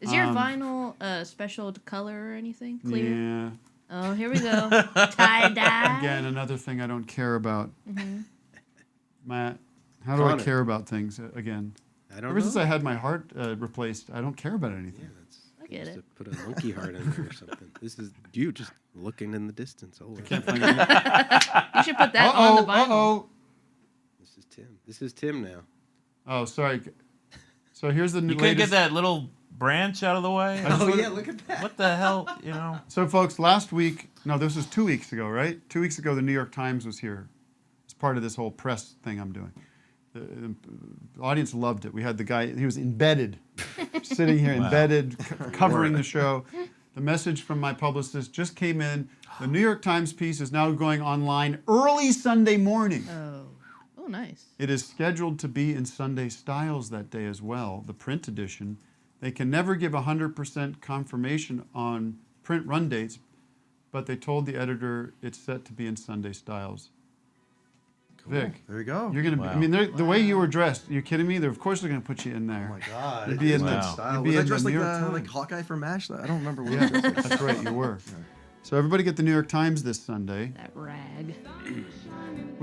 Is your vinyl special color or anything? Clear? Yeah. Oh, here we go. Tie-dye. Again, another thing I don't care about. Mm-hmm. Matt, how do I Chronic. care about things again? I don't Ever since know. I had my heart replaced, I don't care about anything. I get it. To put a monkey heart in there or something. This is you just looking in the distance. Oh, can't find it. You should put that on the vinyl. Uh-oh. This is Tim. This is Tim now. Oh, sorry. So here's the new You couldn't get latest. that little branch out of the way? Look at that. What the hell, you know? So, folks, last week, no, this was 2 weeks ago, right? 2 weeks ago, the New York Times was here as part of this whole press thing I'm doing. The audience loved it. We had the guy, he was embedded, sitting here, Wow. embedded, covering the show. The message from my publicist just came in. The New York Times piece is now going online early Sunday morning. Oh, nice. It is scheduled to be in Sunday Styles that day as well, the print edition. They can never give 100% confirmation on print run dates, but they told the editor it's set to be in Sunday Styles. Cool. Vic, There you go. You're gonna. Wow. I mean, the way you were dressed. Are you kidding me? Of course they're gonna put you in there. Oh my God. You'd be in the style. You'd be Was I in dressed the like, New York Times. like Hawkeye from MASH? I don't remember what Yeah, I was dressed like. that's right. You were. So everybody get the New York Times this Sunday. That rag.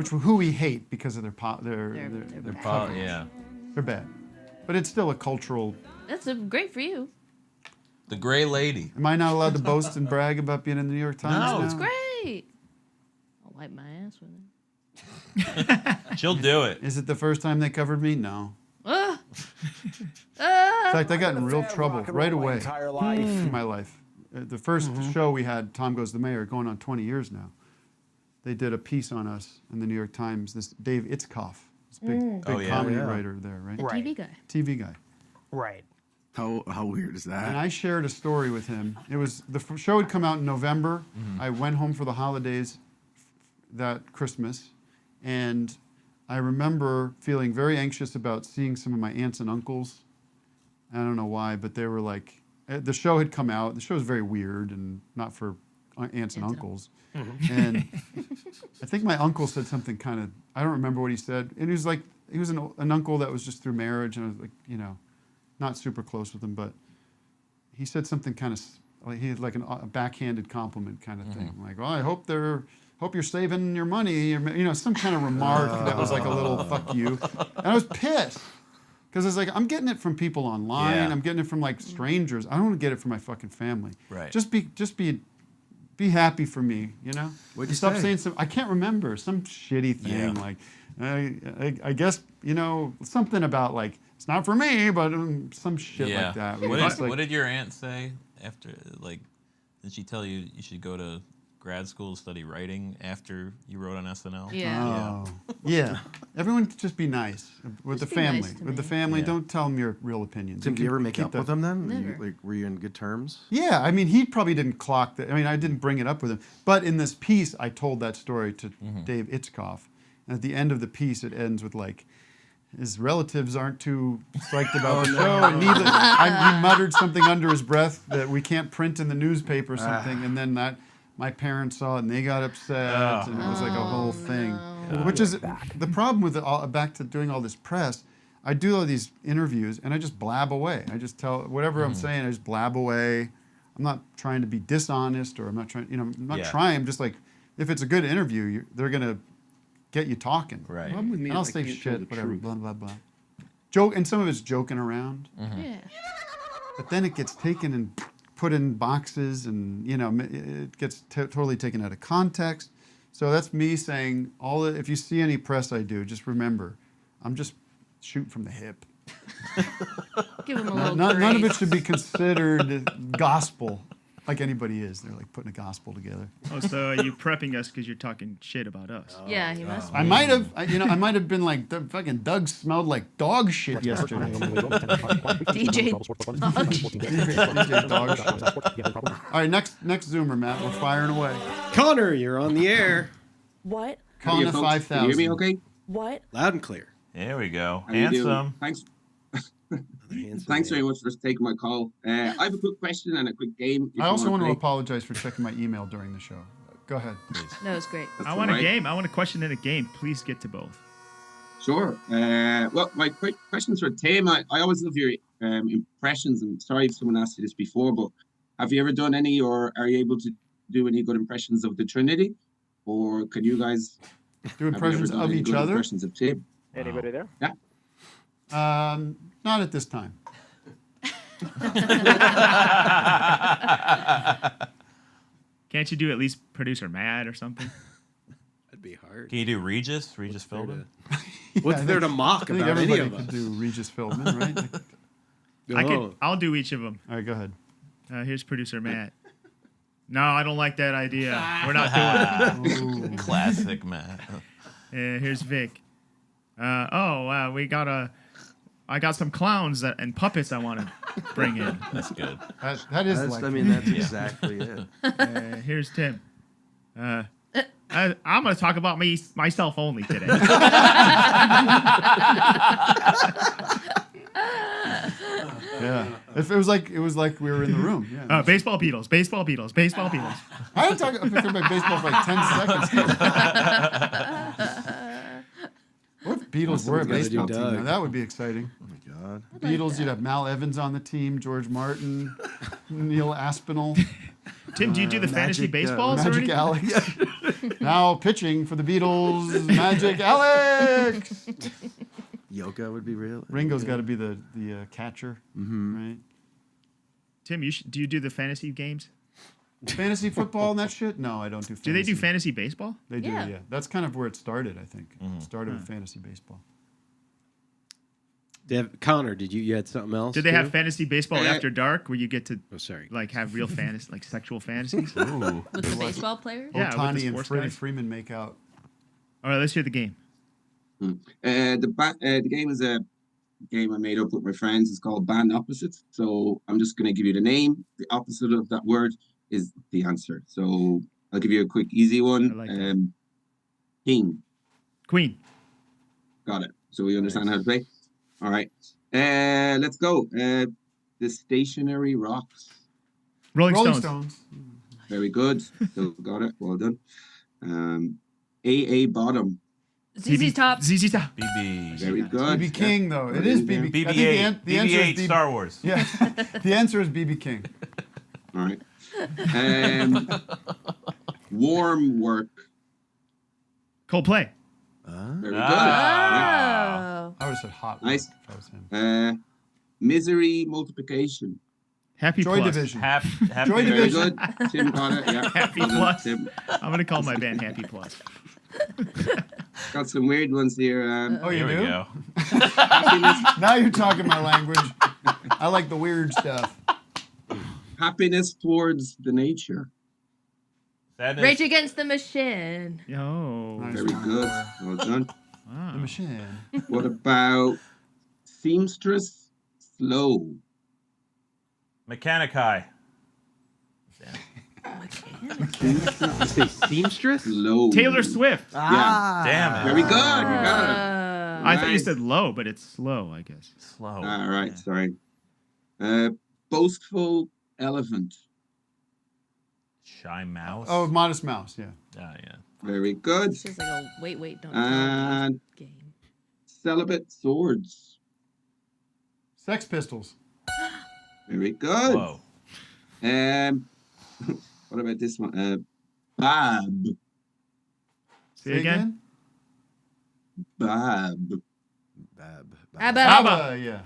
Who we hate because of their They're covers. yeah. They're bad, but it's still a cultural. That's great for you. The Gray Lady. Am I not allowed to boast and brag about being in the New York Times? No. now? It's great. I'll wipe my ass with it. She'll do it. Is it the first time they covered me? No. Ah. In fact, I got in real trouble right away entire life. in my life. The first show we had, Tom Goes the Mayor, going on 20 years now. They did a piece on us in the New York Times. This Dave Itzkoff, this big comedy writer there, right? The TV guy. TV guy. Right. How weird is that? And I shared a story with him. It was the show had come out in November. I went home for the holidays that Christmas, and I remember feeling very anxious about seeing some of my aunts and uncles. I don't know why, but they were like, the show had come out. The show was very weird and not for aunts and uncles. And I think my uncle said something kind of, I don't remember what he said. And he was like, he was an uncle that was just through marriage, and I was like, you know, not super close with him, but he said something kind of, like he had like a backhanded compliment kind of thing. Like, well, I hope you're saving your money, you know, some kind of remark that was like a little fuck you. And I was pissed. Because it's like, I'm getting it from people online. Yeah. I'm getting it from like strangers. I don't want to get it from my fucking family. Right. Just be happy for me, you know? What'd you Stop say? saying some, I can't remember, some shitty thing. Yeah. Like, I guess, you know, something about like, it's not for me, but some shit like that. What did your aunt say after, like, did she tell you you should go to grad school to study writing after you wrote on SNL? Yeah. Yeah. Everyone just be nice with Just the be family. nice to with the me. family, Yeah. don't tell them your real opinions. Tim, do you ever make keep up that- with them then? Never. Were you in good terms? Yeah, I mean, he probably didn't clock that. I mean, I didn't bring it up with him. But in this piece, I told that story to Dave Itzkoff. And at the end of the piece, it ends with like, his relatives aren't too psyched about the show. And neither, he muttered something under his breath that we can't print in the newspaper or something. And then my parents saw it and they got upset. And it was like a whole thing. Which is the problem with it, back to doing all this press. I do all these interviews and I just blab away. I just tell whatever I'm saying, I just blab away. I'm not trying to be dishonest or I'm not trying, you know, I'm not trying. I'm just like, if it's a good interview, they're going to get you talking. Right. Problem with me And I'll is I say can't tell shit, the whatever, truth. blah, blah, blah. Joke, and some of it's joking around. Yeah. But then it gets taken and put in boxes and, you know, it gets totally taken out of context. So that's me saying, if you see any press I do, just remember, I'm just shooting from the hip. Give him a little None of grace. it should be considered gospel like anybody is. They're like putting a gospel together. Oh, so you're prepping us because you're talking shit about us. Yeah, he must. I might have, I might have been like, the fucking Doug smelled like dog shit yesterday. DJ Dog Shit. DJ Dog Shit. All right, next Zoomer, Matt. We're firing away. Connor, you're on the air. What? Connor 5000. Can you hear me okay? What? Loud and clear. There we go. How you doing? Handsome. Thanks. Thanks very much for taking my call. I have a quick question and a quick game. if I you also want to play. apologize for checking my email during the show. Go ahead, please. No, it's great. I want a game. I want a question and a game. Please get to both. Sure. Well, my quick questions for Tim. I always love your impressions. And sorry if someone asked you this before, but have you ever done any, or are you able to do any good impressions of the Trinity? Or can you guys do have you ever impressions done of any each good other? Impressions of Tim? Anybody there? Yeah. Not at this time. Can't you do at least producer Matt or something? That'd be hard. Can you do Regis Philbin? What's there to mock I think about any everybody of could us? do Regis Philbin, right? I'll do each of them. All right, go ahead. Here's producer Matt. No, I don't like that idea. We're not doing that. Classic Matt. Here's Vic. We got a I got some clowns and puppets I want to bring in. That's good. That is That's, like. I mean, that's exactly it. Here's Tim. I'm going to talk about myself only today. Yeah, it was like we were in the room. Yeah. Baseball Beatles. I had talked about baseball for like 10 seconds. What if Beatles were a baseball team? Now, that would be exciting. Oh my God. Beatles, you'd have Mal Evans on the team, George Martin, Neil Aspinall. Tim, do you do the fantasy baseballs? Magic Alex. Now pitching for the Beatles, Magic Alex. Yoga would be real. Ringo's got to be the catcher, right? Tim, do you do the fantasy games? Fantasy football and that shit? No, I don't do fantasy. Do they do fantasy baseball? They do, yeah. That's kind of where it started, I think. It started with fantasy baseball. Connor, you had something else? Did they have fantasy baseball after dark where you get to sorry, like have real fantasy, like sexual fantasies? With the baseball players? Yeah, Otani and Freddie guys. Freeman make out. All right, let's hear the game. The game is a game I made up with my friends. It's called Band Opposites. So I'm just going to give you the name. The opposite of that word is the answer. So I'll give you a quick, easy one. King. Queen. Got it. So we understand how to play. All right. Let's go. The stationary rocks. Rolling Stones. Very good. So got it. Well done. AA bottom. ZZ Top. ZZ Top. BB. Very good. BB King, though. It is BB. BB-8. I think the answer is BB-8 Star Wars. Yeah. The answer is BB King. All right. Warm work. Coldplay. Very good. Oh. I would have said hot. Nice. If I was him. Misery multiplication. Happy Joy Plus. Division. Happy Joy Very Division. good. Tim got it. Yeah. Happy Well done, Plus. Tim. I'm going to call my band Happy Plus. Got some weird ones here. Oh, you Here we do? go. Now you're talking my language. I like the weird stuff. Happiness towards the nature. Sadness. Rage Against the Machine. Yo. Nice Very one. good. Well done. Wow. The machine. What about seamstress slow? Mechanic High. You say seamstress? Slow. Taylor Swift. Yeah. Damn it. Very good. You got it. I thought you Nice. said low, but it's slow, I guess. Slow. All right. Sorry. Boastful elephant. Shy Mouse. Oh, Modest Mouse, yeah. Yeah. Very good. It's just like a wait, don't And tell me game. celibate swords. Sex Pistols. Very good. Whoa. What about this one? Bab. Say again? Bab. Bab. Abba. ABBA, yeah.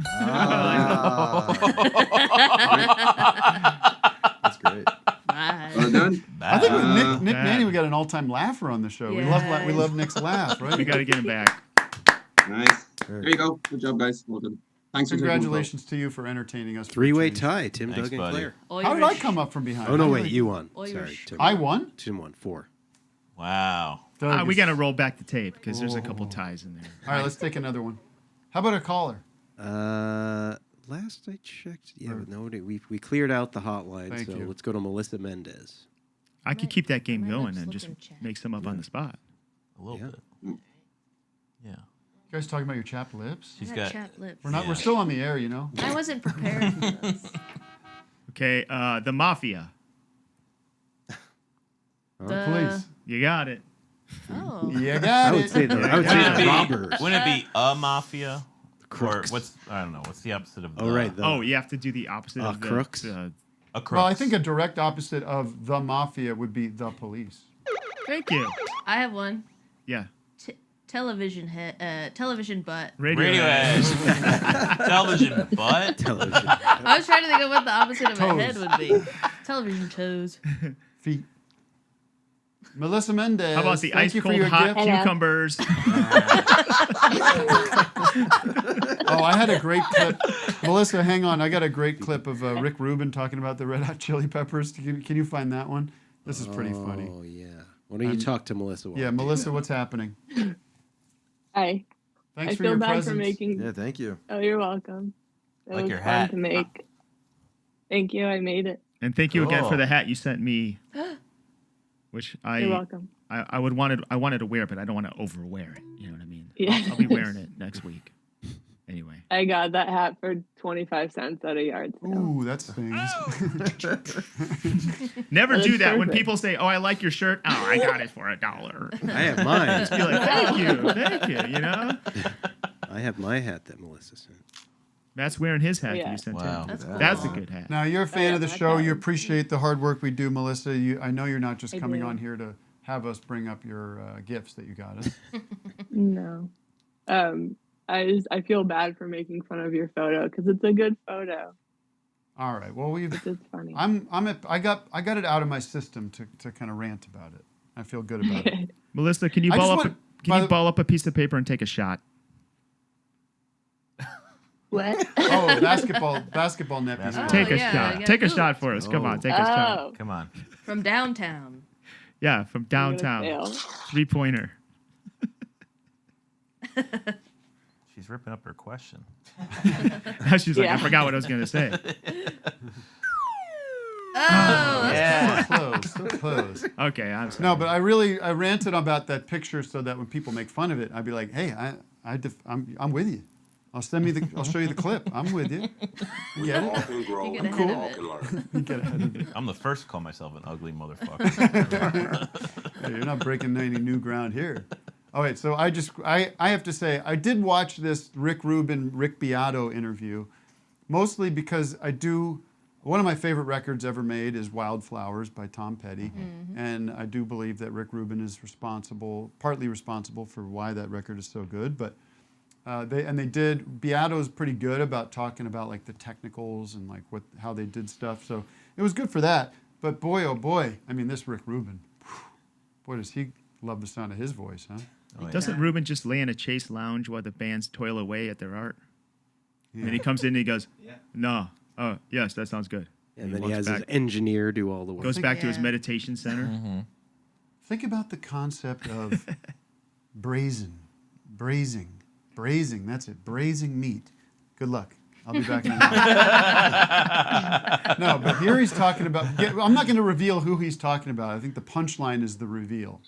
That's great. Well done. I think with Nick Bad. Naney, we got an all-time laugher on the show. We love Nick's laugh, right? We got to get him back. Nice. There you go. Good job, guys. Well done. Thanks for taking my call. Congratulations to you for entertaining us. for a Three-way change. tie. Tim, Thanks, Doug, and buddy. Claire. How did I come up from behind? Oh, no, How wait. did You won. Irish. Sorry, Tim. I won? Tim won 4. Wow. Doug We is- got to roll back the tape because there's a couple ties in there. All right, let's take another one. How about a caller? Last I checked, but no, we cleared out the hotline, Thank so you. let's go to Melissa Mendez. I could keep that game Remember, going just and look just in chat. make some up on the spot. A little Yeah. bit. Yeah. You guys talking about your chapped lips? She's I got. chapped lips. We're still on the air, you know. I wasn't prepared for this. Okay, the Mafia. Police. You got it. Oh. You got I it. would say the robbers. Wouldn't it be a mafia? Crooks. Or I don't know. What's the opposite of Oh, right. Oh, you have to do the opposite of the crooks? a crook? Well, I think a direct opposite of the mafia would be the police. Thank you. I have one. Yeah. Television butt. Radiohead. Television butt. Television. I was trying to think of what the opposite of a Toes. head would be. Television toes. Feet. Melissa Mendez. How about the thank ice you for cold your hot gift. cucumbers? Oh, I had a great clip. Melissa, hang on. I got a great clip of Rick Rubin talking about the Red Hot Chili Peppers. Can you find that one? This is pretty funny. Oh, yeah. Why don't you talk to Melissa? Yeah, Melissa, what's happening? Hi. Thanks I for feel your bad presence. for making. Yeah, thank you. Oh, you're welcome. It Like was your fun hat. to make. Thank you. I made it. And thank you again for Cool. the hat you sent me, which You're welcome. I wanted to wear, but I don't want to overwear it. You know what I mean? Yeah. I'll be wearing it next week. Anyway. I got that hat for 25 cents at a yard sale. Ooh, that stings. Never That do is that when perfect. people say, "Oh, I like your shirt." Oh, I got it for $1. I have mine. Just be like, thank you. You know. I have my hat that Melissa sent. Matt's wearing his hat that Yeah. you sent Wow. him. That's That's a cool. good hat. Now, you're a fan yeah, of the my show. bad. You appreciate the hard work we do, Melissa. I know you're not just I coming do. on here to have us bring up your gifts that you got us. No. I feel bad for making fun of your photo because it's a good photo. All right. Well, It's just funny. I got it out of my system to kind of rant about it. I feel good about it. Melissa, can you I just ball up? want- Can by you the- ball up a piece of paper and take a shot? What? Oh, basketball net. behind. Oh, Take a yeah, shot. you gotta Take a do shot it. for us. Come on, take a Oh. shot. Come on. From downtown. Yeah, from I'm gonna downtown. fail. 3-pointer. She's ripping up her question. Now she's like, I Yeah. forgot what I was gonna say. Oh, Yeah. So close. Okay, I'm sorry. No, but I ranted about that picture so that when people make fun of it, I'd be like, hey, I'm with you. I'll show you the clip. I'm with you. You get it? you get I'm ahead cool. of it. You get ahead of it. I'm the first to call myself an ugly motherfucker. Hey, you're not breaking any new ground here. All right, so I have to say, I did watch this Rick Rubin, Rick Beato interview, mostly because one of my favorite records ever made is Wildflowers by Tom Petty, and I do believe that Rick Rubin is partly responsible for why that record is so good, but Beato's pretty good about talking about like the technicals and like how they did stuff, so it was good for that, but boy, oh boy, I mean, this Rick Rubin, boy, does he love the sound of his voice, huh? Oh, yeah. Doesn't Ruben just lay in a Chase lounge while the bands toil away at their art? And he comes in and he goes, no. Oh, yes, that sounds good. And then he walks has back, his engineer do all the work. goes back to his Yeah. meditation center. Mm-hmm. Think about the concept of braising, that's it, braising meat. Good luck. I'll be back in a minute. No, but here he's talking about, I'm not going to reveal who he's talking about. I think the punchline is the reveal.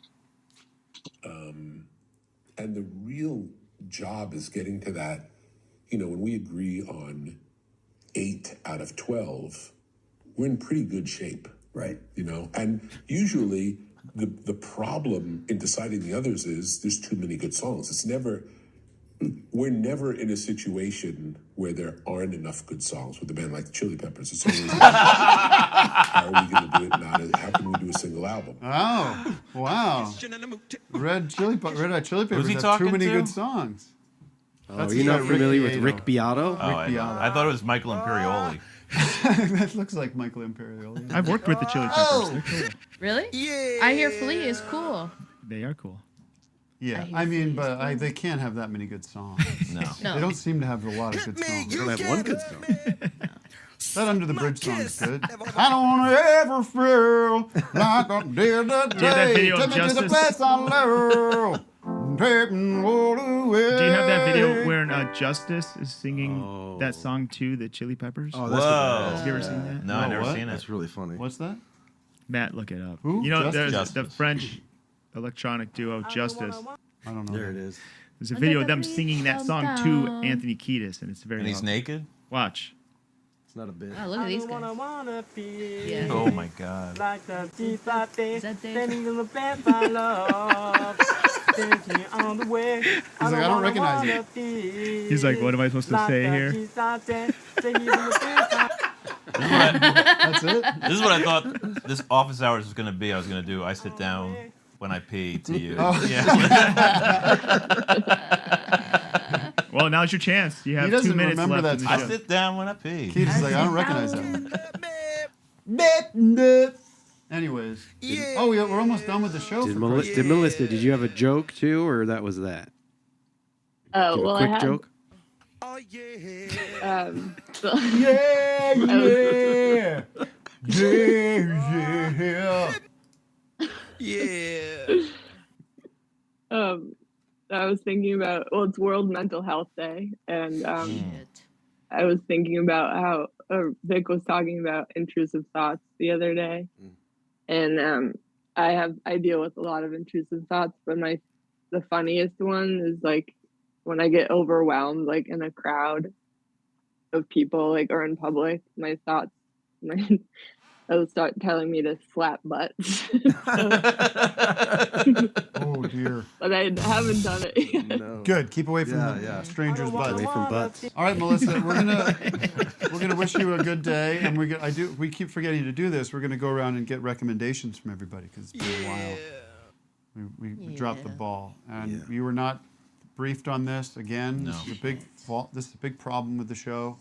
And the real job is getting to that, when we agree on 8 out of 12, we're in pretty good shape. Right. And usually the problem in deciding the others is there's too many good songs. We're never in a situation where there aren't enough good songs with a band like the Chili Peppers. It's always how are we going to do it? How can we do a single album? Oh, wow. Red Hot Chili Peppers he have talking too many to? good songs. Oh, That's you're not Rick familiar with Beato. Rick Beato? Oh, Rick Beato. I thought it was Michael Imperioli. That looks like Michael Imperioli. I've worked with the Chili Peppers. They're cool. Really? Yeah. I hear Flea is cool. They are cool. Yeah, I I mean, hear but Flea. they can't have that many good songs. No. No. They don't seem to have a lot of good songs. They don't have one good song. That Under the Bridge song's good. I don't want to ever feel like I did that Do you have that day. video of Take me to the Justice? place I love. Take me all the way. Do you have that video where Justice is singing that song to the Chili Peppers? Oh, that's Whoa. Have you ever seen that? No, I've never what? seen it. That's really funny. What's that? Matt, look it up. Who? You know, Justice? there's the Justice. French electronic duo Justice. I don't know. There it is. There's a video of them singing that song to Anthony Kiedis, and it's very. And he's awesome. naked? Watch. It's not a bit. Oh, look at these guys. Yeah. Oh my god. Is that Dave? He's like, I don't recognize it. He's like, what am I supposed to say here? That's it? This is what I thought this office hours was going to be. I was going to do I sit down when I pee to you. Oh. Well, now's your chance. You have 2 doesn't minutes remember left. that in the I show. sit down when I pee. Keith's is like, I don't recognize that. Anyways. Oh, we're almost done with the show. Did, for Melissa, Christ's did Melissa, did you have a joke too, or that was that? Oh, Do you well, have a quick I had. joke? So, Yeah, yeah. Yeah. um, I was thinking about, well, it's World Mental Health Day, and I was thinking about how Vic was talking about intrusive thoughts the other day, and I deal with a lot of intrusive thoughts, but the funniest one is like when I get overwhelmed, like in a crowd of people, like or in public, my thoughts, they'll start telling me to slap butts. Oh dear. But I haven't done it yet. No. Good. Keep away from strangers' butts. Away from butts. All right, Melissa, we're gonna wish you a good day, and we keep forgetting to do this. We're gonna go around and get recommendations from everybody because it's been a while. We dropped the ball, and you were not briefed on this again. No. This is a big fault. This is a big problem with the show.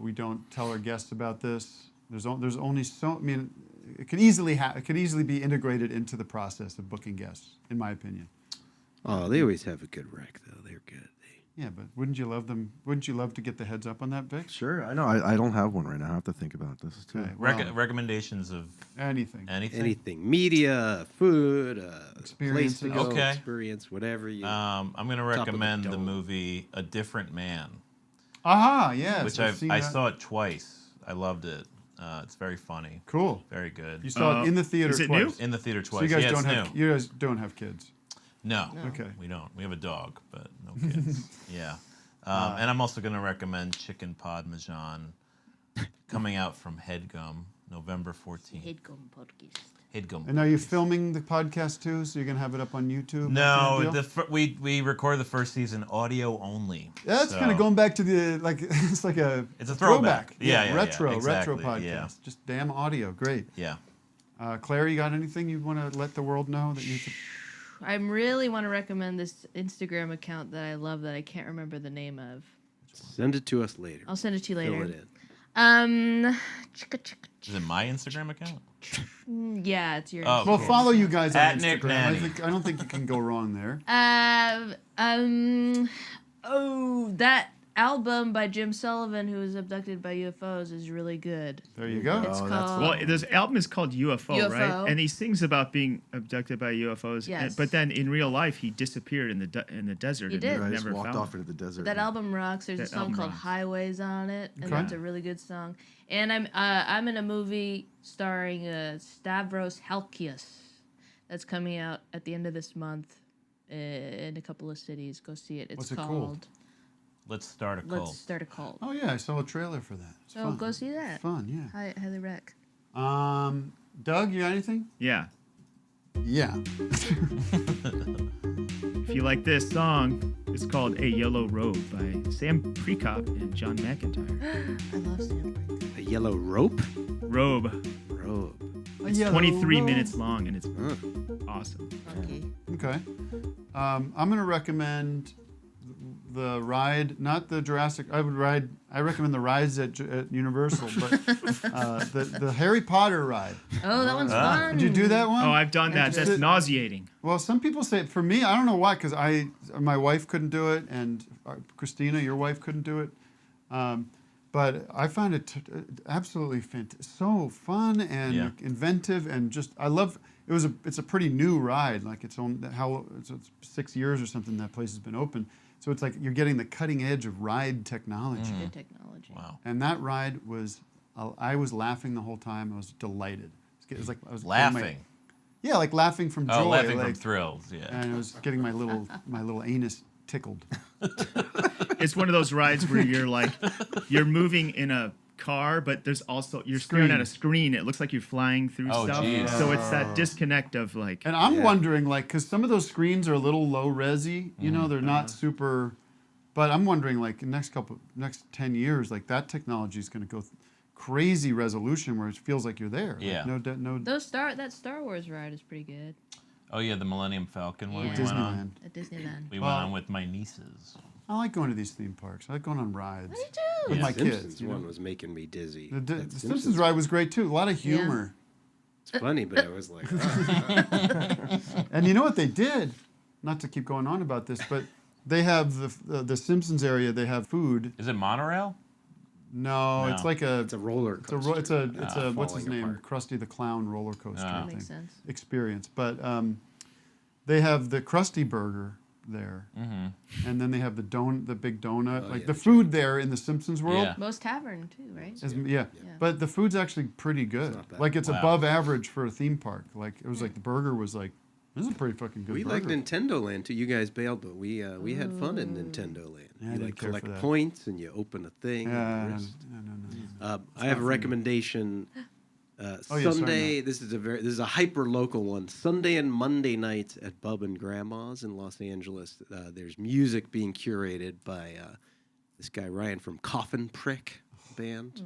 We don't tell our guests about this. There's only so. I mean, it could easily be integrated into the process of booking guests, in my opinion. Oh, they always have a good rec, though. They're good. Yeah, but wouldn't you love them? Wouldn't you love to get the heads up on that, Vic? Sure, I know. I don't have one right now. I have to think about this too. Okay, well, recommendations of anything. Anything. Media, food, place to go, Okay. experience, whatever you. I'm going to recommend the movie A Different Man. Aha, yes. Which I saw it twice. I loved it. It's very funny. Cool. Very good. You saw it in the theater is it twice. new? In the theater twice. So you guys yeah, don't it's have new. you guys don't have kids. No. Okay. We don't. We have a dog, but no kids. Yeah. And I'm also going to recommend Chicken Parmesan coming out from Headgum, November 14th. Headgum podcast. Headgum. And are you filming the podcast too? So you're gonna have it up on YouTube? No, we record the first season audio only. That's kind of going back to the it's like a throwback. Yeah, retro exactly. podcast. Yeah. Just damn audio, great. Yeah. Claire, you got anything you want to let the world know that you? I really want to recommend this Instagram account that I love that I can't remember the name of. Send it to us later. I'll send it to you later. Fill it in. Is it my Instagram account? Yeah, it's your. Well, follow you guys on At Instagram. Nick Naney. I don't think you can go wrong there. That album by Jim Sullivan, who was abducted by UFOs, is really good. There you go. It's called. Well, this album is called UFO, right? UFO. And he sings about being abducted by UFOs. Yes. But then in real life, he disappeared in the desert. He and did. never Just walked found off him. into the desert. That album rocks. There's a That song album called rocks. Highways on it, and Okay. that's a really good song. And I'm in a movie starring Stavros Halkias that's coming out at the end of this month in a couple of cities. Go see it. It's What's it called called? Let's Start a Cult. Let's Start a Cult. Oh yeah, I saw a trailer for that. It's So fun. go see that. It's fun, yeah. Highly rec. Doug, you got anything? Yeah. Yeah. If you like this song, it's called A Yellow Robe by Sam Prekop and John McIntyre. I love Sam Prekop. A yellow rope? Robe. It's yellow 23 robe. minutes long, and it's awesome. Okay. Okay. I'm going to recommend the ride, not the Jurassic. I recommend the rides at Universal, but the Harry Potter ride. Oh, that one's fun. Did you do that one? Oh, I've done that. That's nauseating. Well, some people say for me, I don't know why, because my wife couldn't do it, and Christina, your wife, couldn't do it. But I found it absolutely so fun and inventive, and just I love. It's a pretty new ride, like it's 6 years or something that place has been open. So it's like you're getting the cutting edge of ride technology. Good technology. Wow. And that ride was, I was laughing the whole time. I was delighted. It was like I was Laughing. Yeah, like laughing from joy. Oh, laughing like, from thrills, yeah. And I was getting my little anus tickled. It's one of those rides where you're moving in a car, but there's also you're staring at a screen. It looks like you're flying through stuff. Geez. So it's that disconnect of like. And I'm wondering, like, because some of those screens are a little low resi, you know, they're not super. But I'm wondering, like, in next 10 years, like that technology is going to go crazy resolution where it feels like you're there. Yeah. Like, no. That Star Wars ride is pretty good. Oh yeah, the Millennium Falcon one. Yeah. We went on. At Disneyland. We went on with my nieces. I like going to these theme parks. I like going on rides. Me too. With my Simpsons kids. You know? one was making me dizzy. The Simpsons ride was great too. A lot of humor. It's funny, but I was like, And you know what they did? Not to keep going on about this, but they have the Simpsons area. They have food. Is it monorail? No, it's like it's a roller coaster. It's a what's his falling name? apart. Krusty the Clown roller coaster. I Makes think. sense. Experience, but they have the Krusty Burger, there. Mm-hmm. And then they have the big donut. Oh, like yeah, the food there in the Simpsons world. Yeah. Moe's Tavern too, right? Yeah. But the food's actually pretty good. Like it's Wow. above average for a theme park. Like it was like the burger was like, this is a pretty fucking good We burger. like Nintendo Land too. You guys bailed, but we had fun in Nintendo Land. Yeah, I you didn't like care for collect that. points and you open a thing. Yeah, no. I have a recommendation. Sunday. This is a hyper local one. Sunday and Monday nights at Bub and Grandma's in Los Angeles. There's music being curated by this guy Ryan from Coffin Prick band.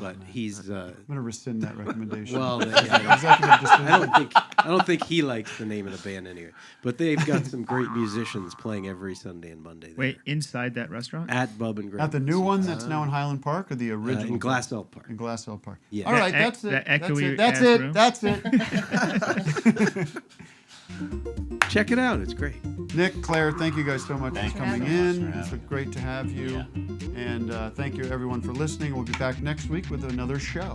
But he's I'm gonna rescind that recommendation. well, Executive decision. I don't think he likes the name of the band anyway. But they've got some great musicians playing every Sunday and Monday. Wait, inside that restaurant? At Bub and Grandma's. At the new one that's now in Highland Park or the original? In Glassell Park. In Glassell Park. Yeah. All right, that's it. That's it. That's it. Check it out. It's great. Nick, Claire, thank you guys so much Thank for you coming so much in. for It's having great to have you. And thank you everyone for listening. We'll be back next week with another show.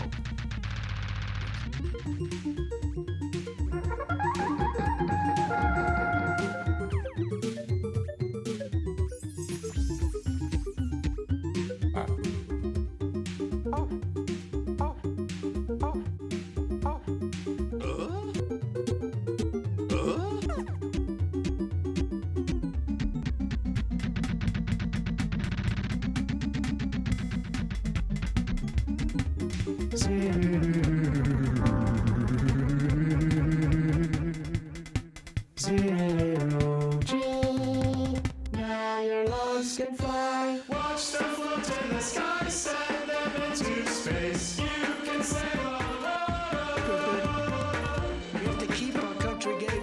Now your lungs can fly. Watch them float in the sky, send them into space. You can save a world. We have to keep our country gay.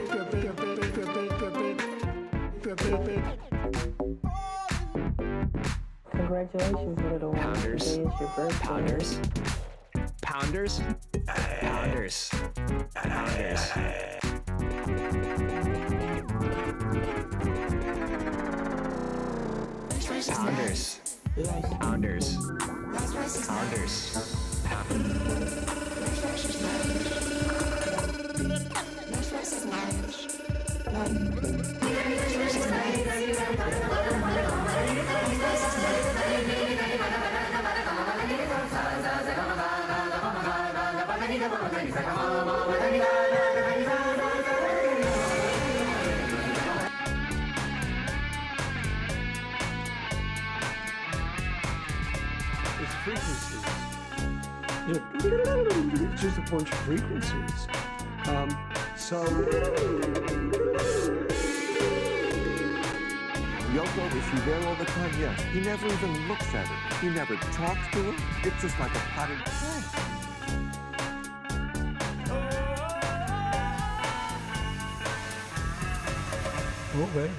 Congratulations, little one. Pounders. Today is your birthday. Pounders. Pounders. Pounders. Pounders. Pounders. Pounders. Pounders. It's frequencies. It's just a bunch of frequencies. Yoko, is he there all the time? Yes. He never even looks at it. He never talks to him. It's just like a potted plant. Oh, baby.